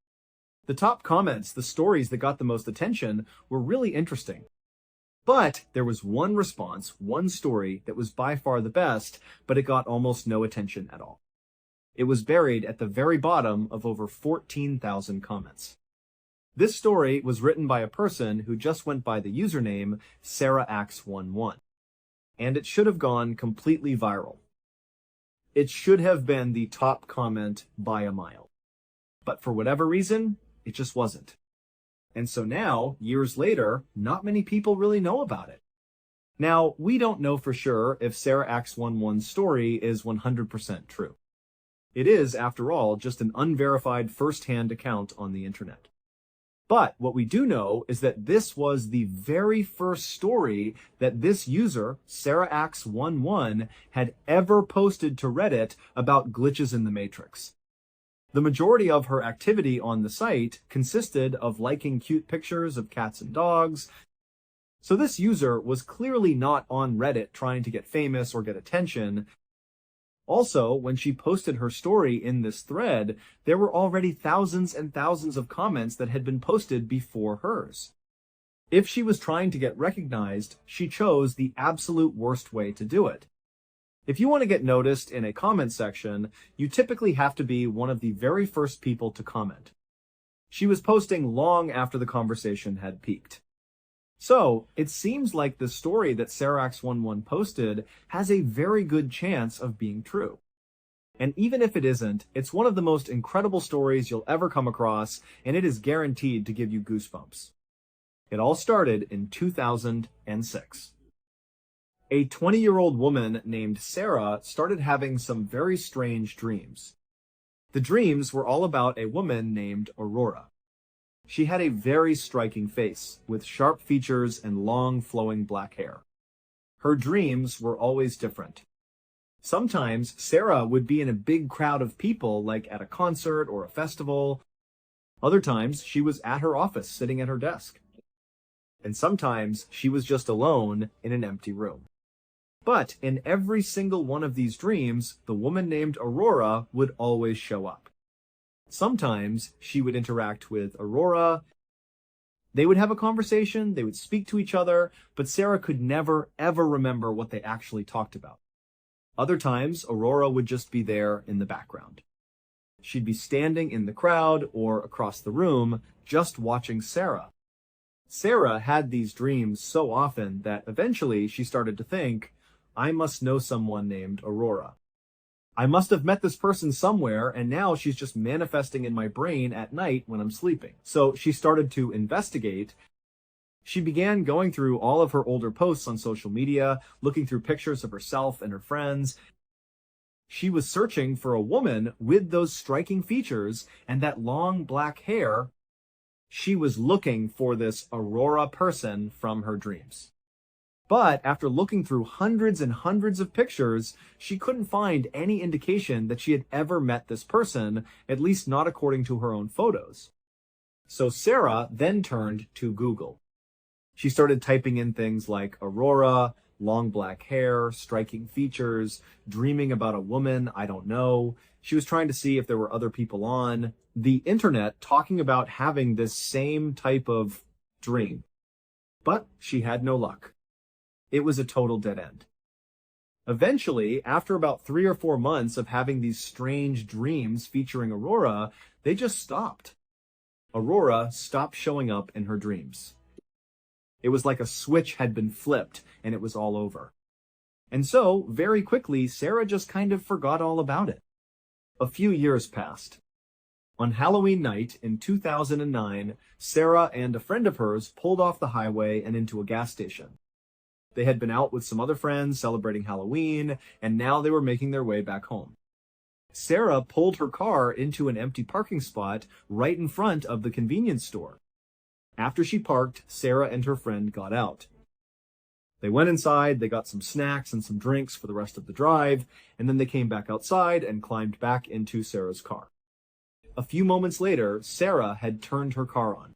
The top comments, the stories that got the most attention, were really interesting. But there was one response, one story that was by far the best, but it got almost no attention at all. It was buried at the very bottom of over 14,000 comments. This story was written by a person who just went by the username SarahAx11, and it should have gone completely viral. It should have been the top comment by a mile. But for whatever reason, it just wasn't. And so now, years later, not many people really know about it. Now, we don't know for sure if SarahAx11's story is 100% true. It is, after all, just an unverified first-hand account on the internet. But what we do know is that this was the very first story that this user, SarahAx11, had ever posted to Reddit about glitches in the Matrix. The majority of her activity on the site consisted of liking cute pictures of cats and dogs. So this user was clearly not on Reddit trying to get famous or get attention. Also, when she posted her story in this thread, there were already thousands and thousands of comments that had been posted before hers. If she was trying to get recognized, she chose the absolute worst way to do it. If you want to get noticed in a comment section, you typically have to be one of the very first people to comment. She was posting long after the conversation had peaked. So, it seems like the story that SarahAx11 posted has a very good chance of being true. And even if it isn't, it's one of the most incredible stories you'll ever come across, and it is guaranteed to give you goosebumps. It all started in 2006. A 20-year-old woman named Sarah started having some very strange dreams. The dreams were all about a woman named Aurora. She had a very striking face, with sharp features and long flowing black hair. Her dreams were always different. Sometimes Sarah would be in a big crowd of people, like at a concert or a festival. Other times she was at her office sitting at her desk. And sometimes she was just alone in an empty room. But in every single one of these dreams, the woman named Aurora would always show up. Sometimes she would interact with Aurora. They would have a conversation, they would speak to each other, but Sarah could never, ever remember what they actually talked about. Other times, Aurora would just be there in the background. She'd be standing in the crowd or across the room, just watching Sarah. Sarah had these dreams so often that eventually she started to think, I must know someone named Aurora. I must have met this person somewhere, and now she's just manifesting in my brain at night when I'm sleeping. So she started to investigate. She began going through all of her older posts on social media, looking through pictures of herself and her friends. She was searching for a woman with those striking features and that long black hair. She was looking for this Aurora person from her dreams. But after looking through hundreds and hundreds of pictures, she couldn't find any indication that she had ever met this person, at least not according to her own photos. So Sarah then turned to Google. She started typing in things like Aurora, long black hair, striking features, dreaming about a woman, I don't know. She was trying to see if there were other people on the internet talking about having this same type of dream. But she had no luck. It was a total dead end. Eventually, after about 3 or 4 months of having these strange dreams featuring Aurora, they just stopped. Aurora stopped showing up in her dreams. It was like a switch had been flipped and it was all over. And so, very quickly, Sarah just kind of forgot all about it. A few years passed. On Halloween night in 2009, Sarah and a friend of hers pulled off the highway and into a gas station. They had been out with some other friends celebrating Halloween, and now they were making their way back home. Sarah pulled her car into an empty parking spot right in front of the convenience store. After she parked, Sarah and her friend got out. They went inside, they got some snacks and some drinks for the rest of the drive, and then they came back outside and climbed back into Sarah's car. A few moments later, Sarah had turned her car on.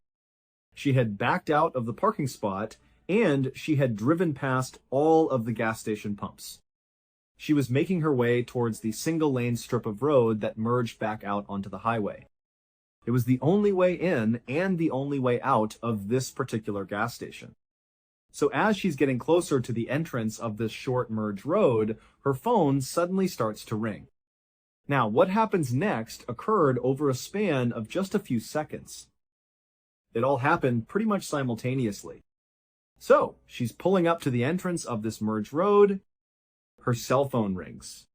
She had backed out of the parking spot, and she had driven past all of the gas station pumps. She was making her way towards the single-lane strip of road that merged back out onto the highway. It was the only way in and the only way out of this particular gas station. So as she's getting closer to the entrance of this short merge road, her phone suddenly starts to ring. Now, what happens next occurred over a span of just a few seconds. It all happened pretty much simultaneously. So, she's pulling up to the entrance of this merge road. Her cell phone rings.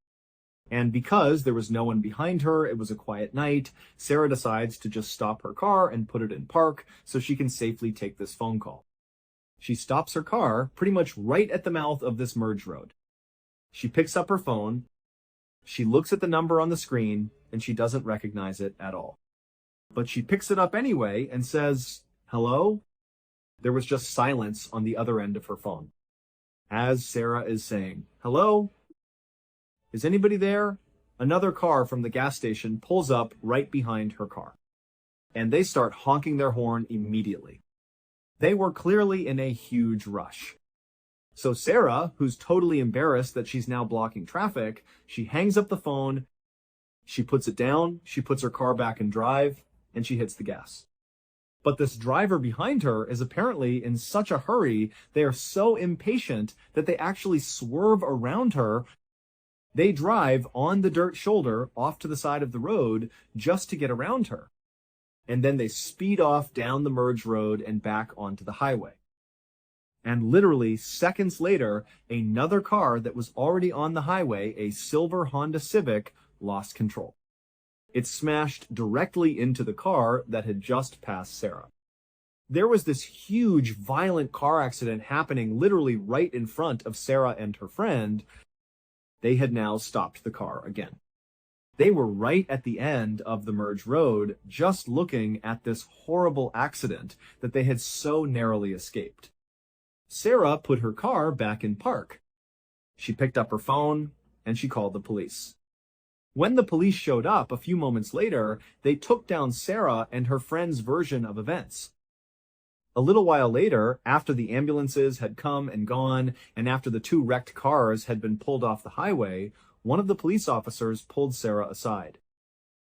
And because there was no one behind her, it was a quiet night, Sarah decides to just stop her car and put it in park so she can safely take this phone call. She stops her car pretty much right at the mouth of this merge road. She picks up her phone, she looks at the number on the screen, and she doesn't recognize it at all. But she picks it up anyway and says, "Hello?" There was just silence on the other end of her phone. As Sarah is saying, "Hello? Is anybody there?" Another car from the gas station pulls up right behind her car. And they start honking their horn immediately. They were clearly in a huge rush. So Sarah, who's totally embarrassed that she's now blocking traffic, she hangs up the phone, she puts it down, she puts her car back in drive, and she hits the gas. But this driver behind her is apparently in such a hurry, they are so impatient that they actually swerve around her. They drive on the dirt shoulder off to the side of the road just to get around her. And then they speed off down the merge road and back onto the highway. And literally seconds later, another car that was already on the highway, a silver Honda Civic, lost control. It smashed directly into the car that had just passed Sarah. There was this huge, violent car accident happening literally right in front of Sarah and her friend. They had now stopped the car again. They were right at the end of the merge road, just looking at this horrible accident that they had so narrowly escaped. Sarah put her car back in park. She picked up her phone, and she called the police. When the police showed up a few moments later, they took down Sarah and her friend's version of events. A little while later, after the ambulances had come and gone, and after the 2 wrecked cars had been pulled off the highway, one of the police officers pulled Sarah aside.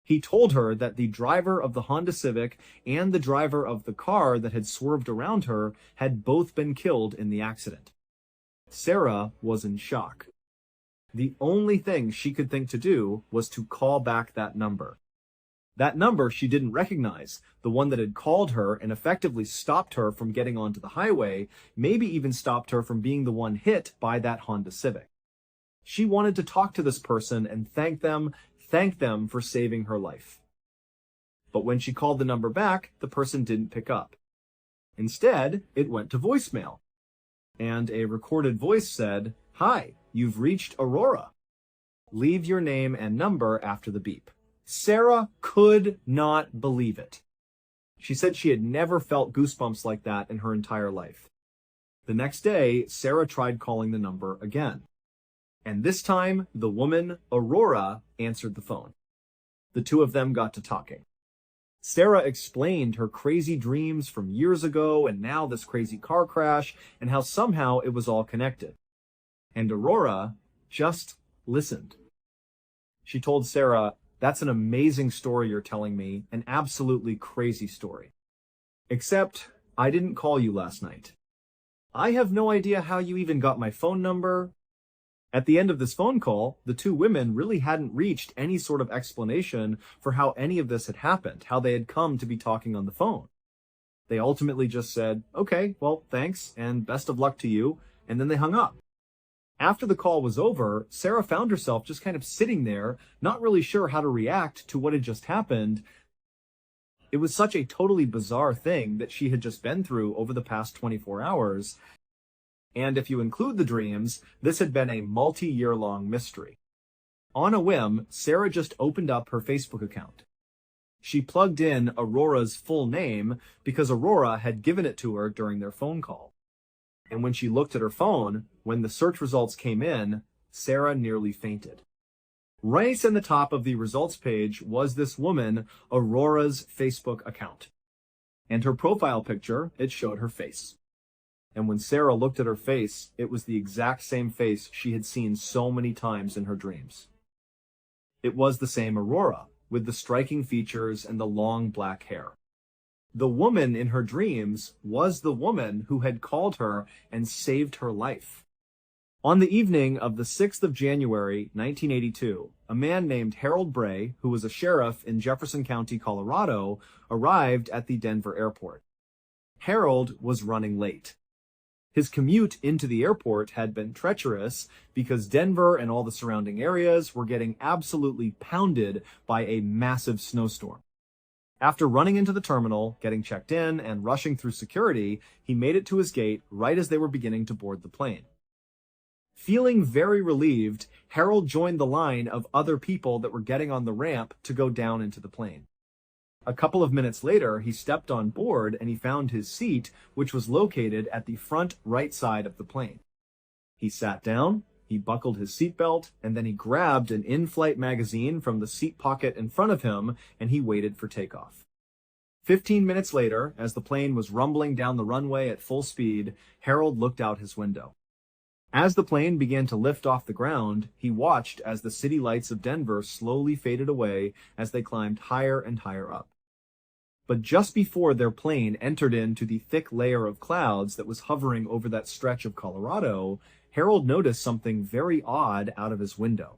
He told her that the driver of the Honda Civic and the driver of the car that had swerved around her had both been killed in the accident. Sarah was in shock. The only thing she could think to do was to call back that number. That number she didn't recognize, the one that had called her and effectively stopped her from getting onto the highway, maybe even stopped her from being the one hit by that Honda Civic. She wanted to talk to this person and thank them for saving her life. But when she called the number back, the person didn't pick up. Instead, it went to voicemail. And a recorded voice said, "Hi, you've reached Aurora. Leave your name and number after the beep." Sarah could not believe it. She said she had never felt goosebumps like that in her entire life. The next day, Sarah tried calling the number again. And this time, the woman, Aurora, answered the phone. The two of them got to talking. Sarah explained her crazy dreams from years ago and now this crazy car crash and how somehow it was all connected. And Aurora just listened. She told Sarah, "That's an amazing story you're telling me, an absolutely crazy story. Except I didn't call you last night. I have no idea how you even got my phone number." At the end of this phone call, the two women really hadn't reached any sort of explanation for how any of this had happened, how they had come to be talking on the phone. They ultimately just said, "Okay, well, thanks, and best of luck to you," and then they hung up. After the call was over, Sarah found herself just kind of sitting there, not really sure how to react to what had just happened. It was such a totally bizarre thing that she had just been through over the past 24 hours. And if you include the dreams, this had been a multi-year-long mystery. On a whim, Sarah just opened up her Facebook account. She plugged in Aurora's full name because Aurora had given it to her during their phone call. And when she looked at her phone, when the search results came in, Sarah nearly fainted. Right in the top of the results page was this woman, Aurora's Facebook account. And her profile picture, it showed her face. And when Sarah looked at her face, it was the exact same face she had seen so many times in her dreams. It was the same Aurora, with the striking features and the long black hair. The woman in her dreams was the woman who had called her and saved her life. On the evening of the 6th of January, 1982, a man named Harold Bray, who was a sheriff in Jefferson County, Colorado, arrived at the Denver airport. Harold was running late. His commute into the airport had been treacherous because Denver and all the surrounding areas were getting absolutely pounded by a massive snowstorm. After running into the terminal, getting checked in, and rushing through security, he made it to his gate right as they were beginning to board the plane. Feeling very relieved, Harold joined the line of other people that were getting on the ramp to go down into the plane. A couple of minutes later, he stepped on board and he found his seat, which was located at the front right side of the plane. He sat down, he buckled his seatbelt, and then he grabbed an in-flight magazine from the seat pocket in front of him, and he waited for takeoff. 15 minutes later, as the plane was rumbling down the runway at full speed, Harold looked out his window. As the plane began to lift off the ground, he watched as the city lights of Denver slowly faded away as they climbed higher and higher up. But just before their plane entered into the thick layer of clouds that was hovering over that stretch of Colorado, Harold noticed something very odd out of his window.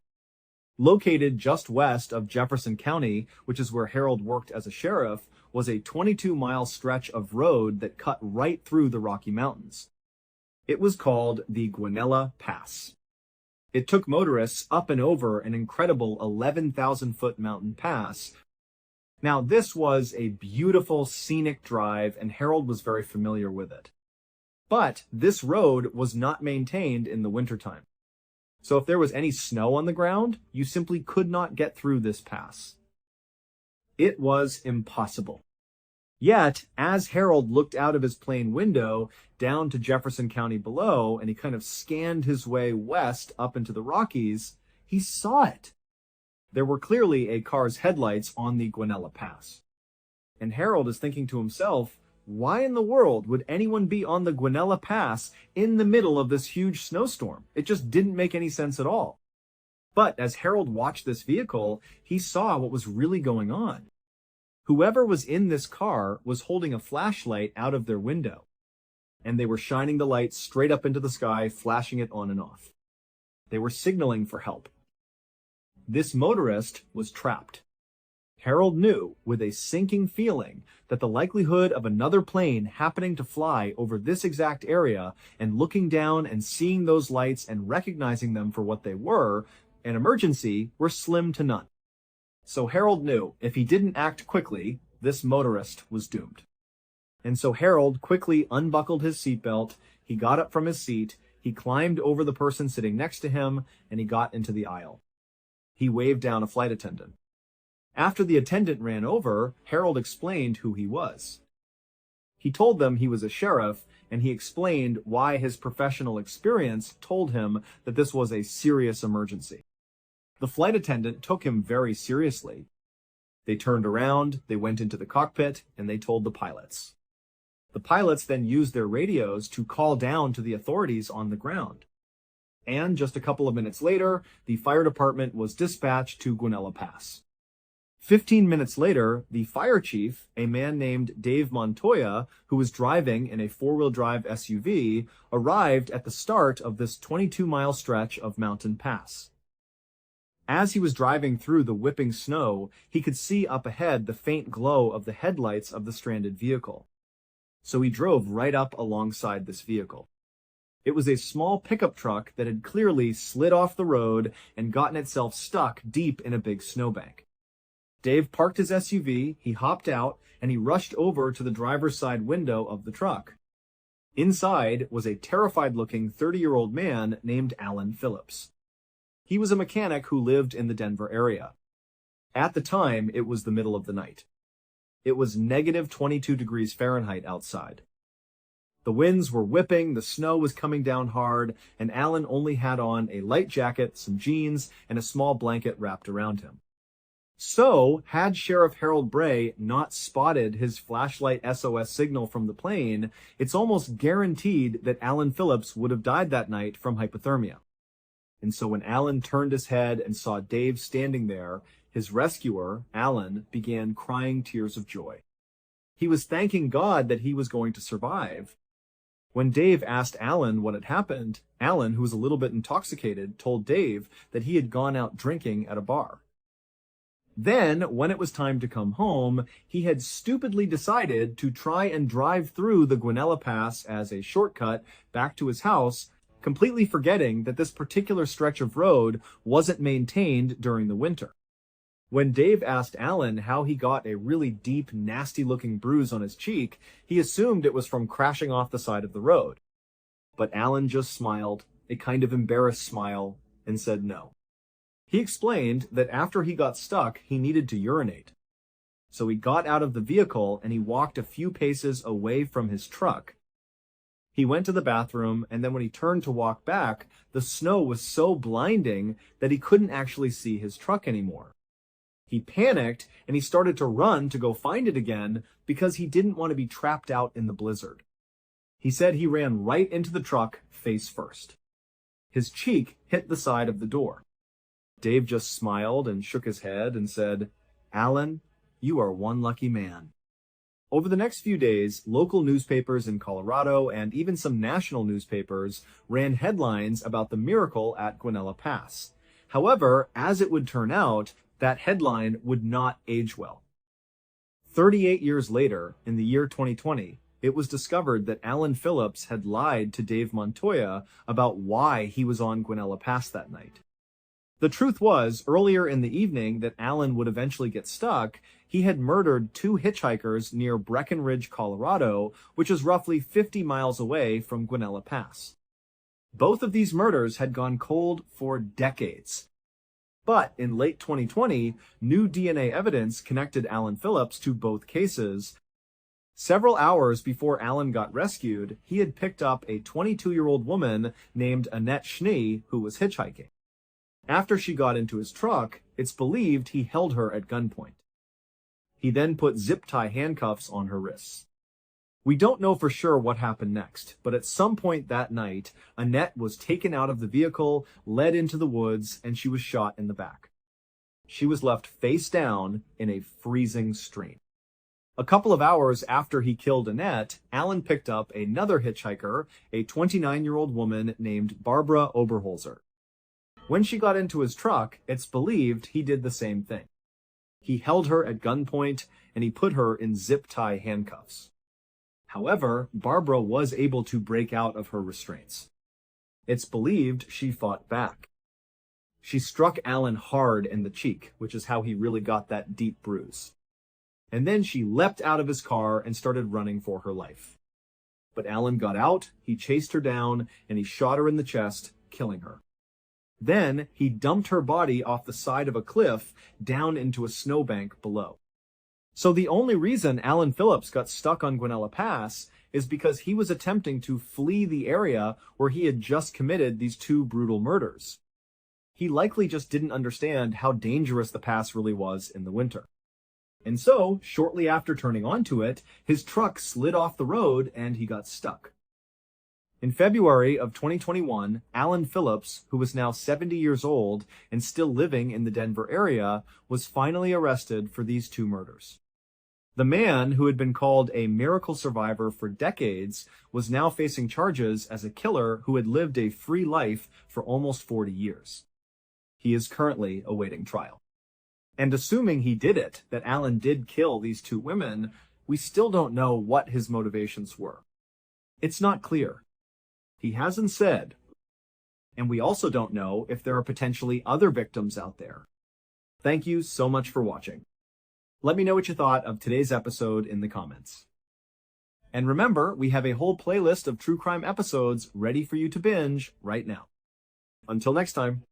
Located just west of Jefferson County, which is where Harold worked as a sheriff, was a 22-mile stretch of road that cut right through the Rocky Mountains. It was called the Guanella Pass. It took motorists up and over an incredible 11,000-foot mountain pass. Now, this was a beautiful, scenic drive, and Harold was very familiar with it. But this road was not maintained in the wintertime. So if there was any snow on the ground, you simply could not get through this pass. It was impossible. Yet, as Harold looked out of his plane window down to Jefferson County below, and he kind of scanned his way west up into the Rockies, he saw it. There were clearly a car's headlights on the Guanella Pass. And Harold is thinking to himself, why in the world would anyone be on the Guanella Pass in the middle of this huge snowstorm? It just didn't make any sense at all. But as Harold watched this vehicle, he saw what was really going on. Whoever was in this car was holding a flashlight out of their window, and they were shining the light straight up into the sky, flashing it on and off. They were signaling for help. This motorist was trapped. Harold knew, with a sinking feeling, that the likelihood of another plane happening to fly over this exact area and looking down and seeing those lights and recognizing them for what they were, an emergency, were slim to none. So Harold knew if he didn't act quickly, this motorist was doomed. And so Harold quickly unbuckled his seatbelt, he got up from his seat, he climbed over the person sitting next to him, and he got into the aisle. He waved down a flight attendant. After the attendant ran over, Harold explained who he was. He told them he was a sheriff, and he explained why his professional experience told him that this was a serious emergency. The flight attendant took him very seriously. They turned around, they went into the cockpit, and they told the pilots. The pilots then used their radios to call down to the authorities on the ground. And just a couple of minutes later, the fire department was dispatched to Guanella Pass. 15 minutes later, the fire chief, a man named Dave Montoya, who was driving in a four-wheel drive SUV, arrived at the start of this 22-mile stretch of mountain pass. As he was driving through the whipping snow, he could see up ahead the faint glow of the headlights of the stranded vehicle. So he drove right up alongside this vehicle. It was a small pickup truck that had clearly slid off the road and gotten itself stuck deep in a big snowbank. Dave parked his SUV, he hopped out, and he rushed over to the driver's side window of the truck. Inside was a terrified-looking 30-year-old man named Alan Phillips. He was a mechanic who lived in the Denver area. At the time, it was the middle of the night. It was negative 22 degrees Fahrenheit outside. The winds were whipping, the snow was coming down hard, and Alan only had on a light jacket, some jeans, and a small blanket wrapped around him. So, had Sheriff Harold Bray not spotted his flashlight SOS signal from the plane, it's almost guaranteed that Alan Phillips would have died that night from hypothermia. And so when Alan turned his head and saw Dave standing there, his rescuer, Alan, began crying tears of joy. He was thanking God that he was going to survive. When Dave asked Alan what had happened, Alan, who was a little bit intoxicated, told Dave that he had gone out drinking at a bar. Then, when it was time to come home, he had stupidly decided to try and drive through the Guanella Pass as a shortcut back to his house, completely forgetting that this particular stretch of road wasn't maintained during the winter. When Dave asked Alan how he got a really deep, nasty-looking bruise on his cheek, he assumed it was from crashing off the side of the road. But Alan just smiled, a kind of embarrassed smile, and said no. He explained that after he got stuck, he needed to urinate. So he got out of the vehicle and he walked a few paces away from his truck. He went to the bathroom, and then when he turned to walk back, the snow was so blinding that he couldn't actually see his truck anymore. He panicked and he started to run to go find it again because he didn't want to be trapped out in the blizzard. He said he ran right into the truck face first. His cheek hit the side of the door. Dave just smiled and shook his head and said, "Alan, you are one lucky man." Over the next few days, local newspapers in Colorado and even some national newspapers ran headlines about the miracle at Guanella Pass. However, as it would turn out, that headline would not age well. 38 years later, in the year 2020, it was discovered that Alan Phillips had lied to Dave Montoya about why he was on Guanella Pass that night. The truth was, earlier in the evening that Alan would eventually get stuck, he had murdered two hitchhikers near Breckenridge, Colorado, which is roughly 50 miles away from Guanella Pass. Both of these murders had gone cold for decades. But in late 2020, new DNA evidence connected Alan Phillips to both cases. Several hours before Alan got rescued, he had picked up a 22-year-old woman named Annette Schnee who was hitchhiking. After she got into his truck, it's believed he held her at gunpoint. He then put zip-tie handcuffs on her wrists. We don't know for sure what happened next, but at some point that night, Annette was taken out of the vehicle, led into the woods, and she was shot in the back. She was left face down in a freezing stream. A couple of hours after he killed Annette, Alan picked up another hitchhiker, a 29-year-old woman named Barbara Oberholzer. When she got into his truck, it's believed he did the same thing. He held her at gunpoint, and he put her in zip-tie handcuffs. However, Barbara was able to break out of her restraints. It's believed she fought back. She struck Alan hard in the cheek, which is how he really got that deep bruise. and then she leapt out of his car and started running for her life. But Allen got out, he chased her down, and he shot her in the chest, killing her. Then he dumped her body off the side of a cliff down into a snowbank below. So the only reason Allen Phillips got stuck on Guanella Pass is because he was attempting to flee the area where he had just committed these two brutal murders. He likely just didn't understand how dangerous the pass really was in the winter. And so, shortly after turning onto it, his truck slid off the road and he got stuck. In February of 2021, Allen Phillips, who was now 70 years old and still living in the Denver area, was finally arrested for these two murders. The man, who had been called a miracle survivor for decades, was now facing charges as a killer who had lived a free life for almost 40 years. He is currently awaiting trial. And assuming he did it, that Allen did kill these two women, we still don't know what his motivations were. It's not clear. He hasn't said. And we also don't know if there are potentially other victims out there. Thank you so much for watching. Let me know what you thought of today's episode in the comments. And remember, we have a whole playlist of true crime episodes ready for you to binge right now. Until next time,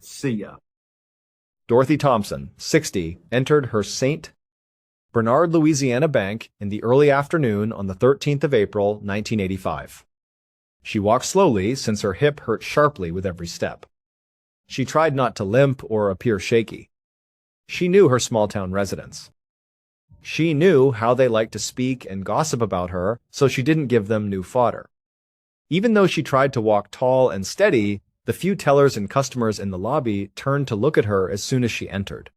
see ya. Dorothy Thompson, 60, entered her St. Bernard, Louisiana bank in the early afternoon on the 13th of April, 1985. She walked slowly since her hip hurt sharply with every step. She tried not to limp or appear shaky. She knew her small-town residents. She knew how they liked to speak and gossip about her, so she didn't give them new fodder. Even though she tried to walk tall and steady, the few tellers and customers in the lobby turned to look at her as soon as she entered.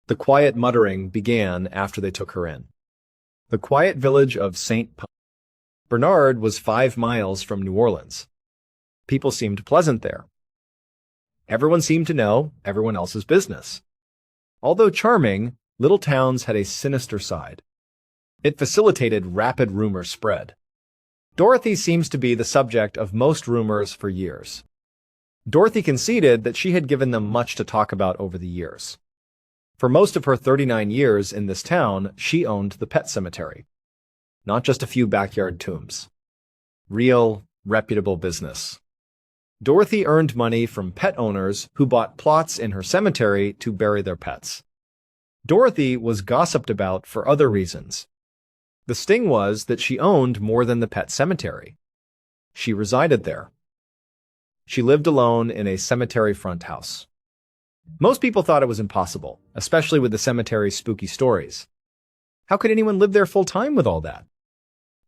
The quiet muttering began after they took her in. The quiet village of St. Bernard was 5 miles from New Orleans. People seemed pleasant there. Everyone seemed to know everyone else's business. Although charming, little towns had a sinister side. It facilitated rapid rumor spread. Dorothy seems to be the subject of most rumors for years. Dorothy conceded that she had given them much to talk about over the years. For most of her 39 years in this town, she owned the pet cemetery. Not just a few backyard tombs. Real, reputable business. Dorothy earned money from pet owners who bought plots in her cemetery to bury their pets. Dorothy was gossiped about for other reasons. The sting was that she owned more than the pet cemetery. She resided there. She lived alone in a cemetery front house. Most people thought it was impossible, especially with the cemetery's spooky stories. How could anyone live there full-time with all that?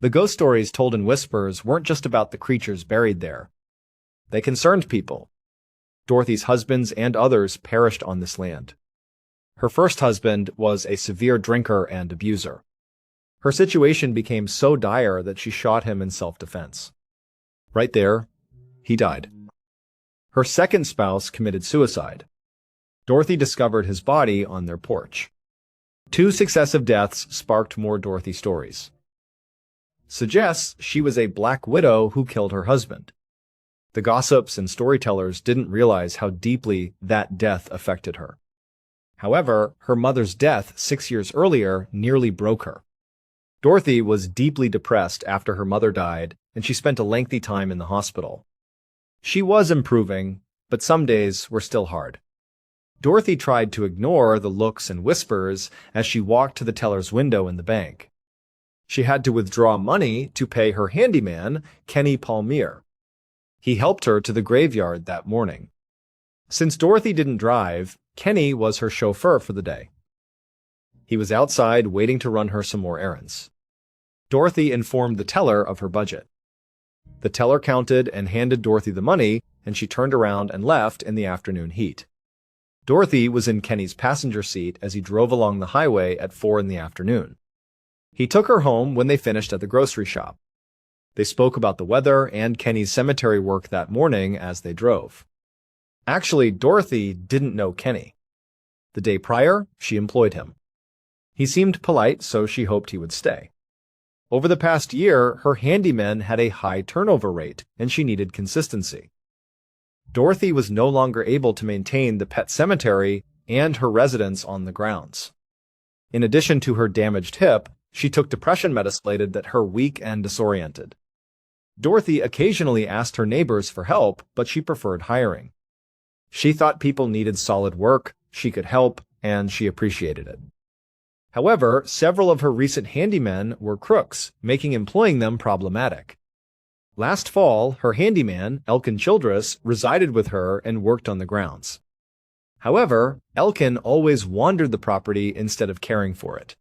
The ghost stories told in whispers weren't just about the creatures buried there. They concerned people. Dorothy's husbands and others perished on this land. Her first husband was a severe drinker and abuser. Her situation became so dire that she shot him in self-defense. Right there, he died. Her second spouse committed suicide. Dorothy discovered his body on their porch. 2 successive deaths sparked more Dorothy stories. Suggests she was a black widow who killed her husband. The gossips and storytellers didn't realize how deeply that death affected her. However, her mother's death 6 years earlier nearly broke her. Dorothy was deeply depressed after her mother died, and she spent a lengthy time in the hospital. She was improving, but some days were still hard. Dorothy tried to ignore the looks and whispers as she walked to the teller's window in the bank. She had to withdraw money to pay her handyman, Kenny Palmier. He helped her to the graveyard that morning. Since Dorothy didn't drive, Kenny was her chauffeur for the day. He was outside waiting to run her some more errands. Dorothy informed the teller of her budget. The teller counted and handed Dorothy the money, and she turned around and left in the afternoon heat. Dorothy was in Kenny's passenger seat as he drove along the highway at 4 in the afternoon. He took her home when they finished at the grocery shop. They spoke about the weather and Kenny's cemetery work that morning as they drove. Actually, Dorothy didn't know Kenny. The day prior, she employed him. He seemed polite, so she hoped he would stay. Over the past year, her handyman had a high turnover rate, and she needed consistency. Dorothy was no longer able to maintain the pet cemetery and her residence on the grounds. In addition to her damaged hip, she took depression medicine stated that her weak and disoriented. Dorothy occasionally asked her neighbors for help, but she preferred hiring. She thought people needed solid work, she could help, and she appreciated it. However, several of her recent handymen were crooks, making employing them problematic. Last fall, her handyman, Elkin Childress, resided with her and worked on the grounds. However, Elkin always wandered the property instead of caring for it.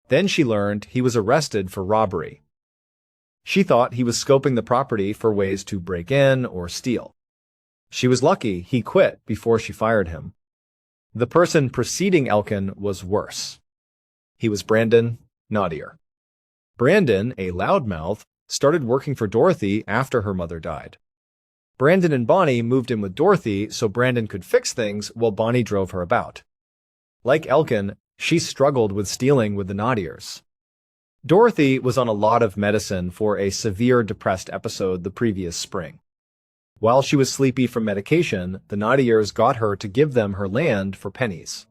Then she learned he was arrested for robbery. She thought he was scoping the property for ways to break in or steal. She was lucky he quit before she fired him. The person preceding Elkin was worse. He was Brandon, naughtier. Brandon, a loudmouth, started working for Dorothy after her mother died. Brandon and Bonnie moved in with Dorothy so Brandon could fix things while Bonnie drove her about. Like Elkin, she struggled with stealing with the naughtiers. Dorothy was on a lot of medicine for a severe depressed episode the previous spring. While she was sleepy from medication, the naughtiers got her to give them her land for pennies.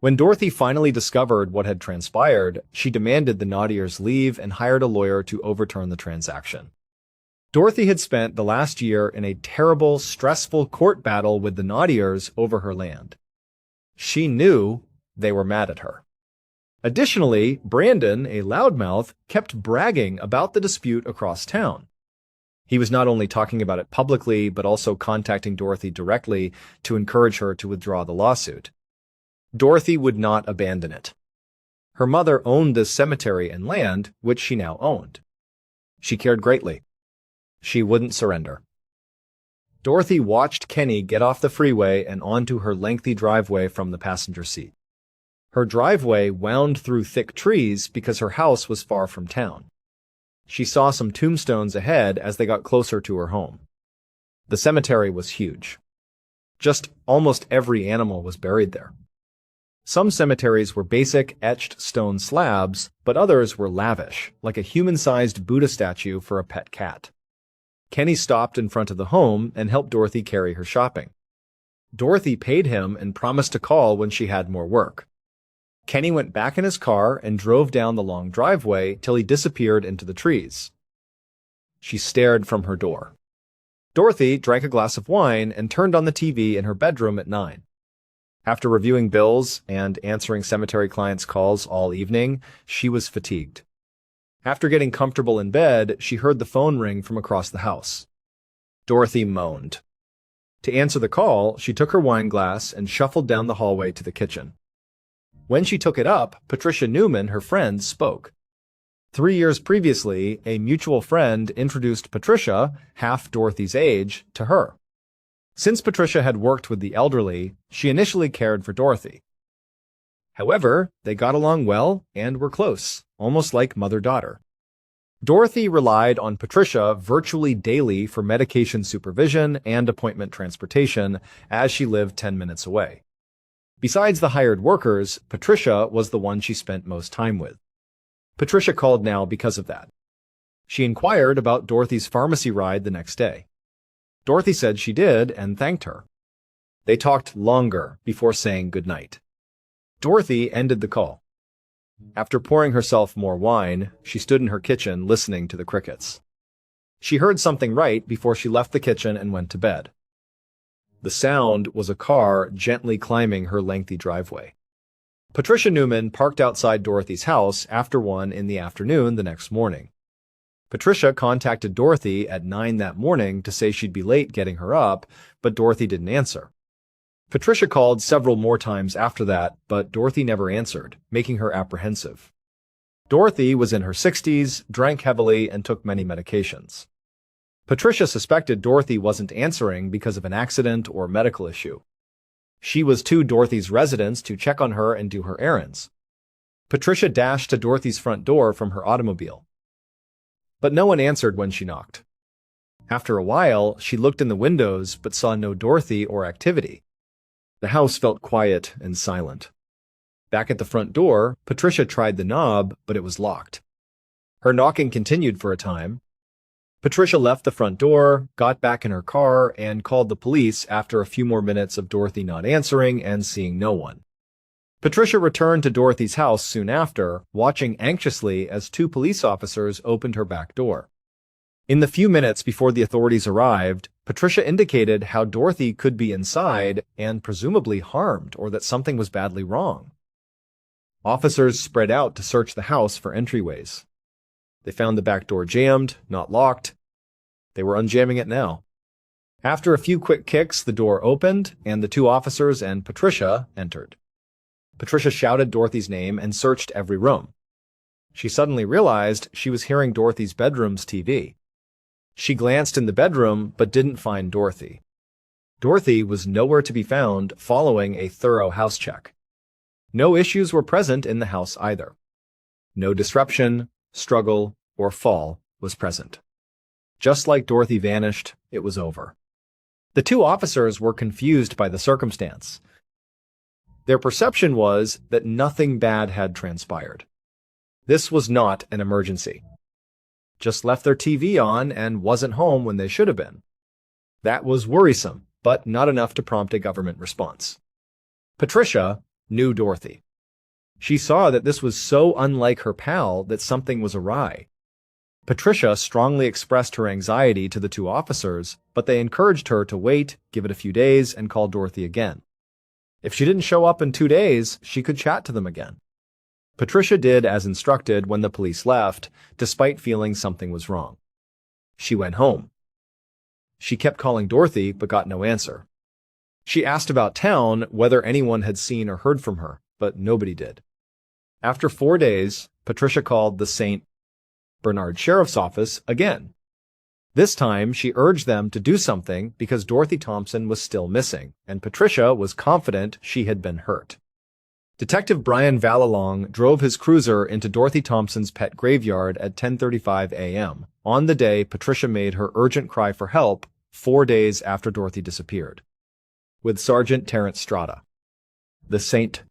When Dorothy finally discovered what had transpired, she demanded the naughtiers leave and hired a lawyer to overturn the transaction. Dorothy had spent the last year in a terrible, stressful court battle with the naughtiers over her land. She knew they were mad at her. Additionally, Brandon, a loudmouth, kept bragging about the dispute across town. He was not only talking about it publicly, but also contacting Dorothy directly to encourage her to withdraw the lawsuit. Dorothy would not abandon it. Her mother owned this cemetery and land, which she now owned. She cared greatly. She wouldn't surrender. Dorothy watched Kenny get off the freeway and onto her lengthy driveway from the passenger seat. Her driveway wound through thick trees because her house was far from town. She saw some tombstones ahead as they got closer to her home. The cemetery was huge. Just almost every animal was buried there. Some cemeteries were basic, etched stone slabs, but others were lavish, like a human-sized Buddha statue for a pet cat. Kenny stopped in front of the home and helped Dorothy carry her shopping. Dorothy paid him and promised to call when she had more work. Kenny went back in his car and drove down the long driveway till he disappeared into the trees. She stared from her door. Dorothy drank a glass of wine and turned on the TV in her bedroom at 9. After reviewing bills and answering cemetery clients' calls all evening, she was fatigued. After getting comfortable in bed, she heard the phone ring from across the house. Dorothy moaned. To answer the call, she took her wine glass and shuffled down the hallway to the kitchen. When she took it up, Patricia Newman, her friend, spoke. 3 years previously, a mutual friend introduced Patricia, half Dorothy's age, to her. Since Patricia had worked with the elderly, she initially cared for Dorothy. However, they got along well and were close, almost like mother-daughter. Dorothy relied on Patricia virtually daily for medication supervision and appointment transportation, as she lived 10 minutes away. Besides the hired workers, Patricia was the one she spent most time with. Patricia called now because of that. She inquired about Dorothy's pharmacy ride the next day. Dorothy said she did and thanked her. They talked longer before saying goodnight. Dorothy ended the call. After pouring herself more wine, she stood in her kitchen listening to the crickets. She heard something right before she left the kitchen and went to bed. The sound was a car gently climbing her lengthy driveway. Patricia Newman parked outside Dorothy's house after 1 in the afternoon the next morning. Patricia contacted Dorothy at 9 that morning to say she'd be late getting her up, but Dorothy didn't answer. Patricia called several more times after that, but Dorothy never answered, making her apprehensive. Dorothy was in her 60s, drank heavily, and took many medications. Patricia suspected Dorothy wasn't answering because of an accident or medical issue. She was to Dorothy's residence to check on her and do her errands. Patricia dashed to Dorothy's front door from her automobile. But no one answered when she knocked. After a while, she looked in the windows but saw no Dorothy or activity. The house felt quiet and silent. Back at the front door, Patricia tried the knob, but it was locked. Her knocking continued for a time. Patricia left the front door, got back in her car, and called the police after a few more minutes of Dorothy not answering and seeing no one. Patricia returned to Dorothy's house soon after, watching anxiously as two police officers opened her back door. In the few minutes before the authorities arrived, Patricia indicated how Dorothy could be inside and presumably harmed or that something was badly wrong. Officers spread out to search the house for entryways. They found the back door jammed, not locked. They were unjamming it now. After a few quick kicks, the door opened, and the two officers and Patricia entered. Patricia shouted Dorothy's name and searched every room. She suddenly realized she was hearing Dorothy's bedroom's TV. She glanced in the bedroom but didn't find Dorothy. Dorothy was nowhere to be found following a thorough house check. No issues were present in the house either. No disruption, struggle, or fall was present. Just like Dorothy vanished, it was over. The two officers were confused by the circumstance. Their perception was that nothing bad had transpired. This was not an emergency. Just left their TV on and wasn't home when they should have been. That was worrisome, but not enough to prompt a government response. Patricia knew Dorothy. She saw that this was so unlike her pal that something was awry. Patricia strongly expressed her anxiety to the two officers, but they encouraged her to wait, give it a few days, and call Dorothy again. If she didn't show up in 2 days, she could chat to them again. Patricia did as instructed when the police left, despite feeling something was wrong. She went home. She kept calling Dorothy, but got no answer. She asked about town, whether anyone had seen or heard from her, but nobody did. After 4 days, Patricia called the St. Bernard Sheriff's Office again. This time, she urged them to do something because Dorothy Thompson was still missing, and Patricia was confident she had been hurt. Detective Brian Ballen drove his cruiser into Dorothy Thompson's pet graveyard at 10:35 a.m. on the day Patricia made her urgent cry for help 4 days after Dorothy disappeared, with Sergeant Terrence Strada. The St.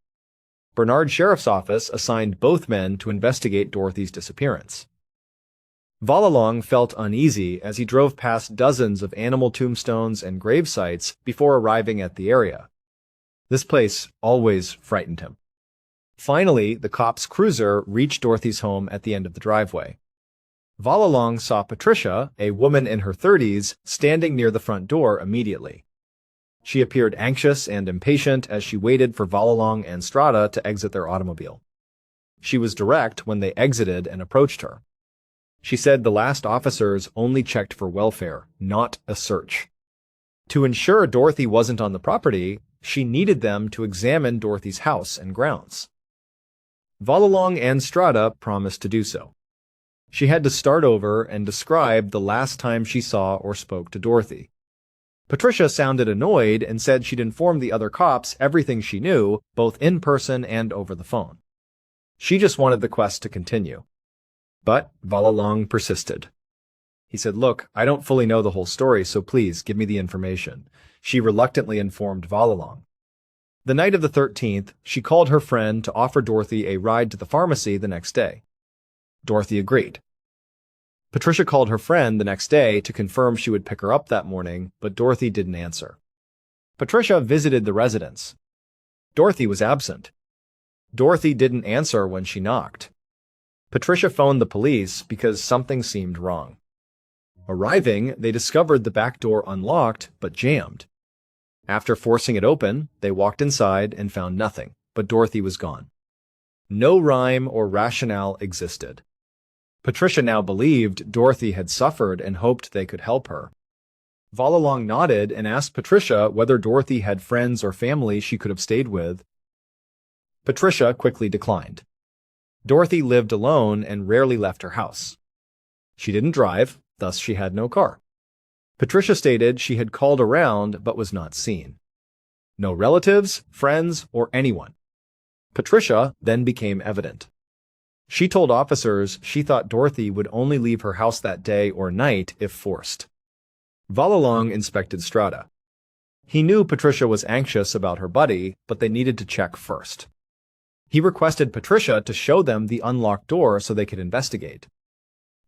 Bernard Sheriff's Office assigned both men to investigate Dorothy's disappearance. Ballen felt uneasy as he drove past dozens of animal tombstones and grave sites before arriving at the area. This place always frightened him. Finally, the cop's cruiser reached Dorothy's home at the end of the driveway. Ballen saw Patricia, a woman in her 30s, standing near the front door immediately. She appeared anxious and impatient as she waited for Ballen and Strada to exit their automobile. She was direct when they exited and approached her. She said the last officers only checked for welfare, not a search. To ensure Dorothy wasn't on the property, she needed them to examine Dorothy's house and grounds. Ballen and Strada promised to do so. She had to start over and describe the last time she saw or spoke to Dorothy. Patricia sounded annoyed and said she'd informed the other cops everything she knew, both in person and over the phone. She just wanted the quest to continue. But Ballen persisted. He said, "Look, I don't fully know the whole story, so please give me the information." She reluctantly informed Ballen. The night of the 13th, she called her friend to offer Dorothy a ride to the pharmacy the next day. Dorothy agreed. Patricia called her friend the next day to confirm she would pick her up that morning, but Dorothy didn't answer. Patricia visited the residence. Dorothy was absent. Dorothy didn't answer when she knocked. Patricia phoned the police because something seemed wrong. Arriving, they discovered the back door unlocked but jammed. After forcing it open, they walked inside and found nothing, but Dorothy was gone. No rhyme or rationale existed. Patricia now believed Dorothy had suffered and hoped they could help her. Ballen nodded and asked Patricia whether Dorothy had friends or family she could have stayed with. Patricia quickly declined. Dorothy lived alone and rarely left her house. She didn't drive, thus she had no car. Patricia stated she had called around but was not seen. No relatives, friends, or anyone. Patricia then became evident. She told officers she thought Dorothy would only leave her house that day or night if forced. Ballen inspected Strada. He knew Patricia was anxious about her buddy, but they needed to check first. He requested Patricia to show them the unlocked door so they could investigate.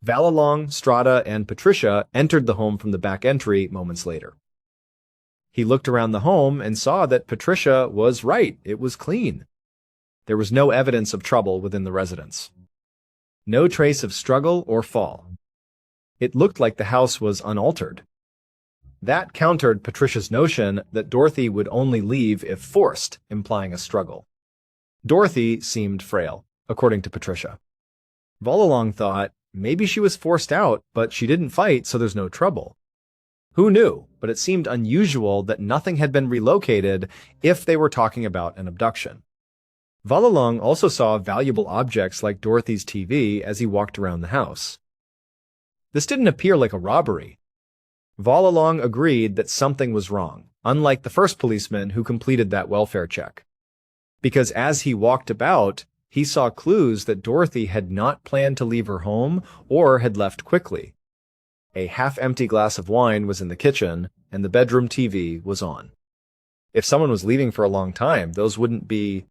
Ballen, Strada, and Patricia entered the home from the back entry moments later. He looked around the home and saw that Patricia was right. It was clean. There was no evidence of trouble within the residence. No trace of struggle or fall. It looked like the house was unaltered. That countered Patricia's notion that Dorothy would only leave if forced, implying a struggle. Dorothy seemed frail, according to Patricia. Ballen thought maybe she was forced out, but she didn't fight, so there's no trouble. Who knew? But it seemed unusual that nothing had been relocated if they were talking about an abduction. Ballen also saw valuable objects like Dorothy's TV as he walked around the house. This didn't appear like a robbery. Ballen agreed that something was wrong, unlike the first policeman who completed that welfare check. Because as he walked about, he saw clues that Dorothy had not planned to leave her home or had left quickly. A half-empty glass of wine was in the kitchen, and the bedroom TV was on. If someone was leaving for a long time, those wouldn't be...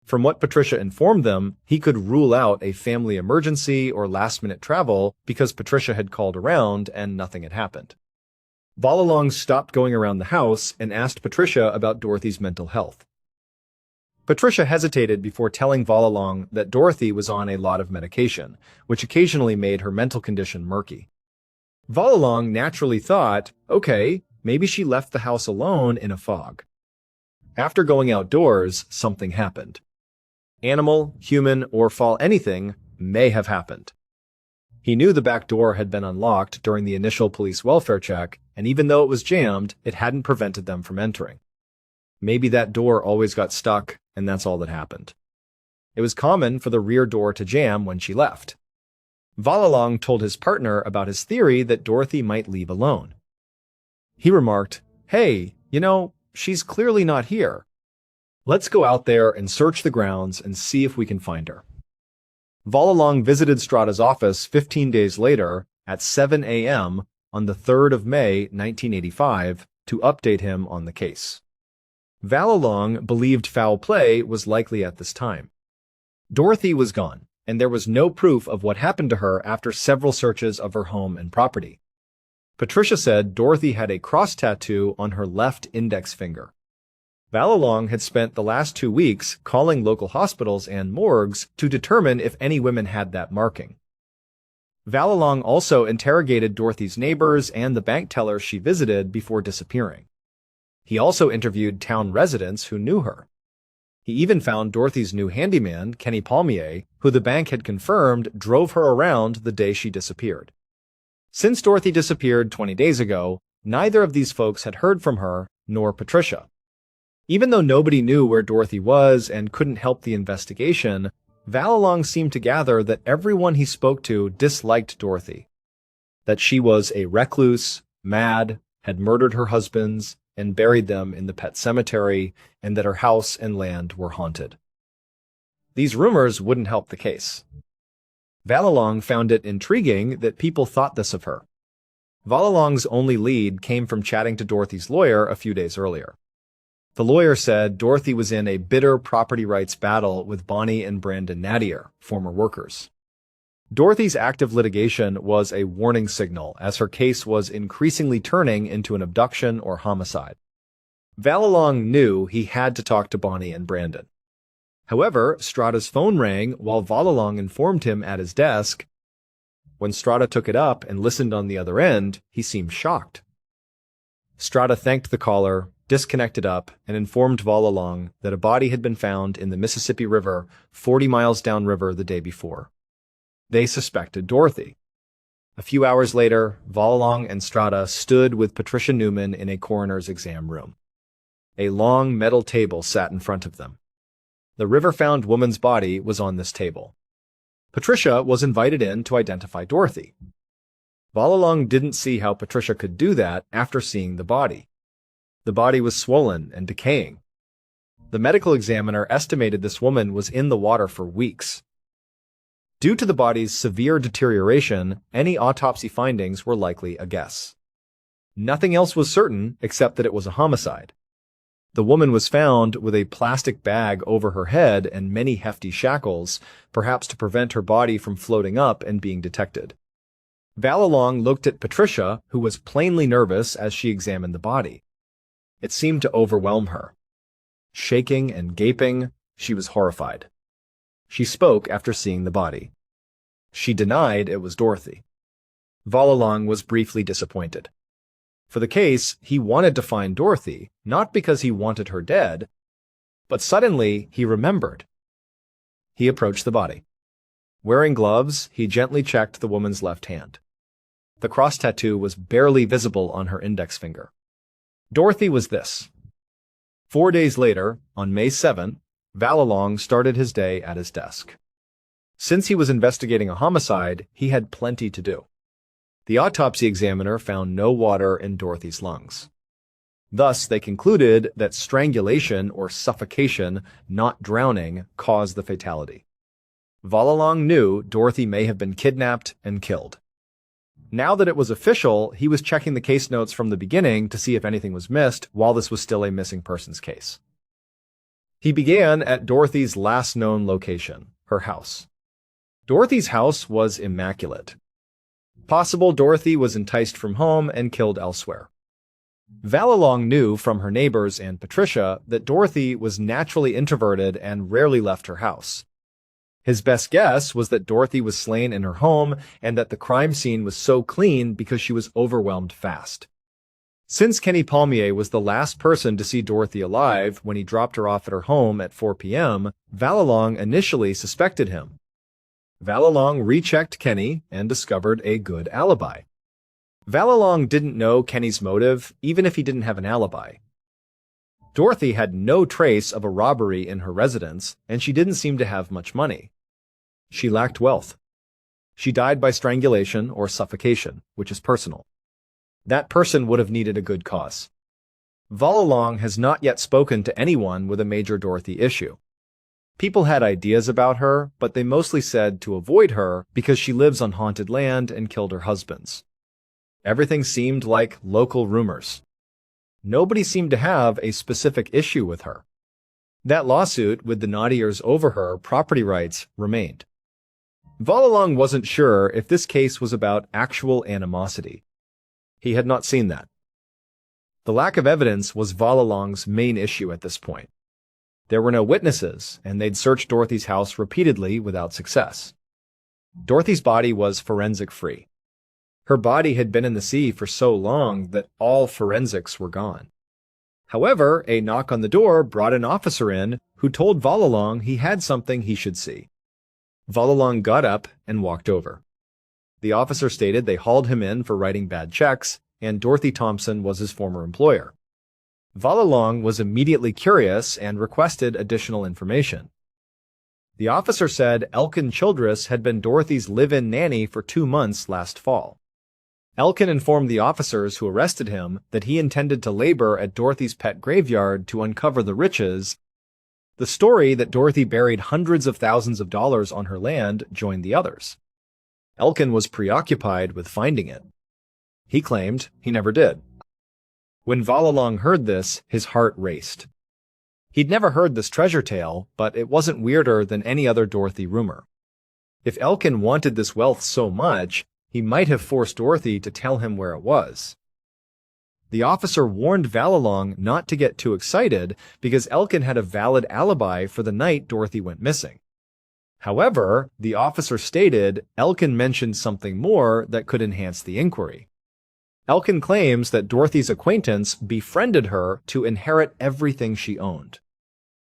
From what Patricia informed them, he could rule out a family emergency or last-minute travel because Patricia had called around and nothing had happened. Ballen stopped going around the house and asked Patricia about Dorothy's mental health. Patricia hesitated before telling Ballen that Dorothy was on a lot of medication, which occasionally made her mental condition murky. Ballen naturally thought, okay, maybe she left the house alone in a fog. After going outdoors, something happened. Animal, human, or fall anything may have happened. He knew the back door had been unlocked during the initial police welfare check, and even though it was jammed, it hadn't prevented them from entering. Maybe that door always got stuck, and that's all that happened. It was common for the rear door to jam when she left. Ballen told his partner about his theory that Dorothy might leave alone. He remarked, "Hey, she's clearly not here. Let's go out there and search the grounds and see if we can find her." Ballen visited Strada's office 15 days later at 7 a.m. on the 3rd of May, 1985, to update him on the case. Ballen believed foul play was likely at this time. Dorothy was gone, and there was no proof of what happened to her after several searches of her home and property. Patricia said Dorothy had a cross tattoo on her left index finger. Ballen had spent the last 2 weeks calling local hospitals and morgues to determine if any women had that marking. Ballen also interrogated Dorothy's neighbors and the bank teller she visited before disappearing. He also interviewed town residents who knew her. He even found Dorothy's new handyman, Kenny Palmier, who the bank had confirmed drove her around the day she disappeared. Since Dorothy disappeared 20 days ago, neither of these folks had heard from her, nor Patricia. Even though nobody knew where Dorothy was and couldn't help the investigation, Ballen seemed to gather that everyone he spoke to disliked Dorothy. That she was a recluse, mad, had murdered her husbands, and buried them in the pet cemetery, and that her house and land were haunted. These rumors wouldn't help the case. Ballen found it intriguing that people thought this of her. Ballen's only lead came from chatting to Dorothy's lawyer a few days earlier. The lawyer said Dorothy was in a bitter property rights battle with Bonnie and Brandon Nadir, former workers. Dorothy's active litigation was a warning signal as her case was increasingly turning into an abduction or homicide. Ballen knew he had to talk to Bonnie and Brandon. However, Strada's phone rang while Ballen informed him at his desk. When Strada took it up and listened on the other end, he seemed shocked. Strada thanked the caller, disconnected up, and informed Ballen that a body had been found in the Mississippi River 40 miles downriver the day before. They suspected Dorothy. A few hours later, Ballen and Strada stood with Patricia Newman in a coroner's exam room. A long metal table sat in front of them. The river-found woman's body was on this table. Patricia was invited in to identify Dorothy. Ballen didn't see how Patricia could do that after seeing the body. The body was swollen and decaying. The medical examiner estimated this woman was in the water for weeks. Due to the body's severe deterioration, any autopsy findings were likely a guess. Nothing else was certain except that it was a homicide. The woman was found with a plastic bag over her head and many hefty shackles, perhaps to prevent her body from floating up and being detected. Ballen looked at Patricia, who was plainly nervous as she examined the body. It seemed to overwhelm her. Shaking and gaping, She was horrified. She spoke after seeing the body. She denied it was Dorothy. Ballen was briefly disappointed. For the case, he wanted to find Dorothy, not because he wanted her dead, but suddenly he remembered. He approached the body. Wearing gloves, he gently checked the woman's left hand. The cross tattoo was barely visible on her index finger. Dorothy was this. 4 days later, on May 7, Ballen started his day at his desk. Since he was investigating a homicide, he had plenty to do. The autopsy examiner found no water in Dorothy's lungs. Thus, they concluded that strangulation or suffocation, not drowning, caused the fatality. Ballen knew Dorothy may have been kidnapped and killed. Now that it was official, he was checking the case notes from the beginning to see if anything was missed while this was still a missing persons case. He began at Dorothy's last known location, her house. Dorothy's house was immaculate. Possible Dorothy was enticed from home and killed elsewhere. Ballen knew from her neighbors and Patricia that Dorothy was naturally introverted and rarely left her house. His best guess was that Dorothy was slain in her home and that the crime scene was so clean because she was overwhelmed fast. Since Kenny Palmier was the last person to see Dorothy alive when he dropped her off at her home at 4 p.m., Ballen initially suspected him. Ballen rechecked Kenny and discovered a good alibi. Ballen didn't know Kenny's motive, even if he didn't have an alibi. Dorothy had no trace of a robbery in her residence, and she didn't seem to have much money. She lacked wealth. She died by strangulation or suffocation, which is personal. That person would have needed a good cause. Ballen has not yet spoken to anyone with a major Dorothy issue. People had ideas about her, but they mostly said to avoid her because she lives on haunted land and killed her husbands. Everything seemed like local rumors. Nobody seemed to have a specific issue with her. That lawsuit with the Naughtiers over her property rights remained. Ballen wasn't sure if this case was about actual animosity. He had not seen that. The lack of evidence was Ballen's main issue at this point. There were no witnesses, and they'd searched Dorothy's house repeatedly without success. Dorothy's body was forensic-free. Her body had been in the sea for so long that all forensics were gone. However, a knock on the door brought an officer in who told Ballen he had something he should see. Ballen got up and walked over. The officer stated they hauled him in for writing bad checks, and Dorothy Thompson was his former employer. Ballen was immediately curious and requested additional information. The officer said Elkin Childress had been Dorothy's live-in nanny for 2 months last fall. Elkin informed the officers who arrested him that he intended to labor at Dorothy's pet graveyard to uncover the riches. The story that Dorothy buried hundreds of thousands of dollars on her land joined the others. Elkin was preoccupied with finding it. He claimed he never did. When Ballen heard this, his heart raced. He'd never heard this treasure tale, but it wasn't weirder than any other Dorothy rumor. If Elkin wanted this wealth so much, he might have forced Dorothy to tell him where it was. The officer warned Ballen not to get too excited because Elkin had a valid alibi for the night Dorothy went missing. However, the officer stated Elkin mentioned something more that could enhance the inquiry. Elkin claims that Dorothy's acquaintance befriended her to inherit everything she owned.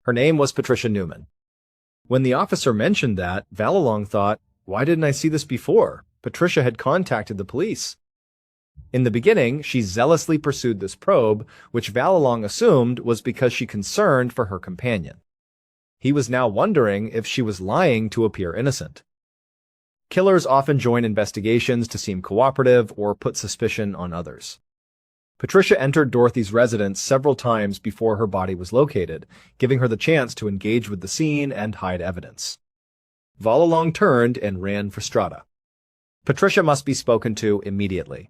Her name was Patricia Newman. When the officer mentioned that, Ballen thought, why didn't I see this before? Patricia had contacted the police. In the beginning, she zealously pursued this probe, which Ballen assumed was because she concerned for her companion. He was now wondering if she was lying to appear innocent. Killers often join investigations to seem cooperative or put suspicion on others. Patricia entered Dorothy's residence several times before her body was located, giving her the chance to engage with the scene and hide evidence. Ballen turned and ran for Strata. Patricia must be spoken to immediately.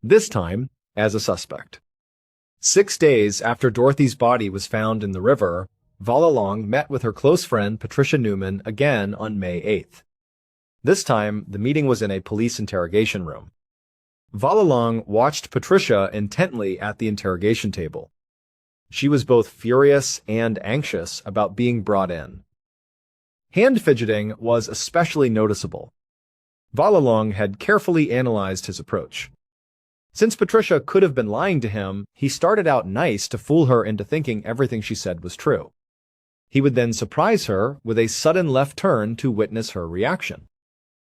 This time, as a suspect. 6 days after Dorothy's body was found in the river, Ballen met with her close friend Patricia Newman again on May 8th. This time, the meeting was in a police interrogation room. Ballen watched Patricia intently at the interrogation table. She was both furious and anxious about being brought in. Hand fidgeting was especially noticeable. Ballen had carefully analyzed his approach. Since Patricia could have been lying to him, he started out nice to fool her into thinking everything she said was true. He would then surprise her with a sudden left turn to witness her reaction.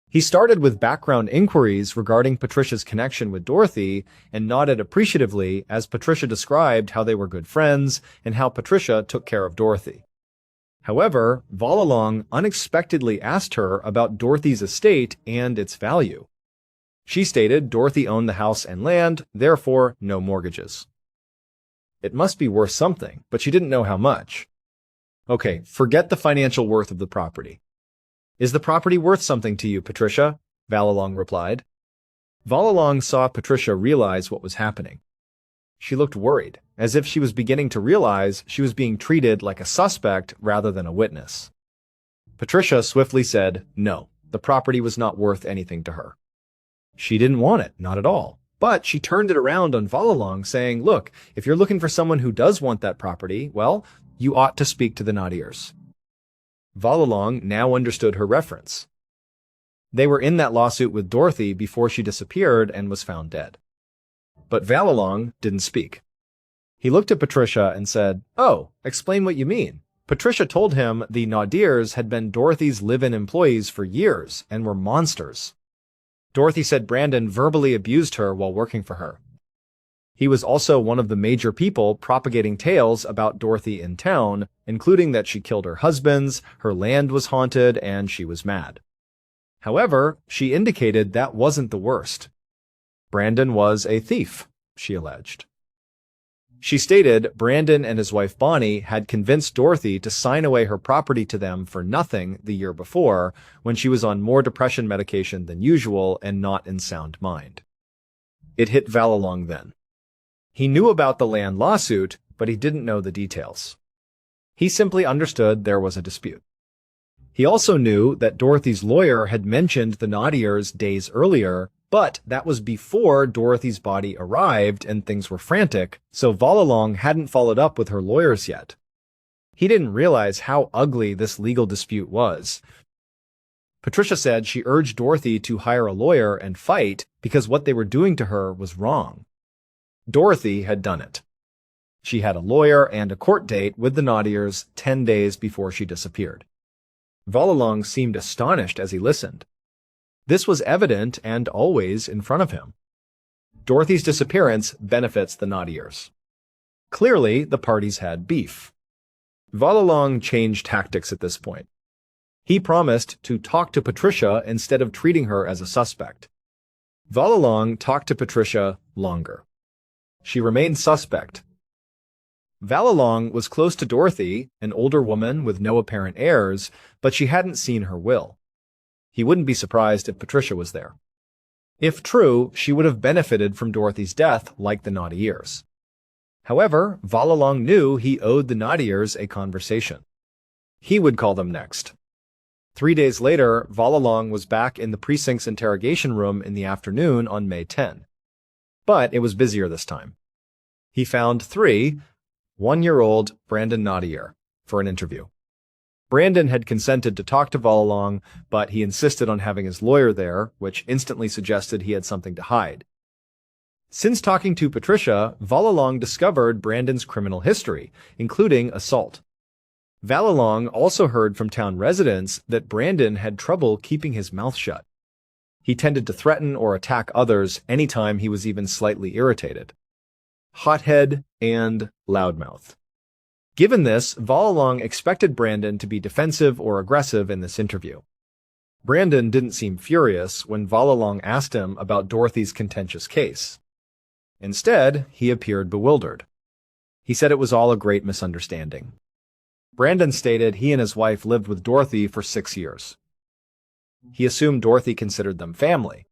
He started with background inquiries regarding Patricia's connection with Dorothy and nodded appreciatively as Patricia described how they were good friends and how Patricia took care of Dorothy. However, Ballen unexpectedly asked her about Dorothy's estate and its value. She stated Dorothy owned the house and land, therefore no mortgages. It must be worth something, but she didn't know how much. Okay, forget the financial worth of the property. Is the property worth something to you, Patricia? Ballen replied. Ballen saw Patricia realize what was happening. She looked worried, as if she was beginning to realize she was being treated like a suspect rather than a witness. Patricia swiftly said, no, the property was not worth anything to her. She didn't want it, not at all. But she turned it around on Ballen, saying, look, if you're looking for someone who does want that property, well, you ought to speak to the Naughtiers. Ballen now understood her reference. They were in that lawsuit with Dorothy before she disappeared and was found dead. But Ballen didn't speak. He looked at Patricia and said, oh, explain what you mean. Patricia told him the Naughtiers had been Dorothy's live-in employees for years and were monsters. Dorothy said Brandon verbally abused her while working for her. He was also one of the major people propagating tales about Dorothy in town, including that she killed her husbands, her land was haunted, and she was mad. However, she indicated that wasn't the worst. Brandon was a thief, she alleged. She stated Brandon and his wife Bonnie had convinced Dorothy to sign away her property to them for nothing the year before, when she was on more depression medication than usual and not in sound mind. It hit Ballen then. He knew about the land lawsuit, but he didn't know the details. He simply understood there was a dispute. He also knew that Dorothy's lawyer had mentioned the Naughtiers days earlier, but that was before Dorothy's body arrived and things were frantic, so Ballen hadn't followed up with her lawyers yet. He didn't realize how ugly this legal dispute was. Patricia said she urged Dorothy to hire a lawyer and fight because what they were doing to her was wrong. Dorothy had done it. She had a lawyer and a court date with the Naughtiers 10 days before she disappeared. Ballen seemed astonished as he listened. This was evident and always in front of him. Dorothy's disappearance benefits the Naughtiers. Clearly, the parties had beef. Ballen changed tactics at this point. He promised to talk to Patricia instead of treating her as a suspect. Ballen talked to Patricia longer. She remained suspect. Ballen was close to Dorothy, an older woman with no apparent heirs, but she hadn't seen her will. He wouldn't be surprised if Patricia was there. If true, she would have benefited from Dorothy's death like the Naughtiers. However, Ballen knew he owed the Naughtiers a conversation. He would call them next. 3 days later, Ballen was back in the precinct's interrogation room in the afternoon on May 10. But it was busier this time. He found 3 one-year-old Brandon Naughtier for an interview. Brandon had consented to talk to Ballen, but he insisted on having his lawyer there, which instantly suggested he had something to hide. Since talking to Patricia, Ballen discovered Brandon's criminal history, including assault. Ballen also heard from town residents that Brandon had trouble keeping his mouth shut. He tended to threaten or attack others anytime he was even slightly irritated. Hothead and loudmouth. Given this, Ballen expected Brandon to be defensive or aggressive in this interview. Brandon didn't seem furious when Ballen asked him about Dorothy's contentious case. Instead, he appeared bewildered. He said it was all a great misunderstanding. Brandon stated he and his wife lived with Dorothy for 6 years. He assumed Dorothy considered them family.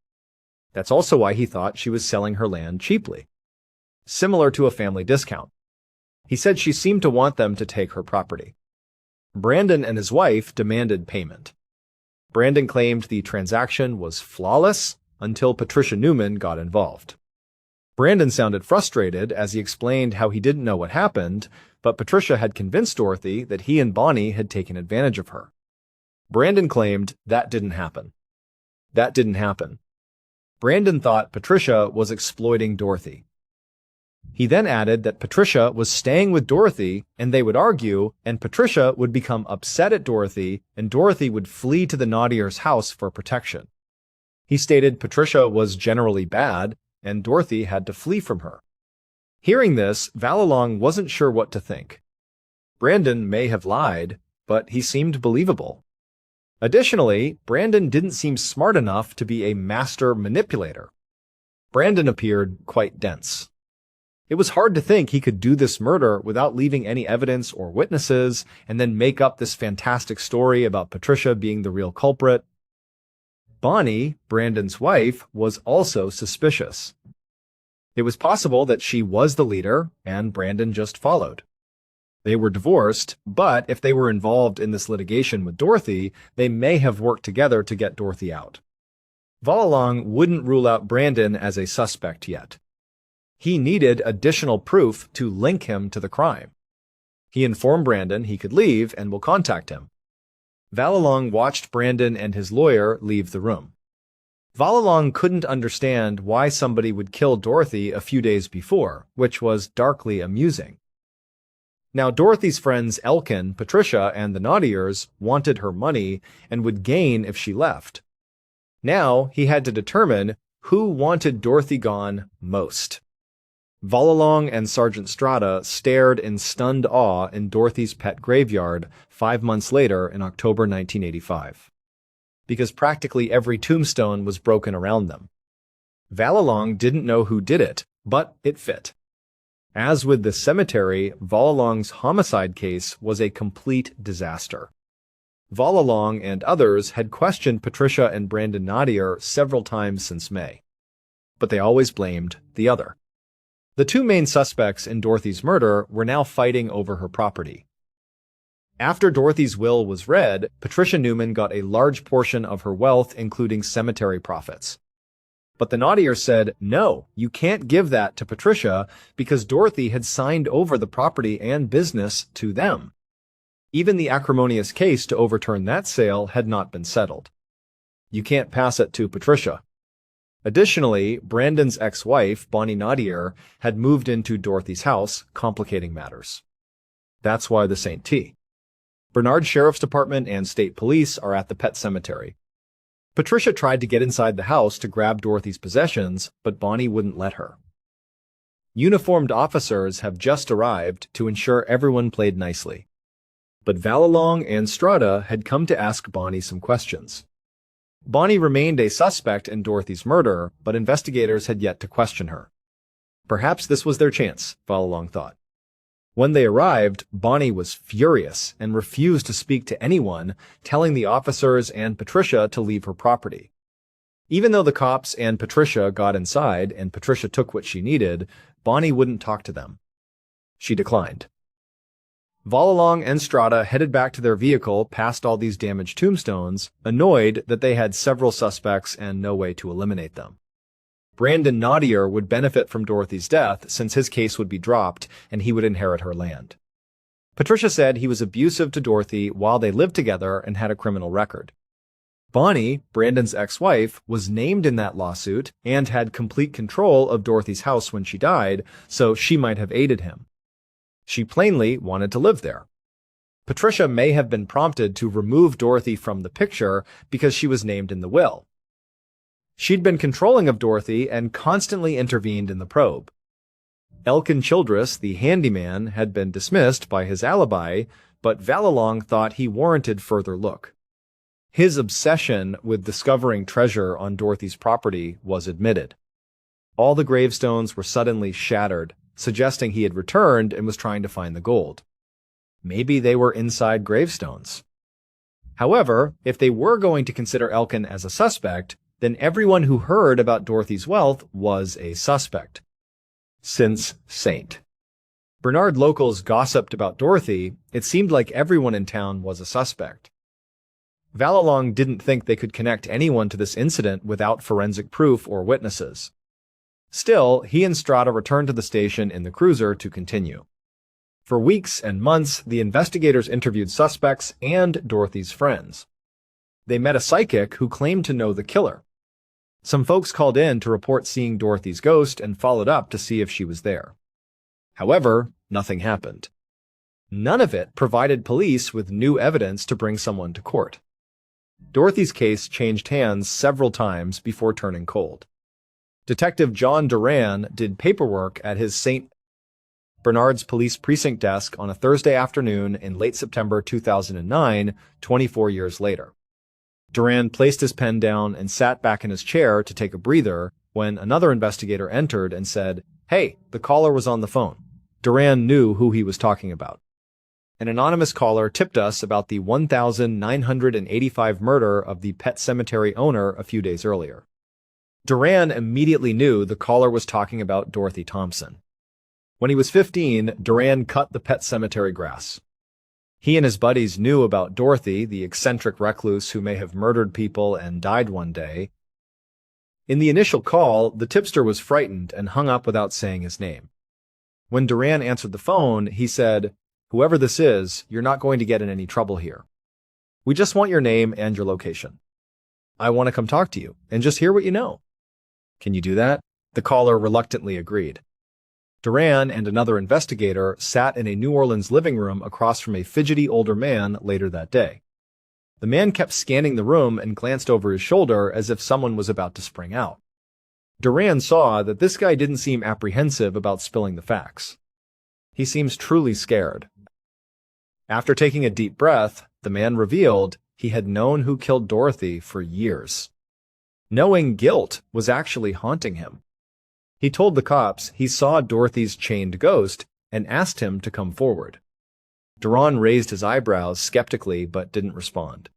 That's also why he thought she was selling her land cheaply, similar to a family discount. He said she seemed to want them to take her property. Brandon and his wife demanded payment. Brandon claimed the transaction was flawless until Patricia Newman got involved. Brandon sounded frustrated as he explained how he didn't know what happened, but Patricia had convinced Dorothy that he and Bonnie had taken advantage of her. Brandon claimed that didn't happen. That didn't happen. Brandon thought Patricia was exploiting Dorothy. He then added that Patricia was staying with Dorothy and they would argue, and Patricia would become upset at Dorothy and Dorothy would flee to the Naudier's house for protection. He stated Patricia was generally bad and Dorothy had to flee from her. Hearing this, Ballen wasn't sure what to think. Brandon may have lied, but he seemed believable. Additionally, Brandon didn't seem smart enough to be a master manipulator. Brandon appeared quite dense. It was hard to think he could do this murder without leaving any evidence or witnesses and then make up this fantastic story about Patricia being the real culprit. Bonnie, Brandon's wife, was also suspicious. It was possible that she was the leader and Brandon just followed. They were divorced, but if they were involved in this litigation with Dorothy, they may have worked together to get Dorothy out. Ballen wouldn't rule out Brandon as a suspect yet. He needed additional proof to link him to the crime. He informed Brandon he could leave and will contact him. Ballen watched Brandon and his lawyer leave the room. Ballen couldn't understand why somebody would kill Dorothy a few days before, which was darkly amusing. Now, Dorothy's friends Elkin, Patricia, and the Naudiers wanted her money and would gain if she left. Now, he had to determine who wanted Dorothy gone most. Ballen and Sergeant Strada stared in stunned awe in Dorothy's pet graveyard 5 months later in October 1985. Because practically every tombstone was broken around them. Ballen didn't know who did it, but it fit. As with the cemetery, Ballen's homicide case was a complete disaster. Ballen and others had questioned Patricia and Brandon Naudier several times since May. But they always blamed the other. The two main suspects in Dorothy's murder were now fighting over her property. After Dorothy's will was read, Patricia Newman got a large portion of her wealth, including cemetery profits. But the Naudier said, no, you can't give that to Patricia because Dorothy had signed over the property and business to them. Even the acrimonious case to overturn that sale had not been settled. You can't pass it to Patricia. Additionally, Brandon's ex-wife, Bonnie Naudier, had moved into Dorothy's house, complicating matters. That's why the St. T. Bernard Sheriff's Department and State Police are at the pet cemetery. Patricia tried to get inside the house to grab Dorothy's possessions, but Bonnie wouldn't let her. Uniformed officers have just arrived to ensure everyone played nicely. But Ballen and Strada had come to ask Bonnie some questions. Bonnie remained a suspect in Dorothy's murder, but investigators had yet to question her. Perhaps this was their chance, Ballen thought. When they arrived, Bonnie was furious and refused to speak to anyone, telling the officers and Patricia to leave her property. Even though the cops and Patricia got inside and Patricia took what she needed, Bonnie wouldn't talk to them. She declined. Ballen and Strada headed back to their vehicle past all these damaged tombstones, annoyed that they had several suspects and no way to eliminate them. Brandon Naudier would benefit from Dorothy's death since his case would be dropped and he would inherit her land. Patricia said he was abusive to Dorothy while they lived together and had a criminal record. Bonnie, Brandon's ex-wife, was named in that lawsuit and had complete control of Dorothy's house when she died, so she might have aided him. She plainly wanted to live there. Patricia may have been prompted to remove Dorothy from the picture because she was named in the will. She'd been controlling of Dorothy and constantly intervened in the probe. Elkin Childress, the handyman, had been dismissed by his alibi, but Ballen thought he warranted further look. His obsession with discovering treasure on Dorothy's property was admitted. All the gravestones were suddenly shattered, suggesting he had returned and was trying to find the gold. Maybe they were inside gravestones. However, if they were going to consider Elkin as a suspect, then everyone who heard about Dorothy's wealth was a suspect. Since St. Bernard locals gossiped about Dorothy, it seemed like everyone in town was a suspect. Ballen didn't think they could connect anyone to this incident without forensic proof or witnesses. Still, he and Strata returned to the station in the cruiser to continue. For weeks and months, the investigators interviewed suspects and Dorothy's friends. They met a psychic who claimed to know the killer. Some folks called in to report seeing Dorothy's ghost and followed up to see if she was there. However, nothing happened. None of it provided police with new evidence to bring someone to court. Dorothy's case changed hands several times before turning cold. Detective John Duran did paperwork at his St. Bernard's Police Precinct desk on a Thursday afternoon in late September 2009, 24 years later. Duran placed his pen down and sat back in his chair to take a breather when another investigator entered and said, "Hey, the caller was on the phone." Duran knew who he was talking about. An anonymous caller tipped us about the 1,985 murder of the pet cemetery owner a few days earlier. Duran immediately knew the caller was talking about Dorothy Thompson. When he was 15, Duran cut the pet cemetery grass. He and his buddies knew about Dorothy, the eccentric recluse who may have murdered people and died one day. In the initial call, the tipster was frightened and hung up without saying his name. When Duran answered the phone, he said, "Whoever this is, you're not going to get in any trouble here. We just want your name and your location. I want to come talk to you and just hear what you know. Can you do that?" The caller reluctantly agreed. Duran and another investigator sat in a New Orleans living room across from a fidgety older man later that day. The man kept scanning the room and glanced over his shoulder as if someone was about to spring out. Duran saw that this guy didn't seem apprehensive about spilling the facts. He seems truly scared. After taking a deep breath, the man revealed he had known who killed Dorothy for years. Knowing guilt was actually haunting him. He told the cops he saw Dorothy's chained ghost and asked him to come forward. Duran raised his eyebrows skeptically but didn't respond.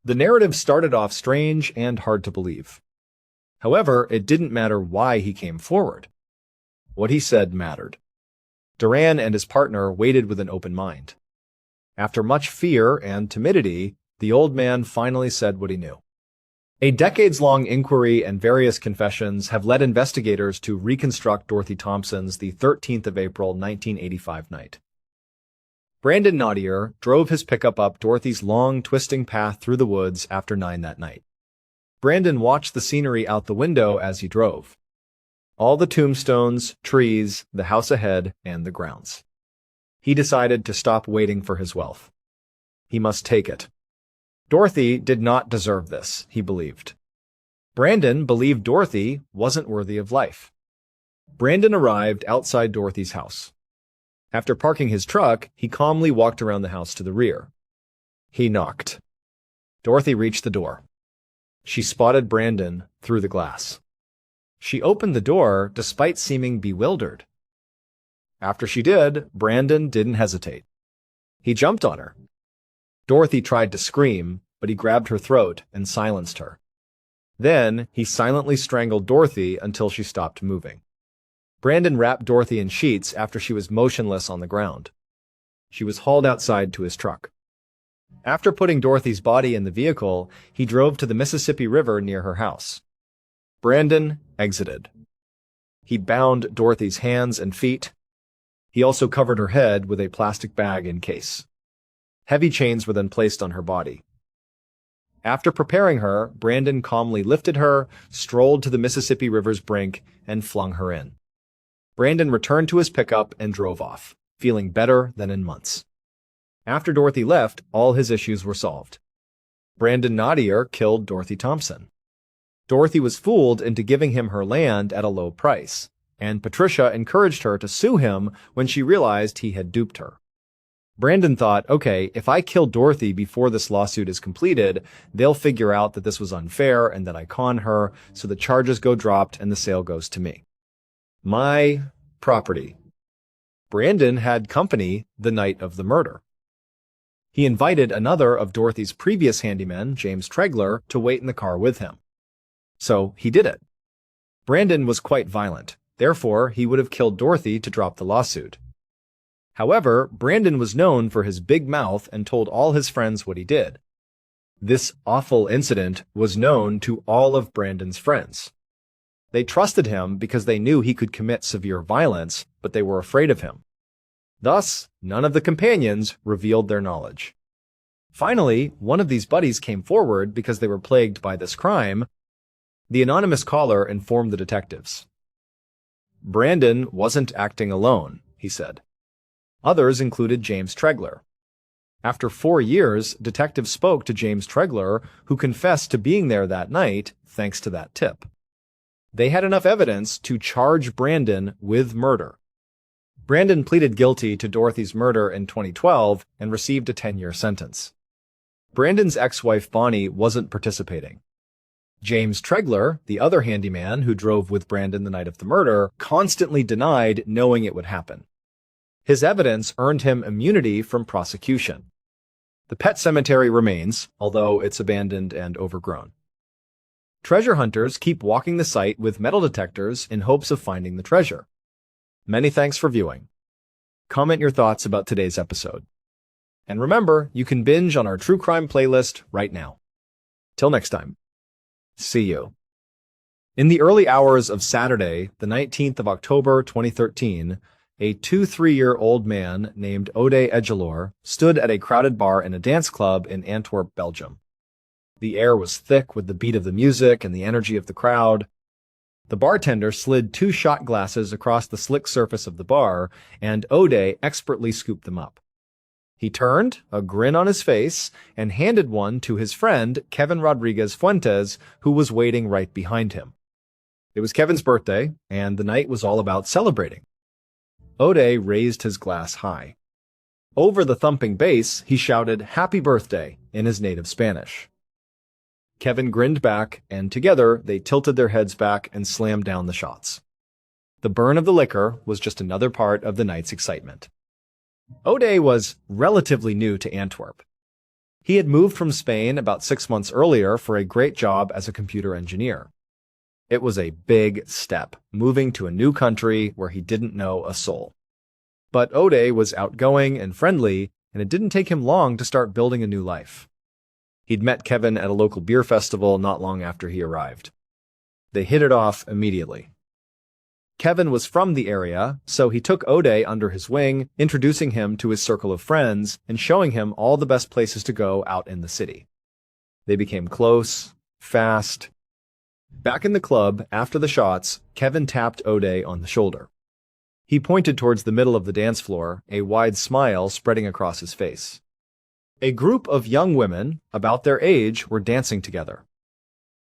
The narrative started off strange and hard to believe. However, it didn't matter why he came forward. What he said mattered. Duran and his partner waited with an open mind. After much fear and timidity, the old man finally said what he knew. A decades-long inquiry and various confessions have led investigators to reconstruct Dorothy Thompson's the 13th of April 1985 night. Brandon Nautier drove his pickup up Dorothy's long, twisting path through the woods after 9 that night. Brandon watched the scenery out the window as he drove. All the tombstones, trees, the house ahead, and the grounds. He decided to stop waiting for his wealth. He must take it. Dorothy did not deserve this, he believed. Brandon believed Dorothy wasn't worthy of life. Brandon arrived outside Dorothy's house. After parking his truck, he calmly walked around the house to the rear. He knocked. Dorothy reached the door. She spotted Brandon through the glass. She opened the door despite seeming bewildered. After she did, Brandon didn't hesitate. He jumped on her. Dorothy tried to scream, but he grabbed her throat and silenced her. Then, he silently strangled Dorothy until she stopped moving. Brandon wrapped Dorothy in sheets after she was motionless on the ground. She was hauled outside to his truck. After putting Dorothy's body in the vehicle, he drove to the Mississippi River near her house. Brandon exited. He bound Dorothy's hands and feet. He also covered her head with a plastic bag in case. Heavy chains were then placed on her body. After preparing her, Brandon calmly lifted her, strolled to the Mississippi River's brink, and flung her in. Brandon returned to his pickup and drove off, feeling better than in months. After Dorothy left, all his issues were solved. Brandon Nautier killed Dorothy Thompson. Dorothy was fooled into giving him her land at a low price, and Patricia encouraged her to sue him when she realized he had duped her. Brandon thought, okay, if I kill Dorothy before this lawsuit is completed, they'll figure out that this was unfair and that I con her, so the charges go dropped and the sale goes to me. My property. Brandon had company the night of the murder. He invited another of Dorothy's previous handymen, James Tregler, to wait in the car with him. So he did it. Brandon was quite violent. Therefore, he would have killed Dorothy to drop the lawsuit. However, Brandon was known for his big mouth and told all his friends what he did. This awful incident was known to all of Brandon's friends. They trusted him because they knew he could commit severe violence, but they were afraid of him. Thus, none of the companions revealed their knowledge. Finally, one of these buddies came forward because they were plagued by this crime. The anonymous caller informed the detectives. Brandon wasn't acting alone, he said. Others included James Tregler. After 4 years, detectives spoke to James Tregler, who confessed to being there that night thanks to that tip. They had enough evidence to charge Brandon with murder. Brandon pleaded guilty to Dorothy's murder in 2012 and received a 10-year sentence. Brandon's ex-wife Bonnie wasn't participating. James Tregler, the other handyman who drove with Brandon the night of the murder, constantly denied knowing it would happen. His evidence earned him immunity from prosecution. The pet cemetery remains, although it's abandoned and overgrown. Treasure hunters keep walking the site with metal detectors in hopes of finding the treasure. Many thanks for viewing. Comment your thoughts about today's episode. And remember, you can binge on our true crime playlist right now. Till next time. See you. In the early hours of Saturday, the 19th of October 2013, a 23-year-old man named Ode Edgelor stood at a crowded bar in a dance club in Antwerp, Belgium. The air was thick with the beat of the music and the energy of the crowd. The bartender slid 2 shot glasses across the slick surface of the bar, and Ode expertly scooped them up. He turned, a grin on his face, and handed one to his friend, Kevin Rodriguez Fuentes, who was waiting right behind him. It was Kevin's birthday, and the night was all about celebrating. Ode raised his glass high. Over the thumping bass, he shouted, "Happy birthday," in his native Spanish. Kevin grinned back, and together they tilted their heads back and slammed down the shots. The burn of the liquor was just another part of the night's excitement. Ode was relatively new to Antwerp. He had moved from Spain about 6 months earlier for a great job as a computer engineer. It was a big step, moving to a new country where he didn't know a soul. But Ode was outgoing and friendly, and it didn't take him long to start building a new life. He'd met Kevin at a local beer festival not long after he arrived. They hit it off immediately. Kevin was from the area, so he took Ode under his wing, introducing him to his circle of friends and showing him all the best places to go out in the city. They became close, fast. Back in the club, after the shots, Kevin tapped Ode on the shoulder. He pointed towards the middle of the dance floor, a wide smile spreading across his face. A group of young women, about their age, were dancing together.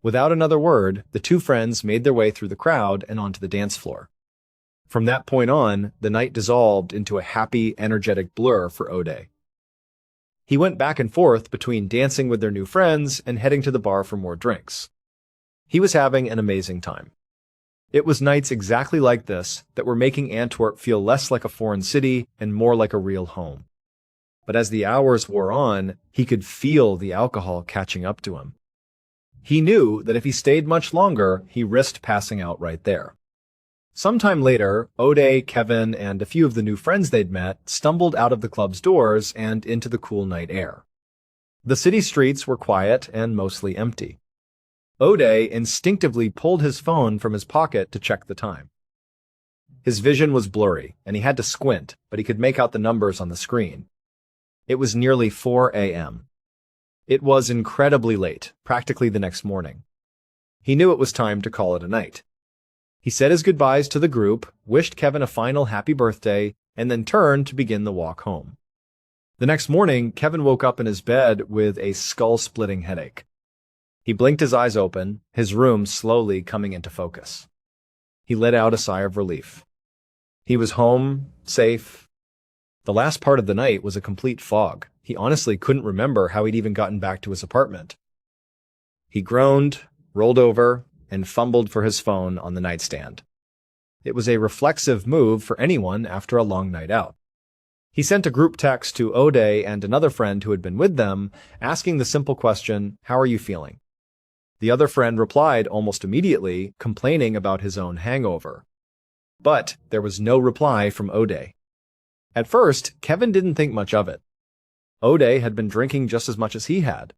Without another word, the 2 friends made their way through the crowd and onto the dance floor. From that point on, the night dissolved into a happy, energetic blur for Ode. He went back and forth between dancing with their new friends and heading to the bar for more drinks. He was having an amazing time. It was nights exactly like this that were making Antwerp feel less like a foreign city and more like a real home. But as the hours wore on, he could feel the alcohol catching up to him. He knew that if he stayed much longer, he risked passing out right there. Sometime later, Ode, Kevin, and a few of the new friends they'd met stumbled out of the club's doors and into the cool night air. The city streets were quiet and mostly empty. Ode instinctively pulled his phone from his pocket to check the time. His vision was blurry, and he had to squint, but he could make out the numbers on the screen. It was nearly 4 a.m. It was incredibly late, practically the next morning. He knew it was time to call it a night. He said his goodbyes to the group, wished Kevin a final happy birthday, and then turned to begin the walk home. The next morning, Kevin woke up in his bed with a skull-splitting headache. He blinked his eyes open, his room slowly coming into focus. He let out a sigh of relief. He was home, safe. The last part of the night was a complete fog. He honestly couldn't remember how he'd even gotten back to his apartment. He groaned, rolled over, and fumbled for his phone on the nightstand. It was a reflexive move for anyone after a long night out. He sent a group text to Ode and another friend who had been with them, asking the simple question, "How are you feeling?" The other friend replied almost immediately, complaining about his own hangover. But there was no reply from Ode. At first, Kevin didn't think much of it. Ode had been drinking just as much as he had.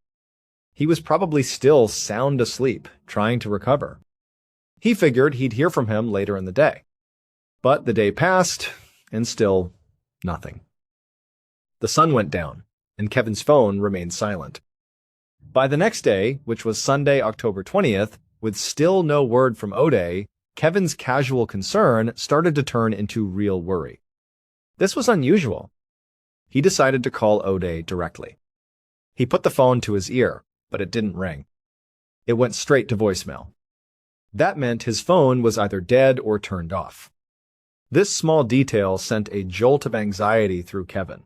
He was probably still sound asleep, trying to recover. He figured he'd hear from him later in the day. But the day passed, and still nothing. The sun went down, and Kevin's phone remained silent. By the next day, which was Sunday, October 20th, with still no word from O'Day, Kevin's casual concern started to turn into real worry. This was unusual. He decided to call O'Day directly. He put the phone to his ear, but it didn't ring. It went straight to voicemail. That meant his phone was either dead or turned off. This small detail sent a jolt of anxiety through Kevin.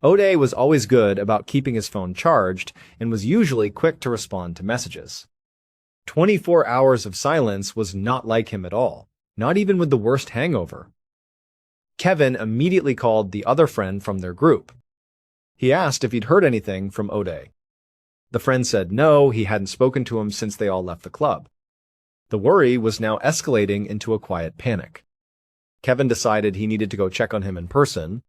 O'Day was always good about keeping his phone charged and was usually quick to respond to messages. 24 hours of silence was not like him at all, not even with the worst hangover. Kevin immediately called the other friend from their group. He asked if he'd heard anything from O'Day. The friend said no, he hadn't spoken to him since they all left the club. The worry was now escalating into a quiet panic. Kevin decided he needed to go check on him in person.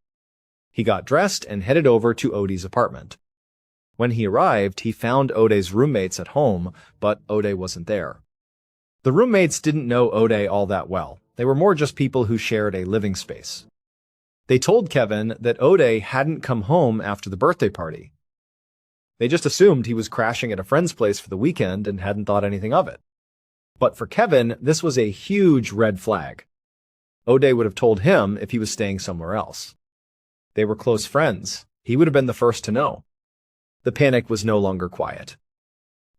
He got dressed and headed over to O'Day's apartment. When he arrived, he found O'Day's roommates at home, but O'Day wasn't there. The roommates didn't know O'Day all that well. They were more just people who shared a living space. They told Kevin that O'Day hadn't come home after the birthday party. They just assumed he was crashing at a friend's place for the weekend and hadn't thought anything of it. But for Kevin, this was a huge red flag. O'Day would have told him if he was staying somewhere else. They were close friends. He would have been the first to know. The panic was no longer quiet.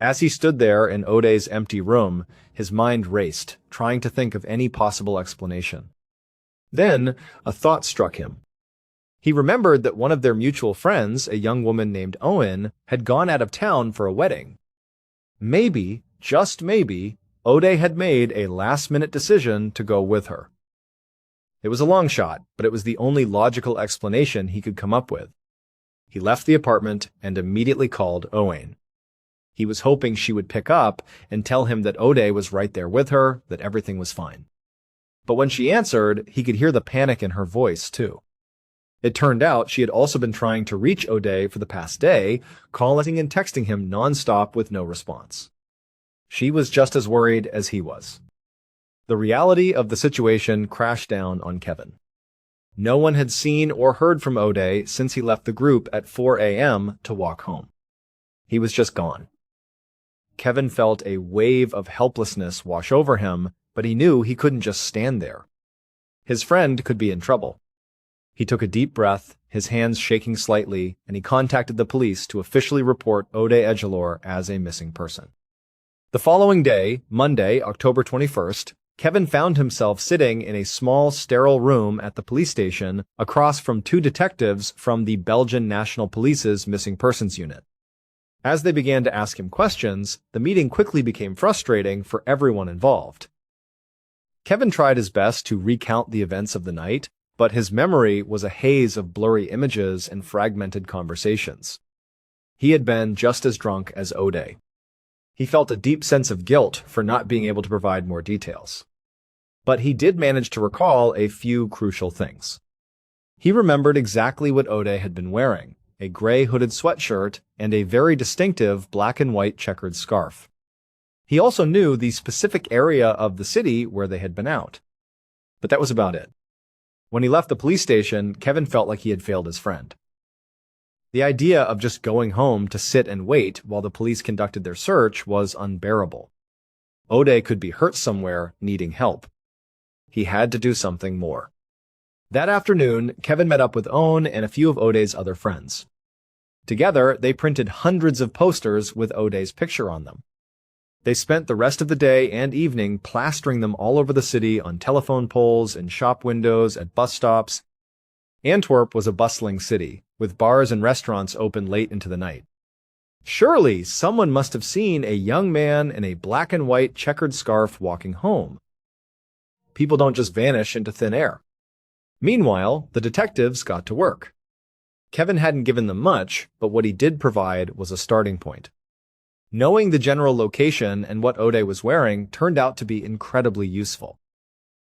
As he stood there in O'Day's empty room, his mind raced, trying to think of any possible explanation. Then, a thought struck him. He remembered that one of their mutual friends, a young woman named Owen, had gone out of town for a wedding. Maybe, just maybe, O'Day had made a last-minute decision to go with her. It was a long shot, but it was the only logical explanation he could come up with. He left the apartment and immediately called Owen. He was hoping she would pick up and tell him that O'Day was right there with her, that everything was fine. But when she answered, he could hear the panic in her voice, too. It turned out she had also been trying to reach O'Day for the past day, calling and texting him nonstop with no response. She was just as worried as he was. The reality of the situation crashed down on Kevin. No one had seen or heard from O'Day since he left the group at 4 a.m. to walk home. He was just gone. Kevin felt a wave of helplessness wash over him, but he knew he couldn't just stand there. His friend could be in trouble. He took a deep breath, his hands shaking slightly, and he contacted the police to officially report O'Day Edgelor as a missing person. The following day, Monday, October 21st, Kevin found himself sitting in a small, sterile room at the police station across from two detectives from the Belgian National Police's Missing Persons Unit. As they began to ask him questions, the meeting quickly became frustrating for everyone involved. Kevin tried his best to recount the events of the night, but his memory was a haze of blurry images and fragmented conversations. He had been just as drunk as O'Day. He felt a deep sense of guilt for not being able to provide more details. But he did manage to recall a few crucial things. He remembered exactly what O'Day had been wearing, a gray hooded sweatshirt and a very distinctive black and white checkered scarf. He also knew the specific area of the city where they had been out. But that was about it. When he left the police station, Kevin felt like he had failed his friend. The idea of just going home to sit and wait while the police conducted their search was unbearable. O'Day could be hurt somewhere, needing help. He had to do something more. That afternoon, Kevin met up with Owen and a few of O'Day's other friends. Together, they printed hundreds of posters with O'Day's picture on them. They spent the rest of the day and evening plastering them all over the city on telephone poles, in shop windows, at bus stops. Antwerp was a bustling city, with bars and restaurants open late into the night. Surely someone must have seen a young man in a black and white checkered scarf walking home. People don't just vanish into thin air. Meanwhile, the detectives got to work. Kevin hadn't given them much, but what he did provide was a starting point. Knowing the general location and what O'Day was wearing turned out to be incredibly useful.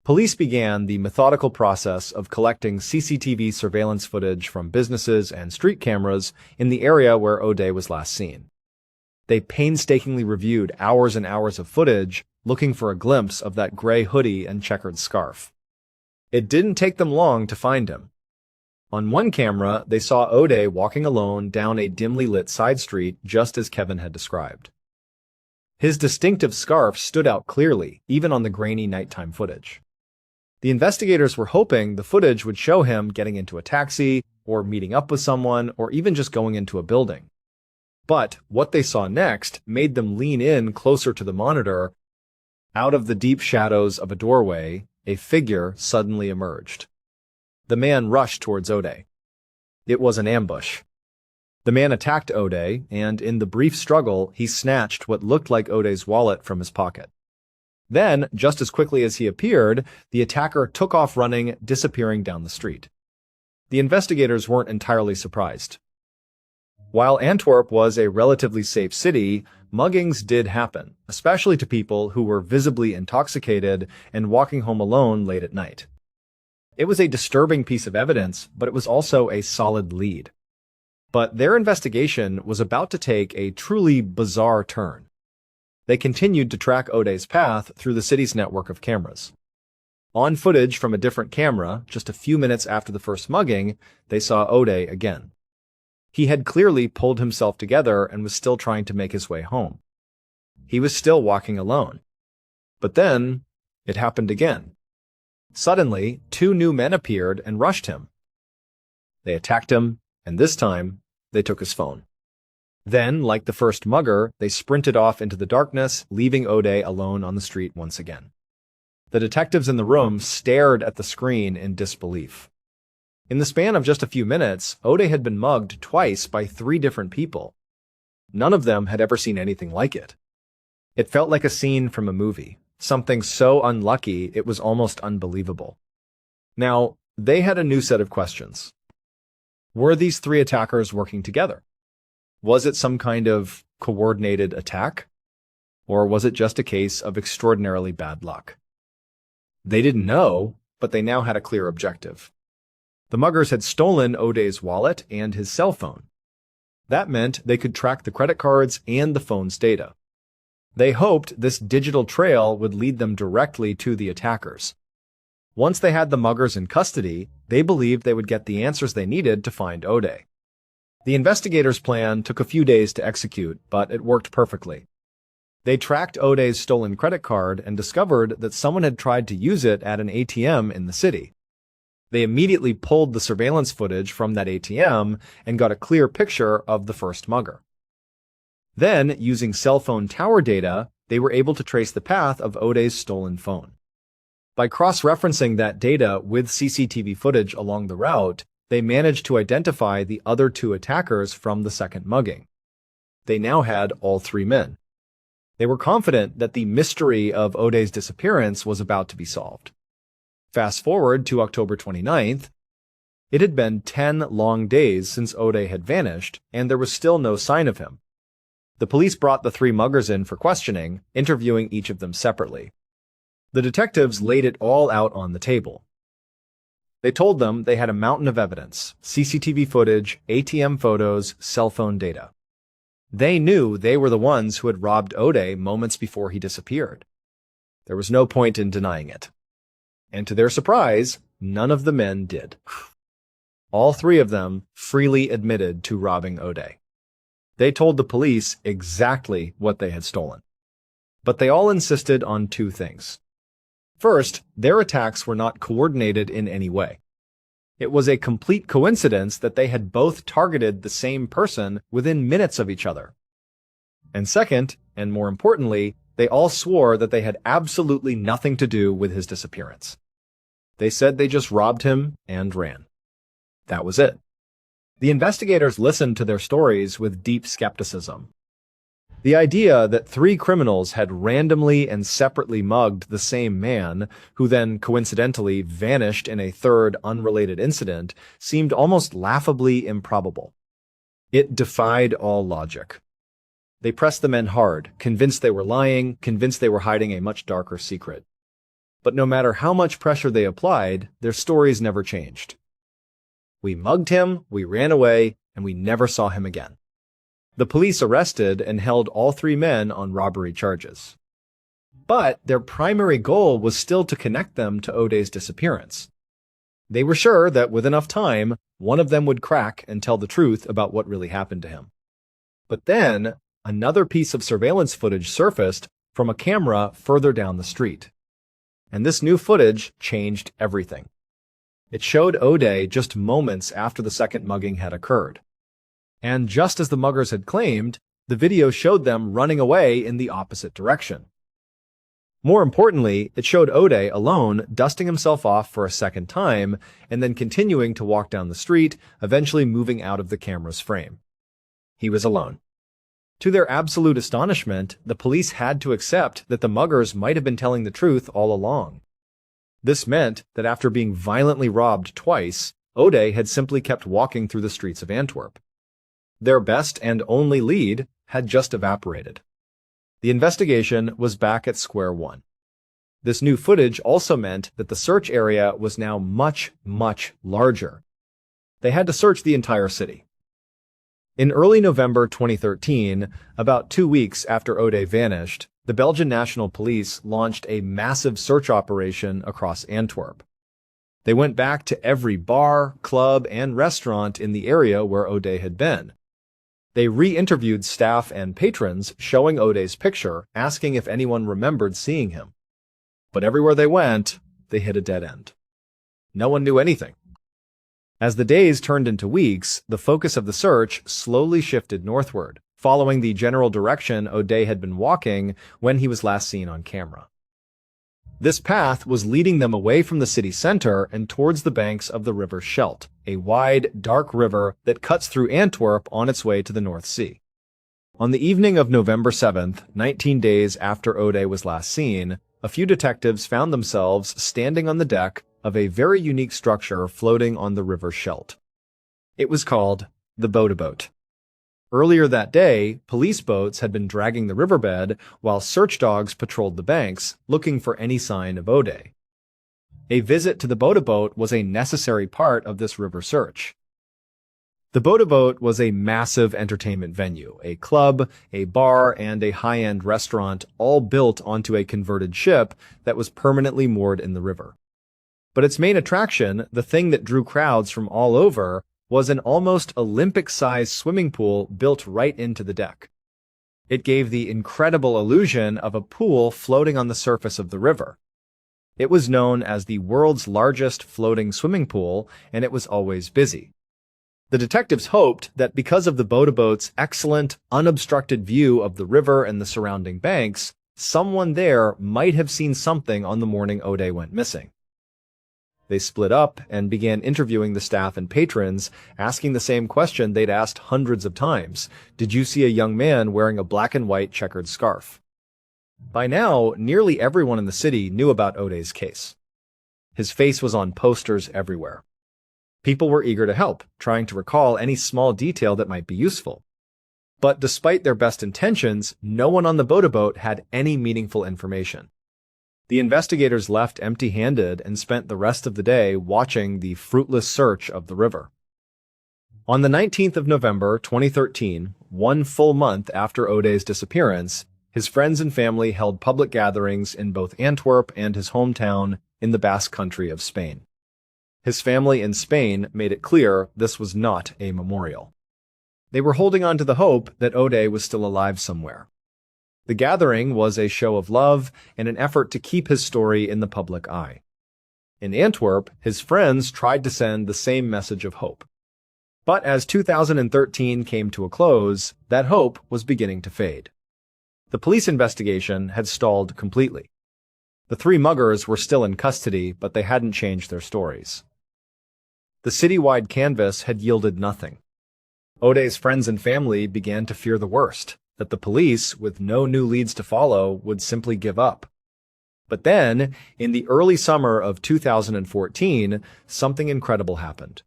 Police began the methodical process of collecting CCTV surveillance footage from businesses and street cameras in the area where O'Day was last seen. They painstakingly reviewed hours and hours of footage, looking for a glimpse of that gray hoodie and checkered scarf. It didn't take them long to find him. On one camera, they saw Ode walking alone down a dimly lit side street just as Kevin had described. His distinctive scarf stood out clearly, even on the grainy nighttime footage. The investigators were hoping the footage would show him getting into a taxi, or meeting up with someone, or even just going into a building. But what they saw next made them lean in closer to the monitor. Out of the deep shadows of a doorway, a figure suddenly emerged. The man rushed towards Ode. It was an ambush. The man attacked Ode, and in the brief struggle, he snatched what looked like Ode's wallet from his pocket. Then, just as quickly as he appeared, the attacker took off running, disappearing down the street. The investigators weren't entirely surprised. While Antwerp was a relatively safe city, muggings did happen, especially to people who were visibly intoxicated and walking home alone late at night. It was a disturbing piece of evidence, but it was also a solid lead. But their investigation was about to take a truly bizarre turn. They continued to track Ode's path through the city's network of cameras. On footage from a different camera, just a few minutes after the first mugging, they saw Ode again. He had clearly pulled himself together and was still trying to make his way home. He was still walking alone. But then, it happened again. Suddenly, two new men appeared and rushed him. They attacked him, and this time, they took his phone. Then, like the first mugger, they sprinted off into the darkness, leaving Ode alone on the street once again. The detectives in the room stared at the screen in disbelief. In the span of just a few minutes, Ode had been mugged twice by 3 different people. None of them had ever seen anything like it. It felt like a scene from a movie, something so unlucky it was almost unbelievable. Now, they had a new set of questions. Were these 3 attackers working together? Was it some kind of coordinated attack? Or was it just a case of extraordinarily bad luck? They didn't know, but they now had a clear objective. The muggers had stolen Ode's wallet and his cell phone. That meant they could track the credit cards and the phone's data. They hoped this digital trail would lead them directly to the attackers. Once they had the muggers in custody, they believed they would get the answers they needed to find Ode. The investigators' plan took a few days to execute, but it worked perfectly. They tracked Ode's stolen credit card and discovered that someone had tried to use it at an ATM in the city. They immediately pulled the surveillance footage from that ATM and got a clear picture of the first mugger. Then, using cell phone tower data, they were able to trace the path of Ode's stolen phone. By cross-referencing that data with CCTV footage along the route, they managed to identify the other 2 attackers from the second mugging. They now had all 3 men. They were confident that the mystery of Ode's disappearance was about to be solved. Fast forward to October 29th. It had been 10 long days since Ode had vanished, and there was still no sign of him. The police brought the 3 muggers in for questioning, interviewing each of them separately. The detectives laid it all out on the table. They told them they had a mountain of evidence: CCTV footage, ATM photos, cell phone data. They knew they were the ones who had robbed Ode moments before he disappeared. There was no point in denying it. And to their surprise, none of the men did. All 3 of them freely admitted to robbing Ode. They told the police exactly what they had stolen. But they all insisted on 2 things. First, their attacks were not coordinated in any way. It was a complete coincidence that they had both targeted the same person within minutes of each other. And second, and more importantly, they all swore that they had absolutely nothing to do with his disappearance. They said they just robbed him and ran. That was it. The investigators listened to their stories with deep skepticism. The idea that 3 criminals had randomly and separately mugged the same man, who then coincidentally vanished in a third unrelated incident, seemed almost laughably improbable. It defied all logic. They pressed the men hard, convinced they were lying, convinced they were hiding a much darker secret. But no matter how much pressure they applied, their stories never changed. We mugged him, we ran away, and we never saw him again. The police arrested and held all 3 men on robbery charges. But their primary goal was still to connect them to O'Day's disappearance. They were sure that with enough time, one of them would crack and tell the truth about what really happened to him. But then, another piece of surveillance footage surfaced from a camera further down the street. And this new footage changed everything. It showed O'Day just moments after the second mugging had occurred. And just as the muggers had claimed, the video showed them running away in the opposite direction. More importantly, it showed O'Day alone, dusting himself off for a second time, and then continuing to walk down the street, eventually moving out of the camera's frame. He was alone. To their absolute astonishment, the police had to accept that the muggers might have been telling the truth all along. This meant that after being violently robbed twice, O'Day had simply kept walking through the streets of Antwerp. Their best and only lead had just evaporated. The investigation was back at square one. This new footage also meant that the search area was now much, much larger. They had to search the entire city. In early November 2013, about 2 weeks after O'Day vanished, the Belgian National Police launched a massive search operation across Antwerp. They went back to every bar, club, and restaurant in the area where O'Day had been. They re-interviewed staff and patrons, showing O'Day's picture, asking if anyone remembered seeing him. But everywhere they went, they hit a dead end. No one knew anything. As the days turned into weeks, the focus of the search slowly shifted northward, following the general direction O'Day had been walking when he was last seen on camera. This path was leading them away from the city center and towards the banks of the River Scheldt, a wide, dark river that cuts through Antwerp on its way to the North Sea. On the evening of November 7th, 19 days after O'Day was last seen, a few detectives found themselves standing on the deck of a very unique structure floating on the River Scheldt. It was called the Boat. Earlier that day, police boats had been dragging the riverbed while search dogs patrolled the banks, looking for any sign of O'Day. A visit to the Boat was a necessary part of this river search. The Boat was a massive entertainment venue, a club, a bar, and a high-end restaurant, all built onto a converted ship that was permanently moored in the river. But its main attraction, the thing that drew crowds from all over, was an almost Olympic-sized swimming pool built right into the deck. It gave the incredible illusion of a pool floating on the surface of the river. It was known as the world's largest floating swimming pool, and it was always busy. The detectives hoped that because of the boat's excellent, unobstructed view of the river and the surrounding banks, someone there might have seen something on the morning O'Day went missing. They split up and began interviewing the staff and patrons, asking the same question they'd asked hundreds of times. Did you see a young man wearing a black and white checkered scarf? By now, nearly everyone in the city knew about O'Day's case. His face was on posters everywhere. People were eager to help, trying to recall any small detail that might be useful. But despite their best intentions, no one on the boat had any meaningful information. The investigators left empty-handed and spent the rest of the day watching the fruitless search of the river. On the 19th of November 2013, 1 full month after O'Day's disappearance, his friends and family held public gatherings in both Antwerp and his hometown in the Basque Country of Spain. His family in Spain made it clear this was not a memorial. They were holding on to the hope that O'Day was still alive somewhere. The gathering was a show of love and an effort to keep his story in the public eye. In Antwerp, his friends tried to send the same message of hope. But as 2013 came to a close, that hope was beginning to fade. The police investigation had stalled completely. The 3 muggers were still in custody, but they hadn't changed their stories. The citywide canvass had yielded nothing. O'Day's friends and family began to fear the worst, that the police, with no new leads to follow, would simply give up. But then, in the early summer of 2014, something incredible happened.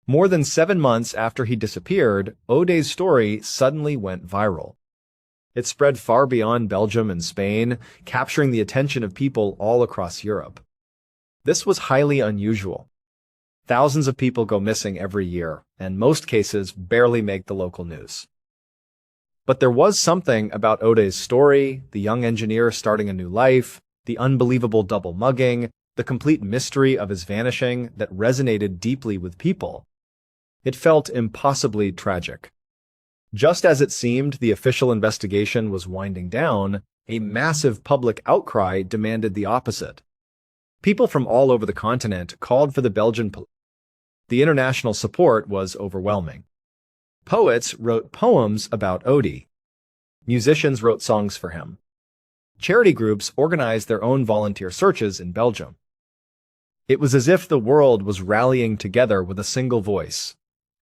More than 7 months after he disappeared, O'Day's story suddenly went viral. It spread far beyond Belgium and Spain, capturing the attention of people all across Europe. This was highly unusual. Thousands of people go missing every year, and most cases barely make the local news. But there was something about Ode's story, the young engineer starting a new life, the unbelievable double mugging, the complete mystery of his vanishing that resonated deeply with people. It felt impossibly tragic. Just as it seemed the official investigation was winding down, a massive public outcry demanded the opposite. People from all over the continent called for the Belgian police. The international support was overwhelming. Poets wrote poems about Ode. Musicians wrote songs for him. Charity groups organized their own volunteer searches in Belgium. It was as if the world was rallying together with a single voice.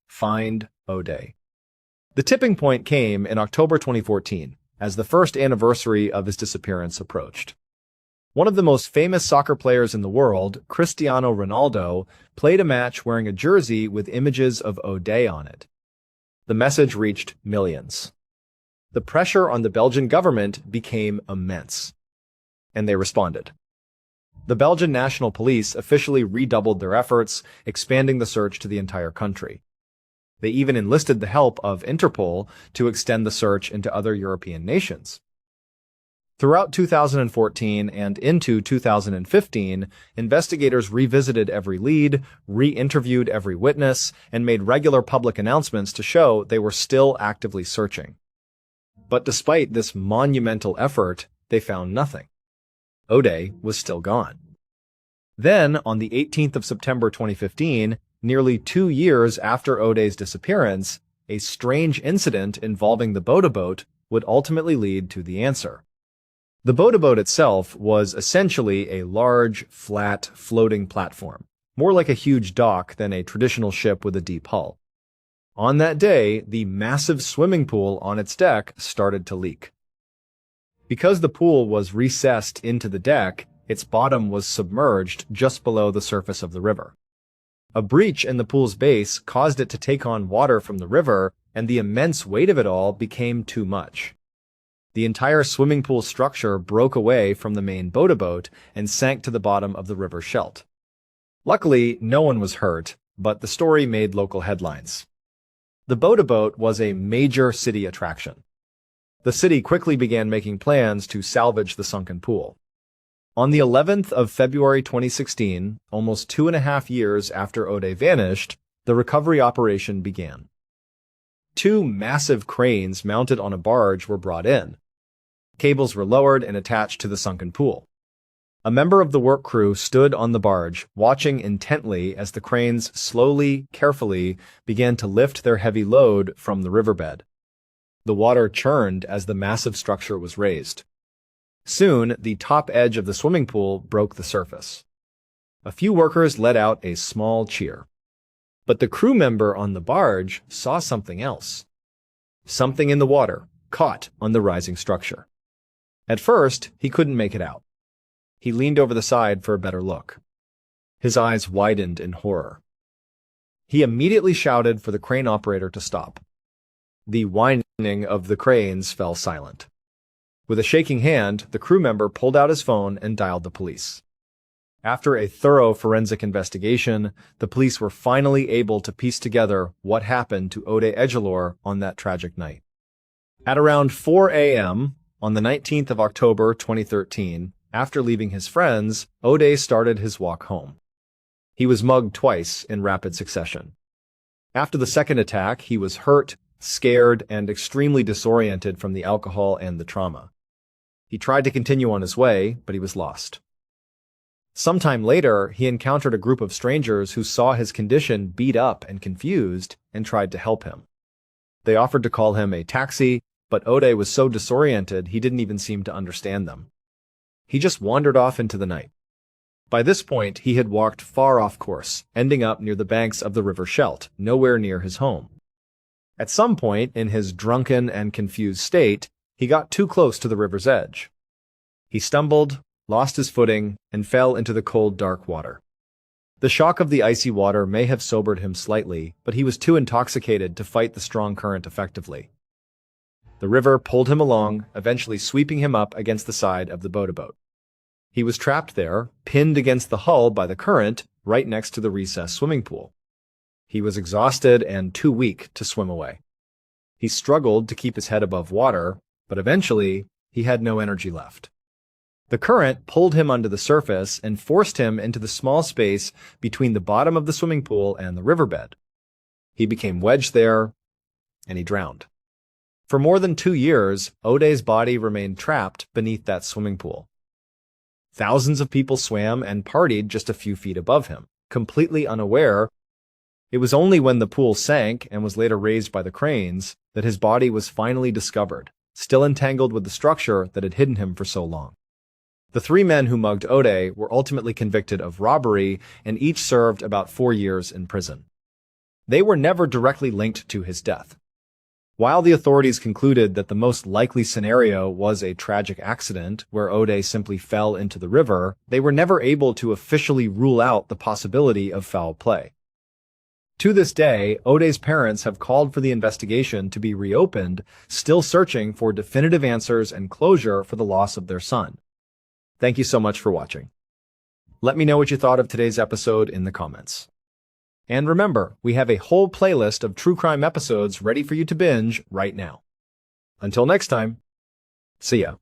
Find Ode. The tipping point came in October 2014, as the first anniversary of his disappearance approached. One of the most famous soccer players in the world, Cristiano Ronaldo, played a match wearing a jersey with images of Ode on it. The message reached millions. The pressure on the Belgian government became immense, and they responded. The Belgian National Police officially redoubled their efforts, expanding the search to the entire country. They even enlisted the help of Interpol to extend the search into other European nations. Throughout 2014 and into 2015, investigators revisited every lead, re-interviewed every witness, and made regular public announcements to show they were still actively searching. But despite this monumental effort, they found nothing. Ode was still gone. Then, on the 18th of September 2015, nearly 2 years after Ode's disappearance, a strange incident involving the boat would ultimately lead to the answer. The boat itself was essentially a large, flat, floating platform, more like a huge dock than a traditional ship with a deep hull. On that day, the massive swimming pool on its deck started to leak. Because the pool was recessed into the deck, its bottom was submerged just below the surface of the river. A breach in the pool's base caused it to take on water from the river, and the immense weight of it all became too much. The entire swimming pool structure broke away from the main boat and sank to the bottom of the river Scheldt. Luckily, no one was hurt, but the story made local headlines. The boat was a major city attraction. The city quickly began making plans to salvage the sunken pool. On the 11th of February 2016, almost 2.5 years after Ode vanished, the recovery operation began. 2 massive cranes mounted on a barge were brought in. Cables were lowered and attached to the sunken pool. A member of the work crew stood on the barge, watching intently as the cranes slowly, carefully began to lift their heavy load from the riverbed. The water churned as the massive structure was raised. Soon, the top edge of the swimming pool broke the surface. A few workers let out a small cheer. But the crew member on the barge saw something else. Something in the water, caught on the rising structure. At first, he couldn't make it out. He leaned over the side for a better look. His eyes widened in horror. He immediately shouted for the crane operator to stop. The whining of the cranes fell silent. With a shaking hand, the crew member pulled out his phone and dialed the police. After a thorough forensic investigation, the police were finally able to piece together what happened to Ode Edgelor on that tragic night. At around 4 a.m., on the 19th of October 2013, after leaving his friends, Ode started his walk home. He was mugged twice in rapid succession. After the second attack, he was hurt, scared, and extremely disoriented from the alcohol and the trauma. He tried to continue on his way, but he was lost. Sometime later, he encountered a group of strangers who saw his condition beat up and confused and tried to help him. They offered to call him a taxi, but Ode was so disoriented he didn't even seem to understand them. He just wandered off into the night. By this point, he had walked far off course, ending up near the banks of the river Scheldt, nowhere near his home. At some point, in his drunken and confused state, he got too close to the river's edge. He stumbled, lost his footing, and fell into the cold, dark water. The shock of the icy water may have sobered him slightly, but he was too intoxicated to fight the strong current effectively. The river pulled him along, eventually sweeping him up against the side of the boat. He was trapped there, pinned against the hull by the current, right next to the recessed swimming pool. He was exhausted and too weak to swim away. He struggled to keep his head above water, but eventually he had no energy left. The current pulled him under the surface and forced him into the small space between the bottom of the swimming pool and the riverbed. He became wedged there, and he drowned. For more than 2 years, Ode's body remained trapped beneath that swimming pool. Thousands of people swam and partied just a few feet above him, completely unaware. It was only when the pool sank and was later raised by the cranes that his body was finally discovered, still entangled with the structure that had hidden him for so long. The 3 men who mugged Ode were ultimately convicted of robbery and each served about 4 years in prison. They were never directly linked to his death. While the authorities concluded that the most likely scenario was a tragic accident where Ode simply fell into the river, they were never able to officially rule out the possibility of foul play. To this day, Ode's parents have called for the investigation to be reopened, still searching for definitive answers and closure for the loss of their son. Thank you so much for watching. Let me know what you thought of today's episode in the comments. And remember, we have a whole playlist of true crime episodes ready for you to binge right now. Until next time, see ya.